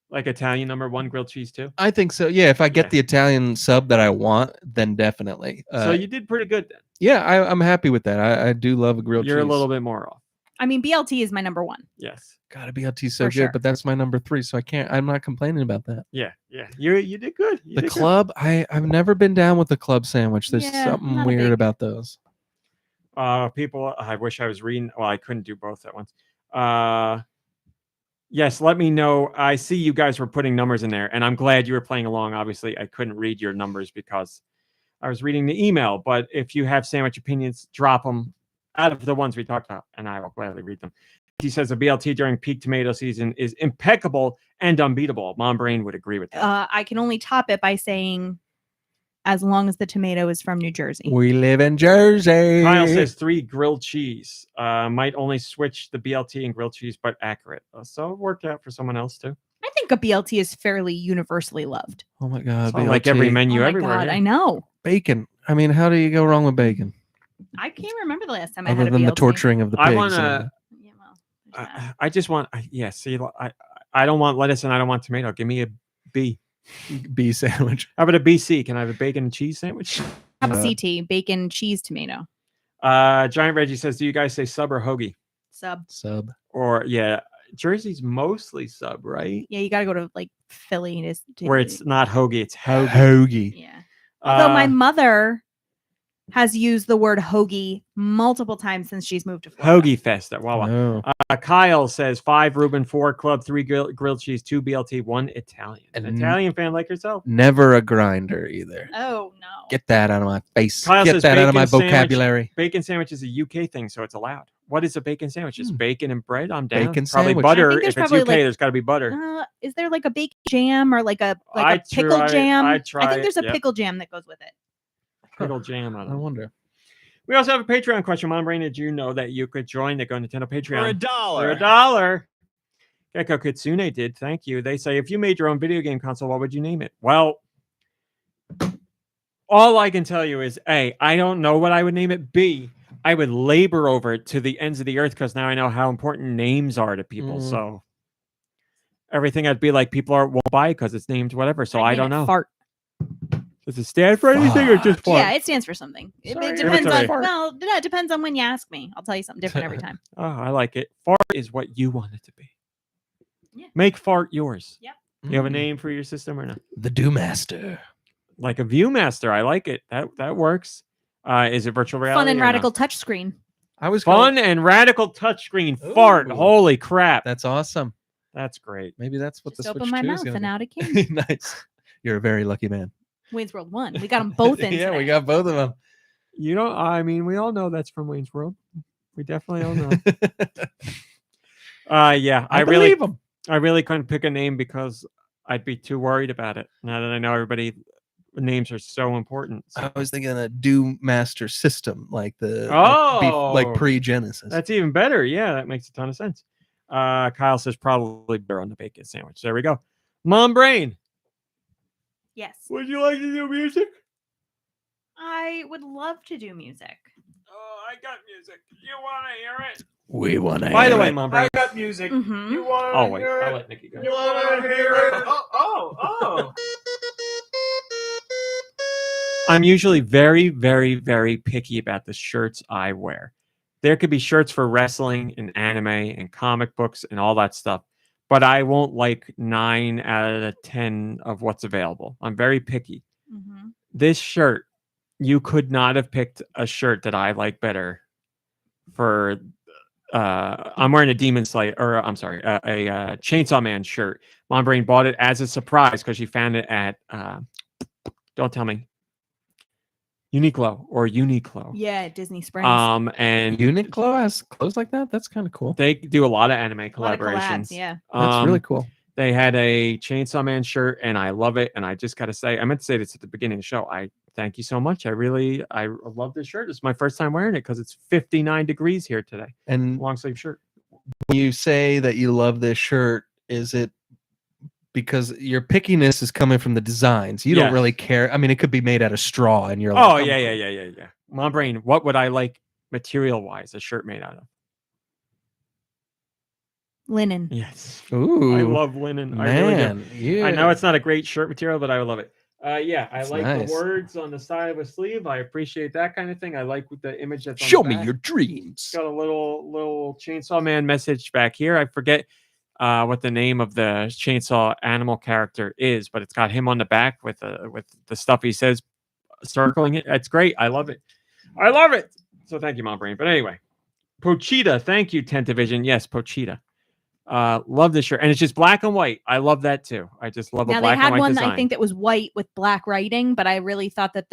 Like Italian number 1, grilled cheese 2. I think so. Yeah. If I get Yeah. the Italian sub that I want, then definitely. So you did pretty good then. Yeah, I'm happy with that. I do love a grilled You're cheese. a little bit more off. I mean, BLT is my number 1. Yes. God, a BLT's so For good, sure. but that's my number 3, so I'm not complaining about that. Yeah. Yeah. You did good. You The did good. club, I've never been down with the club sandwich. There's Yeah, something not a weird big- about those. People, I wish I was reading. Well, I couldn't do both at once. Yes, let me know. I see you guys were putting numbers in there, and I'm glad you were playing along. Obviously, I couldn't read your numbers because I was reading the email. But if you have sandwich opinions, drop them out of the ones we talked about, and I will gladly read them. He says a BLT during peak tomato season is impeccable and unbeatable. MomBrain would agree with that. I can only top it by saying, as long as the tomato is from New Jersey. We live in Jersey. Kyle says 3 grilled cheese. Might only switch the BLT and grilled cheese, but accurate. So it worked out for someone else too. I think a BLT is fairly universally loved. Oh my God. It's on like every BLT. menu oh my everywhere. God, yeah. I know. Bacon. I mean, how do you go wrong with bacon? I can't remember the last time I Other had a than BLT. the torturing of the pigs. I want to. Yeah, well, there's that. I just want. Yeah. See, I don't want lettuce and I don't want tomato. Give me a B. B sandwich. How about a BC? Can I have a bacon and cheese sandwich? How about CT, bacon, cheese, tomato. Giant Reggie says, do you guys say sub or hoagie? Sub. Or yeah, Jersey's mostly sub, right? Yeah, you got to go to like Philly to Where it's not hoagie, it's hoagie. Hoagie. Yeah. Although my Uh, mother has used the word hoagie multiple times since she's moved to Florida. Hoagie Fest at Wawa. Oh. Kyle says 5 Reuben, 4 Club, 3 grilled cheese, 2 BLT, 1 Italian. An And- Italian fan like yourself. Never a grinder either. Oh no. Get that out of my face. Kyle Get says that out of my bacon sandwich. vocabulary. Bacon sandwich is a UK thing, so it's allowed. What is a bacon sandwich? Just bacon and bread? I'm down. Bacon probably sandwich. I butter. think there's If it's probably, UK, like- there's got to be butter. Is there like a bacon jam or like a I'd pickle try- jam? I'd try I think it, there's a yep. pickle jam that goes with it. Pickle jam. I I don't know. wonder. We also have a Patreon question. MomBrain, did you know that you could join the GoNintendo Patreon? $1. For $1. GekkouKitsune did. Thank you. They say, if you made your own video game console, what would you name it? Well, all I can tell you is, A, I don't know what I would name it. B, I would labor over it to the ends of the earth because now I know how important names are to people. Mm. So everything I'd be like, people won't buy because it's named whatever. So I'd I name don't it know. Fart. Does it stand for anything or just fart? Yeah, it stands for something. It Sorry, depends it's on. okay. Well, it depends on when you ask me. I'll tell you something different every time. Oh, I like it. Fart is what you want it to be. Yeah. Make fart yours. Yep. You have a Mm. name for your system or not? The Dewmaster. Like a Viewmaster. I like it. That works. Is it virtual reality? Fun and or no? radical touchscreen. I was Fun and radical touchscreen fart. Ooh. Holy crap. That's awesome. That's great. Maybe that's what Just the open Switch my 2 is mouth gonna and be. out it came. Nice. You're a very lucky man. Wayne's World 1. We got them both in. Yeah, we today. got both of them. You know, I mean, we all know that's from Wayne's World. We definitely all know. Yeah, I really, believe 'em. I really couldn't pick a name because I'd be too worried about it. Now that I know everybody, names are so important. So I was thinking a Dewmaster system, like the Oh! like pre-Genesis. that's even better. Yeah, that makes a ton of sense. Kyle says probably better on the bacon sandwich. There we go. MomBrain, Yes. would you like to do music? I would love to do music. Oh, I got music. You want to hear it? we want to. By the way, MomBrain. got music. Mm-hmm. want Oh wait, I'll let Nikki go. want to hear it? Oh. I'm usually very, very, very picky about the shirts I wear. There could be shirts for wrestling and anime and comic books and all that stuff, but I won't like 9 out of 10 of what's available. I'm very picky. Mm-hmm. This shirt, you could not have picked a shirt that I like better for. I'm wearing a Demon Slayer, or I'm sorry, a Chainsaw Man shirt. MomBrain bought it as a surprise because she found it at, don't tell me, Uniqlo. Yeah, Disney Springs. And Uniqlo has clothes like that. That's kind of cool. they do a lot of anime A lot of collaborations. collabs, yeah. That's really cool. They had a Chainsaw Man shirt, and I love it. And I just got to say, I meant to say this at the beginning of the show. I thank you so much. I love this shirt. It's my first time wearing it because it's 59 degrees here today. And Long sleeve shirt. when you say that you love this shirt, is it because your pickiness is coming from the designs? You don't Yes. really care. I mean, it could be made out of straw, and you're Oh, like, yeah. MomBrain, what would I like material-wise a shirt made out of? Linen. Yes. Ooh, I love linen. I really do. man, yeah. I know it's not a great shirt material, but I love it. Yeah, I That's like nice. the words on the side of a sleeve. I appreciate that kind of thing. I like the image that's on Show the me back. your dreams. It's got a little Chainsaw Man message back here. I forget what the name of the Chainsaw animal character is, but it's got him on the back with the stuff he says circling it. It's great. I love it. I love it. So thank you, MomBrain. But anyway, Pochita, thank you, Tentavision. Yes, Pochita. Love this shirt, and it's just black and white. I love that too. I just love a Now they black had and white one design. I think that was white with black writing, but I really thought that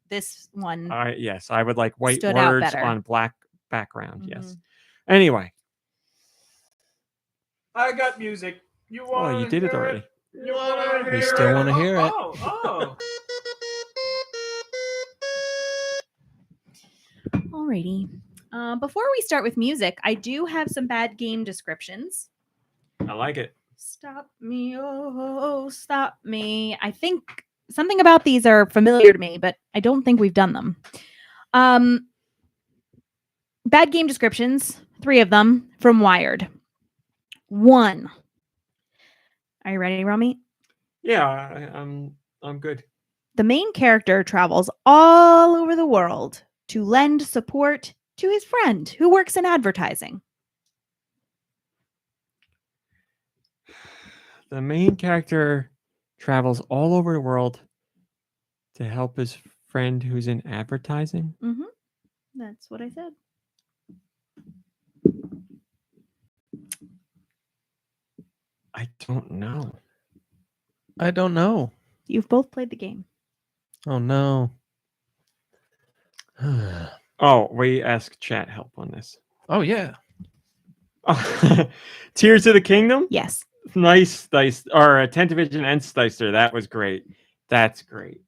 this one. Yes, I would like white Stood out words better. on black background. Mhm. Yes. Anyway, I got music. You want? oh, you did it already. You want to We hear still it? wanna hear it. Oh. Alrighty. Before we start with music, I do have some bad game descriptions. I like it. Stop me, oh, stop me. I think something about these are familiar to me, but I don't think we've done them. Bad game descriptions, 3 of them from Wired. 1. Are you ready, Rami? Yeah, I'm good. The main character travels all over the world to lend support to his friend who works in advertising. The main character travels all over the world to help his friend who's in advertising. Mm-hmm. That's what I said. I don't know. I don't know. You've both played the game. Oh no. Oh, we ask chat help on this. Oh yeah. Tears of the Kingdom. Yes. Nice, or Tentavision and Sticer. That was great. That's great.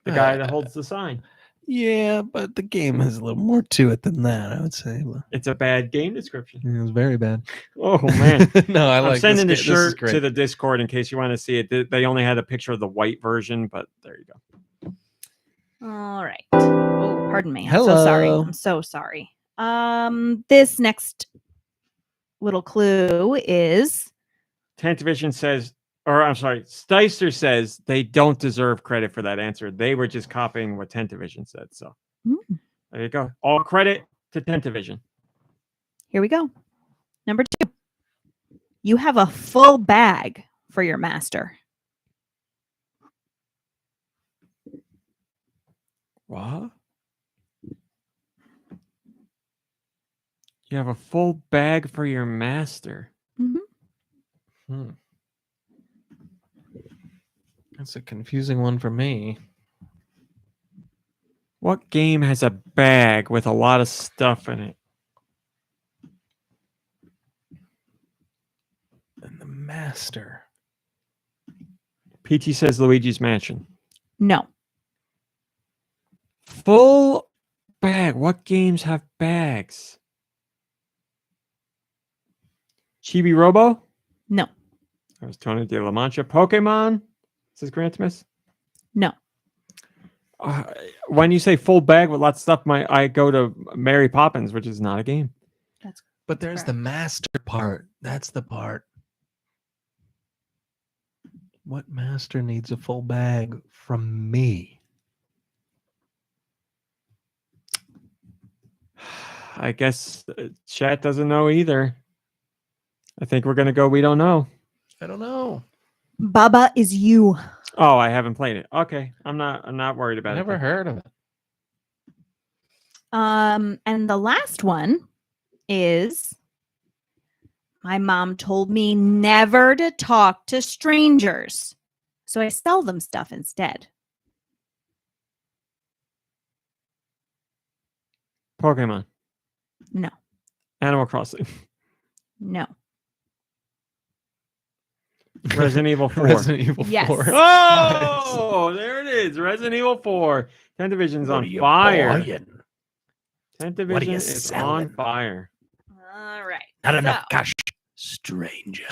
The guy that holds the sign. Yeah, but the game has a little more to it than that, I would say. Well, It's a bad game description. it was very bad. Oh man. No, I I'm like sending the this. This is shirt great. to the Discord in case you want to see it. They only had a picture of the white version, but there you go. All right. Oh, pardon me. I'm so sorry. Hello. I'm so sorry. This next little clue is Tentavision says, or I'm sorry, Sticer says they don't deserve credit for that answer. They were just copying what Tentavision said. So there you go. All credit to Tentavision. here we go. Number 2. You have a full bag for your master. What? You have a full bag for your master. Mm-hmm. That's a confusing one for me. What game has a bag with a lot of stuff in it? And the master. PT says Luigi's Mansion. No. Full bag. What games have bags? Chibi Robo? No. That was Tony de la Mancha. Pokemon? Says Grantimus. No. When you say full bag with lots of stuff, I go to Mary Poppins, which is not a game. But there's the Correct. master part. That's the part. What master needs a full bag from me? I guess chat doesn't know either. I think we're gonna go. We don't know. I don't know. Baba is you. Oh, I haven't played it. Okay, I'm not worried about Never it. heard of it. And the last one is my mom told me never to talk to strangers. So I sell them stuff instead. Pokemon, No. Animal Crossing, No. Resident Evil 4. Resident Evil Yes. 4. Oh, there it is. Resident Evil 4. 10 Division's on fire. 10 Division is on fire. All right. Not enough cash, stranger.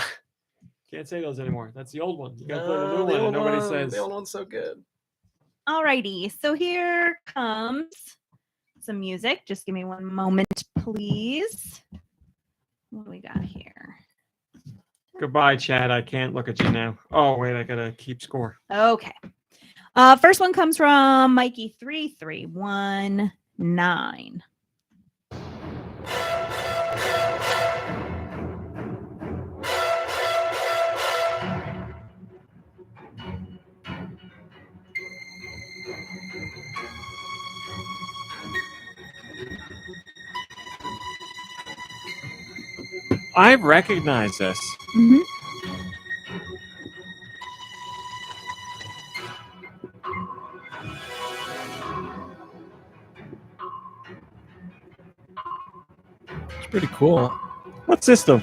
Can't say those anymore. That's the old one. You gotta play the new one. And nobody says. The old one's so good. All righty. So here comes some music. Just give me one moment, please. What do we got here? Goodbye, Chad. I can't look at you now. Oh, wait. I gotta keep score. Okay. First one comes from Mikey3319. I recognize this. Mm-hmm. It's pretty cool. What system?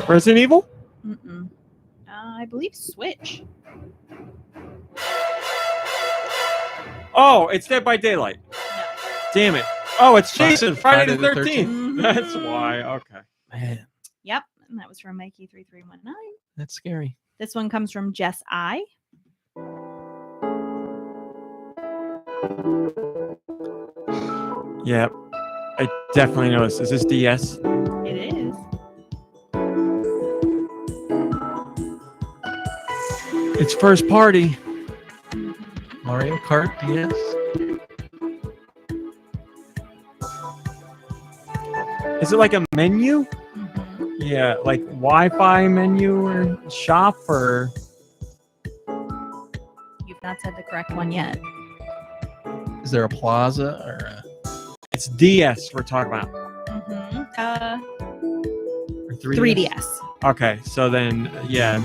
Resident Evil? Mm-mm. I believe Switch. Oh, it's Dead by Daylight. No. Damn it. Oh, it's Jason. Friday the 13th. Mhm. That's why. Okay. Man, Yep. And that was from Mikey3319. that's scary. This one comes from Jess I. Yep. I definitely know this. Is this DS? It is. It's first party. Mario Kart DS. Is it like a menu? Mhm. Yeah, like Wi-Fi menu or shop or... You've not said the correct one yet. Is there a plaza or a It's DS we're talking about. Or 3DS. Okay, so then, yeah.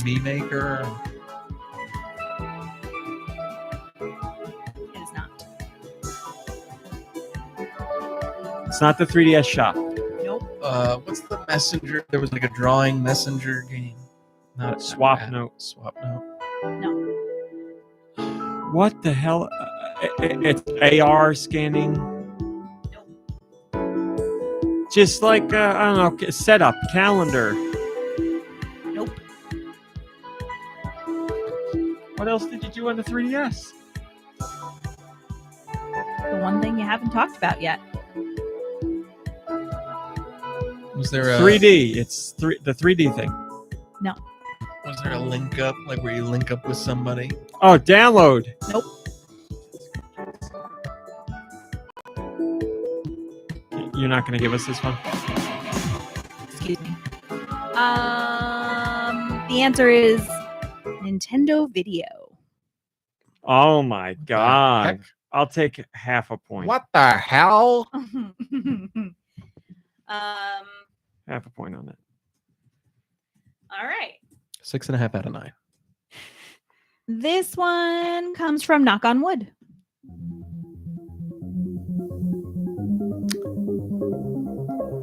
Me Maker? It is not. It's not the 3DS shop. Nope. What's the messenger? There was like a drawing messenger game. Not Swap not Note. Swap Note. No. What the hell? It's AR scanning. Just like, I don't know, setup, calendar. Nope. What else did you do on the 3DS? The one thing you haven't talked about yet. Was there a 3D. It's the 3D thing. Was there a link up, like where you link up with somebody? Oh, download. Nope. You're not going to give us this one? Excuse me. The answer is Nintendo Video. Oh my god. heck? I'll take half a point. What the hell? Half a point on that. All right. 6.5 out of 9. This one comes from Knock on Wood.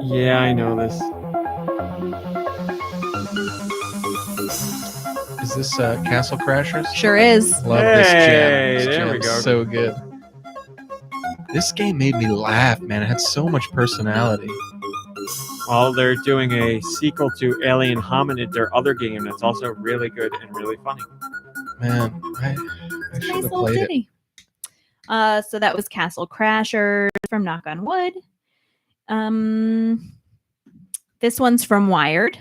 Yeah, I know this. Is this Castle Crashers? Sure is. Love this jam. Hey, This there we jam's go. So good. This game made me laugh, man. It had so much personality. Well, they're doing a sequel to Alien Hominid, their other game that's also really good and really funny. Man, I should Nice have little played it. ditty. So that was Castle Crashers from Knock on Wood. This one's from Wired.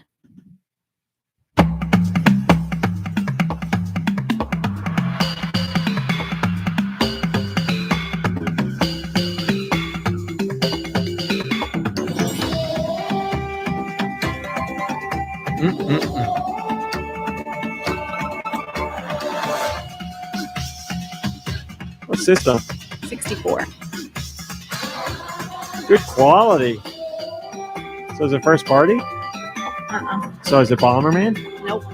system? 64. Good quality. So is it first party? So is it Bomberman? Nope.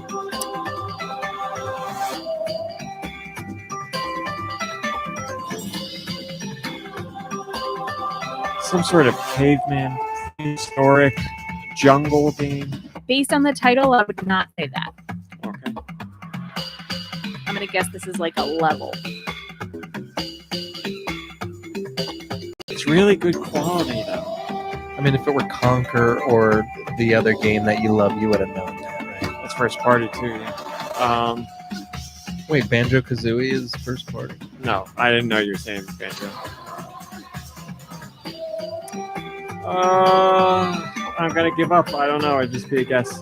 Some sort of caveman, historic jungle game. Based on the title, I would not say that. Okay. I'm going to guess this is like a level. It's really good quality, though. I mean, if it were Conquer or the other game that you love, you would have known that, right? That's first party, too, yeah. Wait, Banjo-Kazooie is first party? No, I didn't know you were saying Banjo. I'm going to give up. I don't know. It'd just be a guess.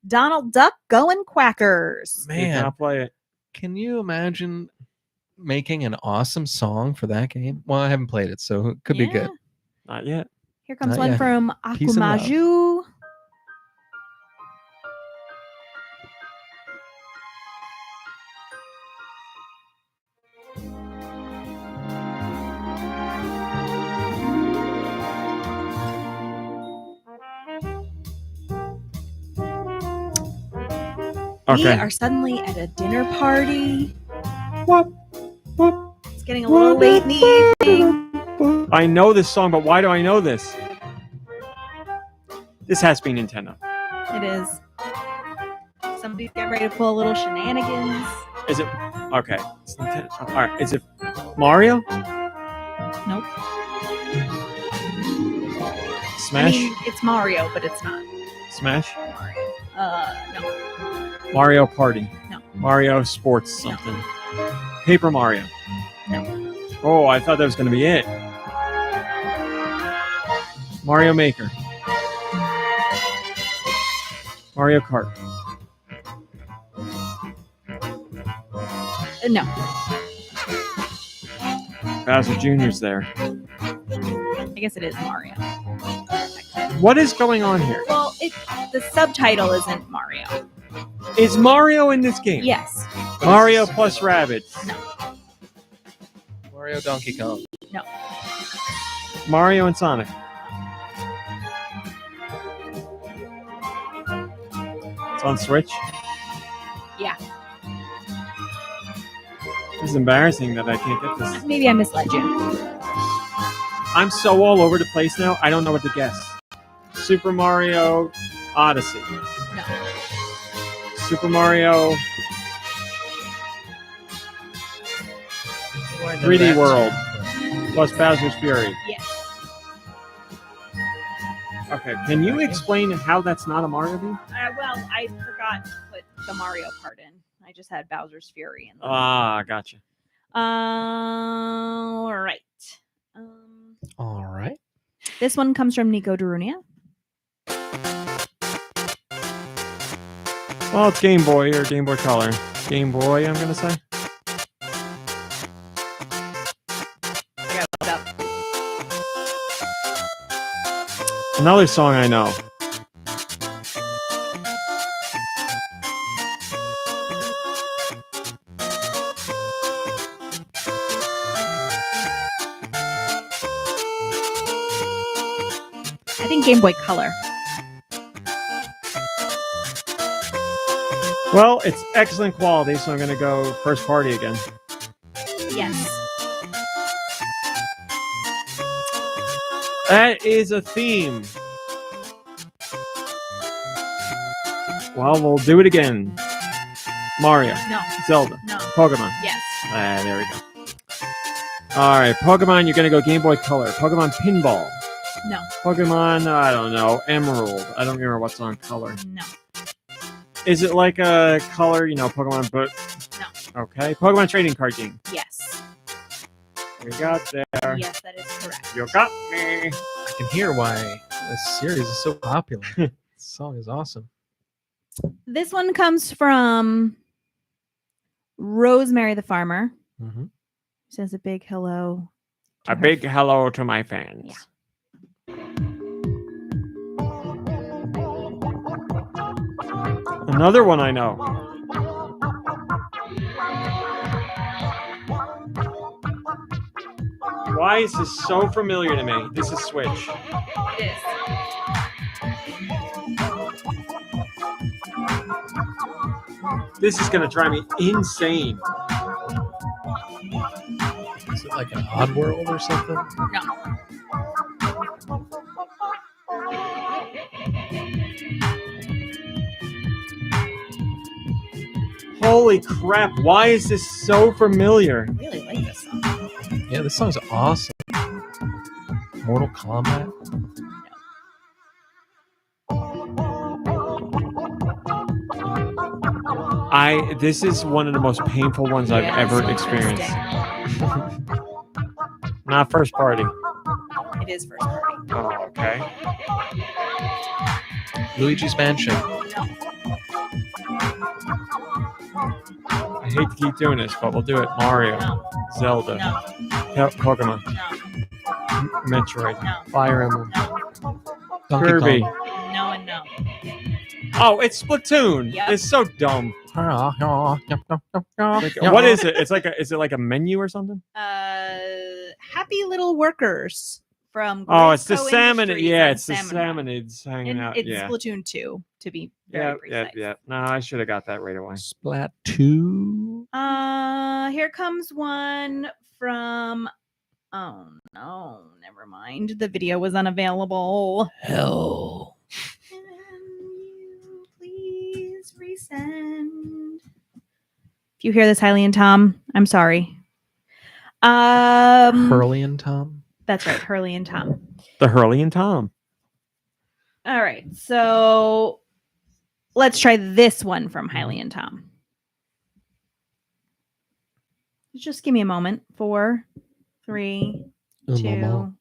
Donald Duck going Quackers. Man, I'll play it. can you imagine making an awesome song for that game? Well, I haven't played it, so it could be good. Not yet. Here comes Not one yet. from Peace and love. Akumaju. We Okay. are suddenly at a dinner party. Whoop, whoop, It's getting a little late in the evening. whoop. I know this song, but why do I know this? This has to be Nintendo. It is. Somebody's getting ready to pull a little shenanigans. Is it? Okay. It's Nintendo. All right. Is it Mario? Nope. Smash? I mean, it's Mario, but it's not. Smash? No. Mario Party? No. Mario Sports No. something? Paper Mario? No. Oh, I thought that was going to be it. Mario Maker? Mario Kart? No. Bowser Jr.'s there. I guess it is Mario. What is going on here? Well, the subtitle isn't Mario. Is Mario in this game? Yes. Mario plus Rabbids. Mario Donkey Kong. No. Mario and Sonic. It's on Switch? Yeah. It's embarrassing that I can't get this. Maybe I misled you. I'm so all over the place now, I don't know what to guess. Super Mario Odyssey. No. Super Mario 3D World plus Bowser's Fury. Yes. Okay, can you explain how that's not a Mario game? Well, I forgot to put the Mario part in. I just had Bowser's Fury in. Ah, gotcha. All right. All right. This one comes from Nico Darunia. Well, it's Game Boy or Game Boy Color. Game Boy, I'm going to say. I got it up. Another song I know. I think Game Boy Color. Well, it's excellent quality, so I'm going to go first party again. Yes. That is a theme. Well, we'll do it again. Mario, No. Zelda, No. Pokemon. Yes. There we go. All right, Pokemon, you're going to go Game Boy Color. Pokemon Pinball. No. Pokemon, I don't know, Emerald. I don't remember what's on Color. No. Is it like a Color, Pokemon, but... No. Okay, Pokemon Trading Card Game. Yes. We got there. Yes, that is correct. You got me. I can hear why this series is so popular. This song is awesome. This one comes from Rosemary the Farmer. Mm-hmm. Says a big hello. to A her big hello to my fans. Yeah. Another one I know. Why is this so familiar to me? This is Switch. It is. This is gonna drive me insane. Is it like an Oddworld or something? No. Holy crap! Why is this so familiar? I really like this song. Yeah, this song's awesome. Mortal Kombat. This is one of the most painful ones I've Yeah, ever it's experienced. interesting. Not first party. It is first party. Oh, okay. Luigi's Mansion. No. I hate to keep doing this, but we'll do it. Mario, No. Zelda, No. Pokemon, No. Metroid, No. Fire Emblem. No. Donkey Kirby. Kong. No and no. Oh, it's Splatoon. Yep. It's so dumb. Like, what is it? It's like is it like a menu or something? Happy Little Workers from. Oh, it's the Grisco salmon. Industries Yeah, on it's the Salmon Run. salmonids hanging And out. it's Yeah. Splatoon 2, to be very Yeah, precise. yeah. No, I should have got that right away. Splat 2. Here comes one from. Oh no, never mind. The video was unavailable. Hell. Can you please resend? If you hear this, Hylian Tom, I'm sorry. Hurley and Tom. That's right, Hurley and Tom. The Hurley and Tom. All right, so let's try this one from Hylian and Tom. Just give me a moment. 4, 3, Un 2, moment.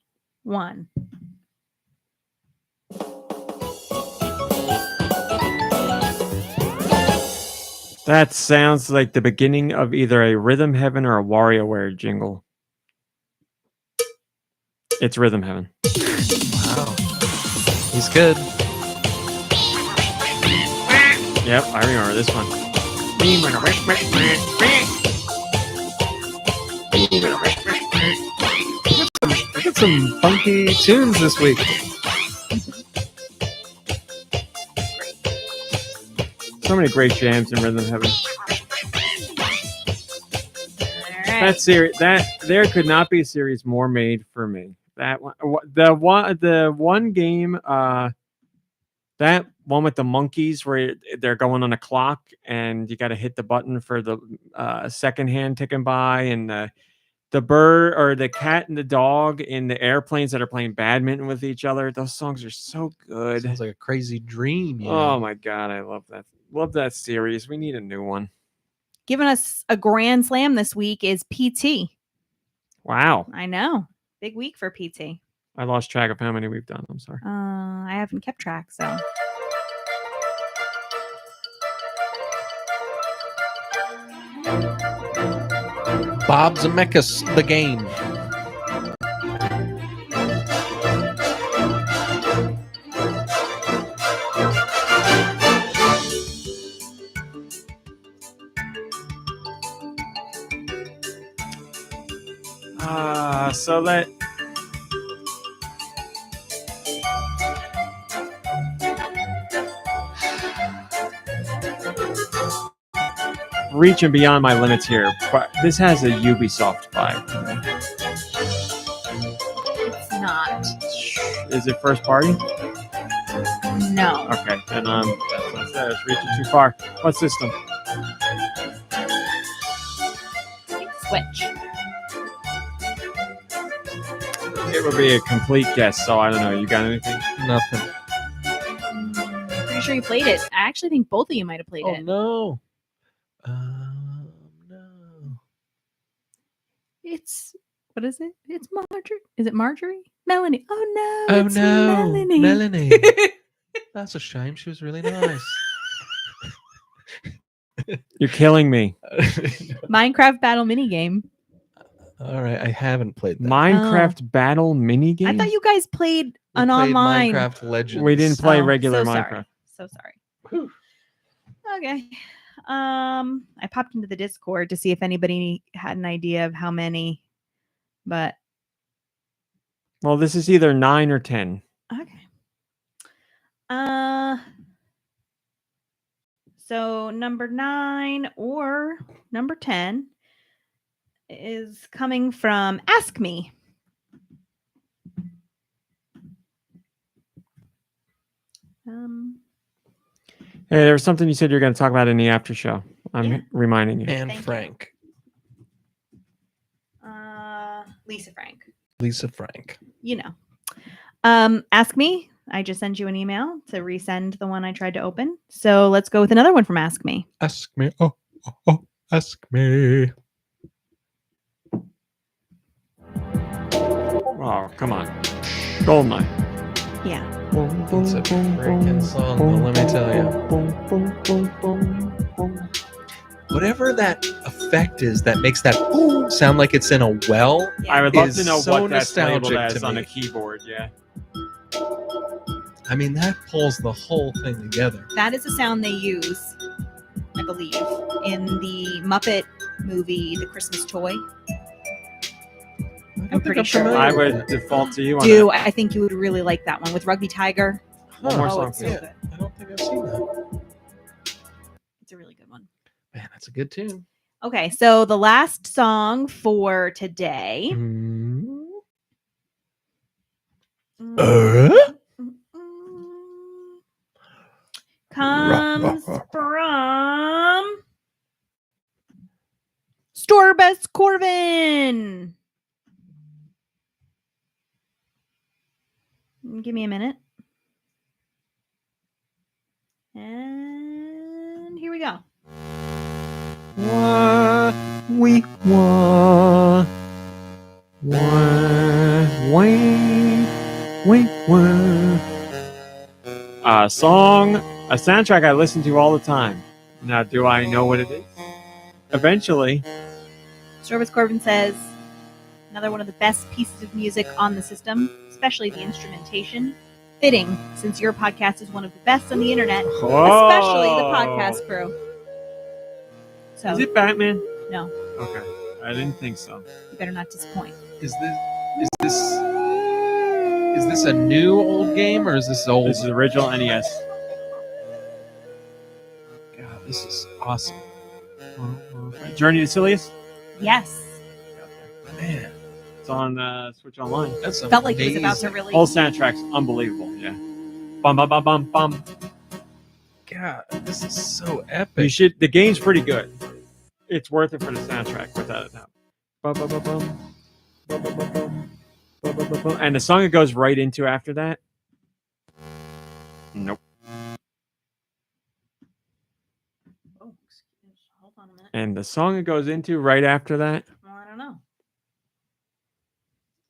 1. That sounds like the beginning of either a Rhythm Heaven or a WarioWare jingle. It's Rhythm Heaven. Wow. He's good. Yep, I remember this one. I got some funky tunes this week. So many great jams in Rhythm Heaven. All right. That series, that there could not be a series more made for me. That one, the one game, that one with the monkeys where they're going on a clock and you got to hit the button for the second hand ticking by, and the bird or the cat and the dog in the airplanes that are playing badminton with each other. Those songs are so good. Sounds like a crazy dream. You Oh know? my god, I love that. Love that series. We need a new one. Giving us a grand slam this week is PT. Wow. I know. Big week for PT. I lost track of how many we've done. I'm sorry. I haven't kept track, so. Bob Zemeckis, the game. So that reaching beyond my limits here, but this has a Ubisoft vibe to me. It's not. Is it first party? No. Okay, then that's what I said. It's reaching too far. What system? Switch. It would be a complete guess, so I don't know. You got anything? Nothing. Pretty sure you played it. I actually think both of you might have played Oh it. no. No. It's what is it? It's Marjorie. Is it Marjorie? Melanie. Oh no. Oh it's no. Melanie. Melanie. That's a shame. She was really nice. You're killing me. Minecraft battle minigame. All right, I haven't played that. Minecraft battle minigame? I thought you guys played We an played online. Minecraft Legends. We didn't play Oh, regular so Minecraft. Sorry. So sorry. Okay. I popped into the Discord to see if anybody had an idea of how many, but Well, this is either 9 or 10. Okay. So number 9 or number 10 is coming from Ask Me. Hey, there was something you said you were going to talk about in the after show. I'm Yeah. reminding you. And Thank you. Frank. Lisa Frank. Lisa Frank. You know. Ask Me. I just sent you an email to resend the one I tried to open. So let's go with another one from Ask Me. Ask me. Oh, ask me. Oh, come on. Goldeneye. Yeah. It's a freaking song, though, let me tell you. Whatever that effect is that makes that sound like it's in a well, I would love is to know so what that's labeled nostalgic as to on me. a keyboard. Yeah. I mean, that pulls the whole thing together. That is a sound they use, I believe, in the Muppet movie, The Christmas Toy. I'm pretty sure. I would default to you on Do that. I think you would really like that one with Rugby Tiger? One more Oh, song, it's so please. good. I don't think I've seen that. It's a really good one. Man, that's a good tune. Okay, so the last song for today comes from Storebest Corbin. Give me a minute. And here we go. A soundtrack I listen to all the time. Now, do I know what it is? Eventually. Storebest Corbin says, another one of the best pieces of music on the system, especially the instrumentation. Fitting, since your podcast is one of the best on the internet, especially the podcast crew. So, Is it Batman? no, Okay. I didn't think so. you better not disappoint. Is this a new old game or is this old? This is original NES. God, this is awesome. Journey to Silius? Yes. Man, It's on Switch Online. that's amazing. Felt like he was about to really. Whole soundtrack's unbelievable. Yeah. Bum bum bum bum bum. God, this is so You epic. should. The game's pretty good. It's worth it for the soundtrack, without a doubt. Bum bum bum bum. Bum bum bum bum. Bum bum bum bum. And the song it goes right into after that. Nope. Oh, excuse. Hold on a minute. And the song it goes into right after that, Well, I don't know.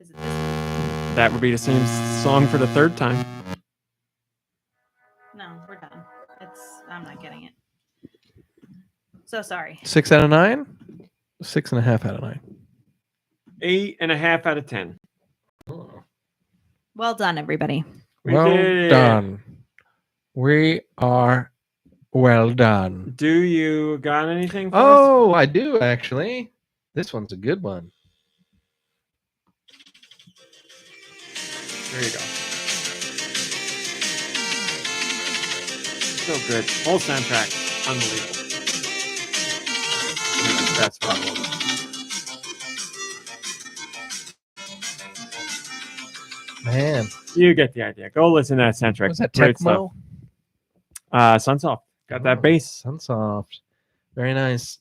Is it this one? that would be the same song for the third time. No, we're done. I'm not getting it. So sorry. 6 out of 9? 6.5 out of 9. 8.5 out of 10. Well done, everybody. We Well did it. done. We are well done. Do you got anything for us? Oh, I do actually. This one's a good one. There you go. So good. Whole soundtrack. Unbelievable. That's probably. Man, You get the idea. Go listen to that soundtrack. was that Great Tecmo? stuff. Sunsoft. Got that bass. Sunsoft. Very nice.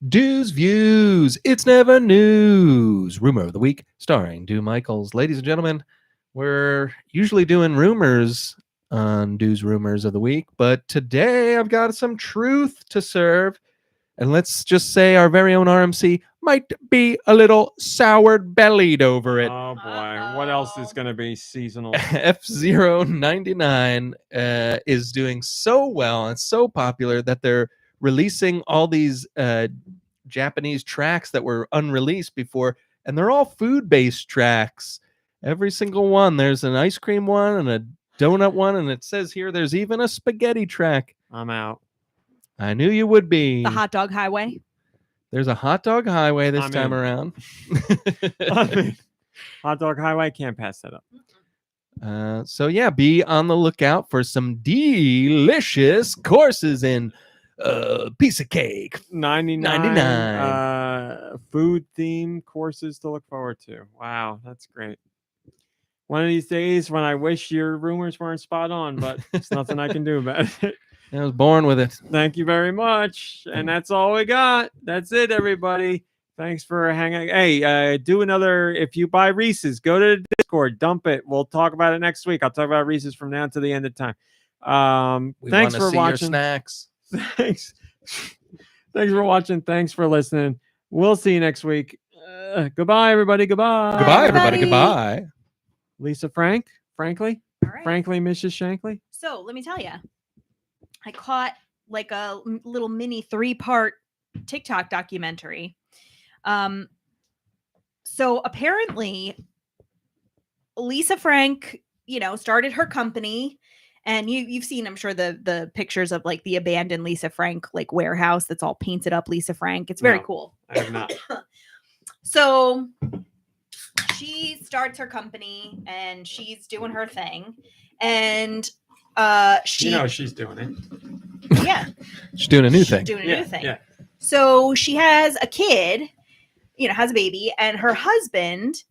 Deux Views. It's never news. Rumor of the week, starring Deux Michaels. Ladies and gentlemen, we're usually doing rumors on Deux Rumors of the Week, but today I've got some truth to serve. And let's just say our very own RMC might be a little sour-bellied over it. Oh boy. What else is going to be seasonal? F-099 is doing so well and so popular that they're releasing all these Japanese tracks that were unreleased before, and they're all food-based tracks. Every single one. There's an ice cream one and a donut one, and it says here there's even a spaghetti track. I'm out. I knew you would be. The Hot Dog Highway. There's a hot dog highway this I'm time in. around. I mean, Hot Dog Highway, can't pass that up. So yeah, be on the lookout for some delicious courses in piece of cake. 99 food theme courses to look forward to. Wow, that's great. One of these days when I wish your rumors weren't spot on, but it's nothing I can do about it. I was born with it. Thank you very much. And that's all we got. That's it, everybody. Thanks for hanging. Hey, do another. If you buy Reese's, go to the Discord, dump it. We'll talk about it next week. I'll talk about Reese's from now to the end of time. Thanks for watching. Your snacks. Thanks. Thanks for watching. Thanks for listening. We'll see you next week. Goodbye, everybody. Goodbye. Goodbye, everybody. everybody. Goodbye. Lisa frankly, All right. frankly, Mrs. Shankly. So let me tell you, I caught like a little mini 3-part TikTok documentary. So apparently Lisa Frank, started her company, and you've seen, I'm sure, the pictures of like the abandoned Lisa Frank like warehouse that's all painted up Lisa Frank. It's very No. cool. I have not. So she starts her company and she's doing her thing, and She's doing it. yeah, She's doing a new she's thing. doing a new thing. Yeah. So she has a kid, has a baby, and her husband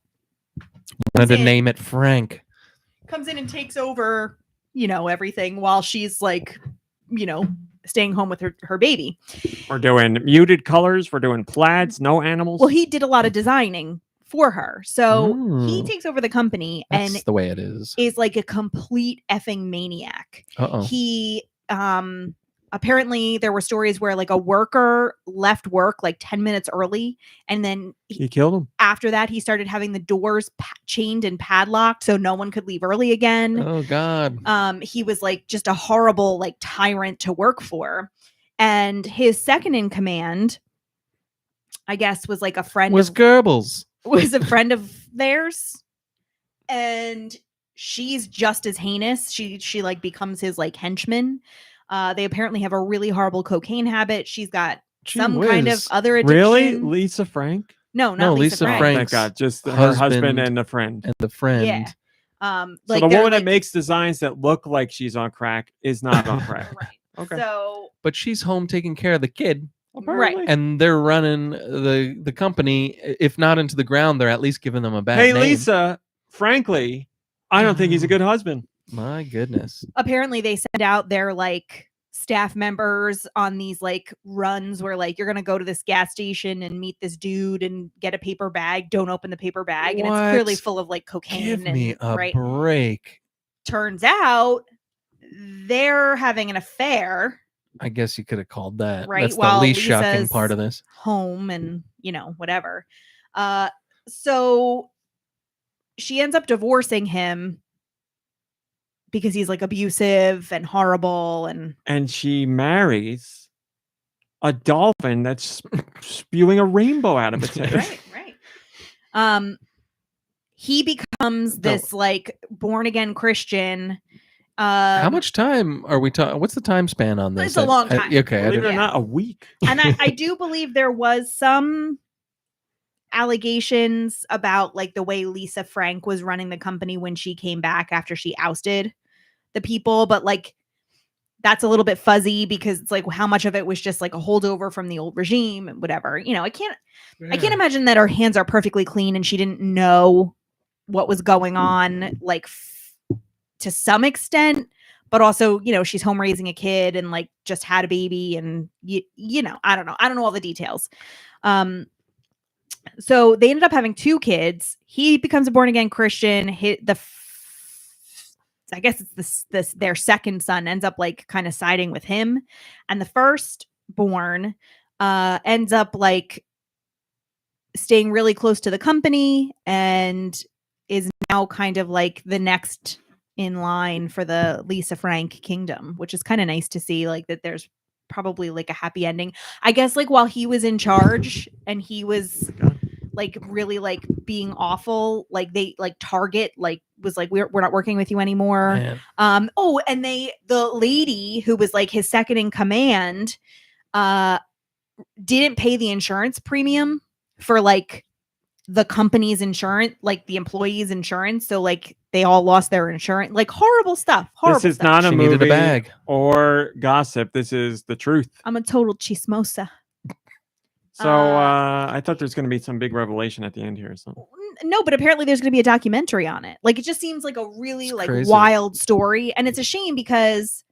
Wanted to in. name it Frank. comes in and takes over, everything while she's like, staying home with her baby. We're doing muted colors. We're doing plaids. No animals. Well, he did a lot of designing for her. So he Mm. takes over the company That's and the way it is. is like a complete effing maniac. Uh-oh. He apparently there were stories where like a worker left work like 10 minutes early, and then he killed him. after that he started having the doors chained and padlocked so no one could leave early again. Oh, God. He was like just a horrible like tyrant to work for. And his second in command, I guess, was like a friend Was of Goebbels. was a friend of theirs, and she's just as heinous. She like becomes his like henchman. They apparently have a really horrible cocaine habit. She's got Gee some kind of whiz. other addiction. Really, Lisa Frank? No, No, not Lisa Lisa Frank. Frank. Thank God, just her husband husband and a friend. And the friend. Yeah. So Like the they're, woman that like- makes designs that look like she's on crack is not on crack. right. Okay. So But she's home taking care of the kid, Apparently. and they're running the company. If not into the ground, they're at least giving them a bad Hey, name. Lisa, frankly, I don't think he's a good husband. My goodness. apparently they send out their like staff members on these like runs where like you're gonna go to this gas station and meet this dude and get a paper bag. Don't open the paper bag, and it's clearly What? full of like cocaine. Give me and, a right. break. Turns out they're having an affair I guess you could have called that. Right, That's the while least shocking Lisa's- part of this. home, and whatever. So she ends up divorcing him because he's like abusive and horrible, and And she marries a dolphin that's spewing a rainbow out of its head. right. He becomes this like born again Christian. How much time are we talking? What's the time span on this? It's a long time. Okay. Believe it or Yeah. not, a week. And I do believe there was some allegations about like the way Lisa Frank was running the company when she came back after she ousted the people, but like that's a little bit fuzzy because it's like how much of it was just like a holdover from the old regime and whatever. I can't imagine that her hands are perfectly clean and she didn't know what was going on like to some extent, but also, she's home raising a kid and like just had a baby and I don't know all the details. So they ended up having 2 kids. He becomes a born again Christian. I guess it's this their second son ends up like kind of siding with him, and the firstborn ends up like staying really close to the company and is now kind of like the next in line for the Lisa Frank kingdom, which is kind of nice to see, like that there's probably like a happy ending. I guess like while he was in charge and he was like really like being awful, like they like Target like was like we're not working with you anymore. Man. And the lady who was like his second in command didn't pay the insurance premium for like the company's insurance, like the employees' insurance. So like they all lost their insurance. Like horrible stuff. Horrible This is stuff. not a She needed a movie bag. or gossip. This is the truth. I'm a total chismosa. So I thought there's going to be some big revelation at the end here. So No, but apparently there's going to be a documentary on it. Like it just seems like a really It's like crazy. wild story, and it's a shame because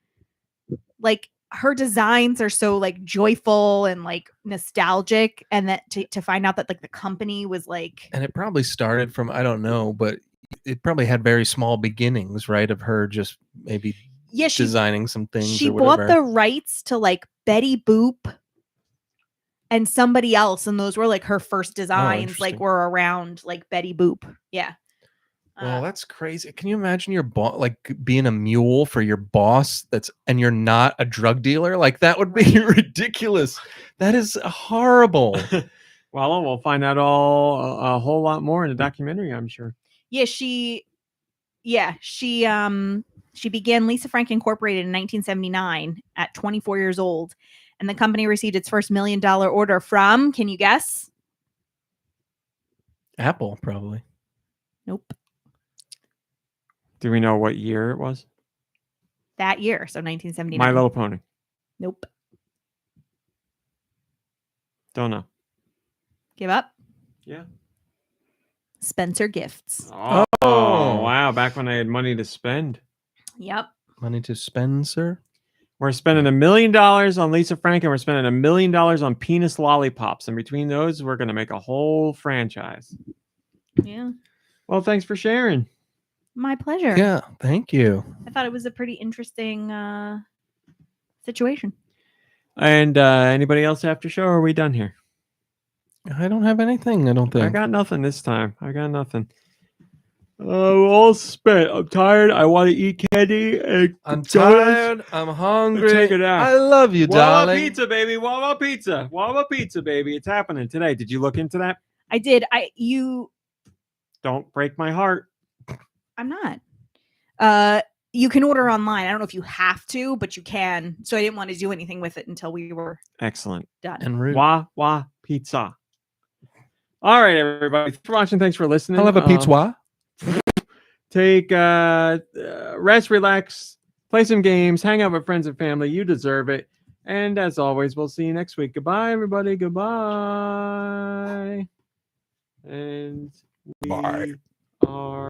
like her designs are so like joyful and like nostalgic, and that to find out that like the company was like And it probably started from, I don't know, but it probably had very small beginnings, right? Of her just maybe she designing some things. she or bought whatever. the rights to like Betty Boop and somebody else, and those were like her first designs. Like interesting. were around like Betty Boop. Yeah. Well, that's crazy. Can you imagine your boss, like being a mule for your boss? And you're not a drug dealer. Like that would be Right. ridiculous. That is horrible. well, we'll find out a whole lot more in the documentary, I'm sure. she began Lisa Frank Incorporated in 1979 at 24 years old, and the company received its first $1 million order from, can you guess? Apple, probably. Nope. Do we know what year it was? That year, so 1979. My Little Pony. Nope. Don't know. Give up. Yeah. Spencer Gifts. Oh, Oh. wow. Back when I had money to spend. Yep. Money to spend, sir. We're spending $1 million on Lisa Frank, and we're spending $1 million on penis lollipops. And between those, we're going to make a whole franchise. Yeah. Well, thanks for sharing. My pleasure. Yeah, thank you. I thought it was a pretty interesting situation. And anybody else after show? Or are we done here? I don't have anything, I don't think. I got nothing this time. I got nothing. All spent. I'm tired. I want to eat candy. And I'm donuts. tired. I'm hungry. Take it out. I love you, Wawa darling. Pizza, baby. Wawa Pizza. Wawa Pizza, baby. It's happening today. Did you look into that? I did. Don't break my heart. I'm not. You can order online. I don't know if you have to, but you can. So I didn't want to do anything with it until we were Excellent. done. And rude. Wawa Pizza. All right, everybody. Thanks for watching. Thanks for listening. I'll have a pizza. Take rest, relax, play some games, hang out with friends and family. You deserve it. And as always, we'll see you next week. Goodbye, everybody. Goodbye. And we Bye. are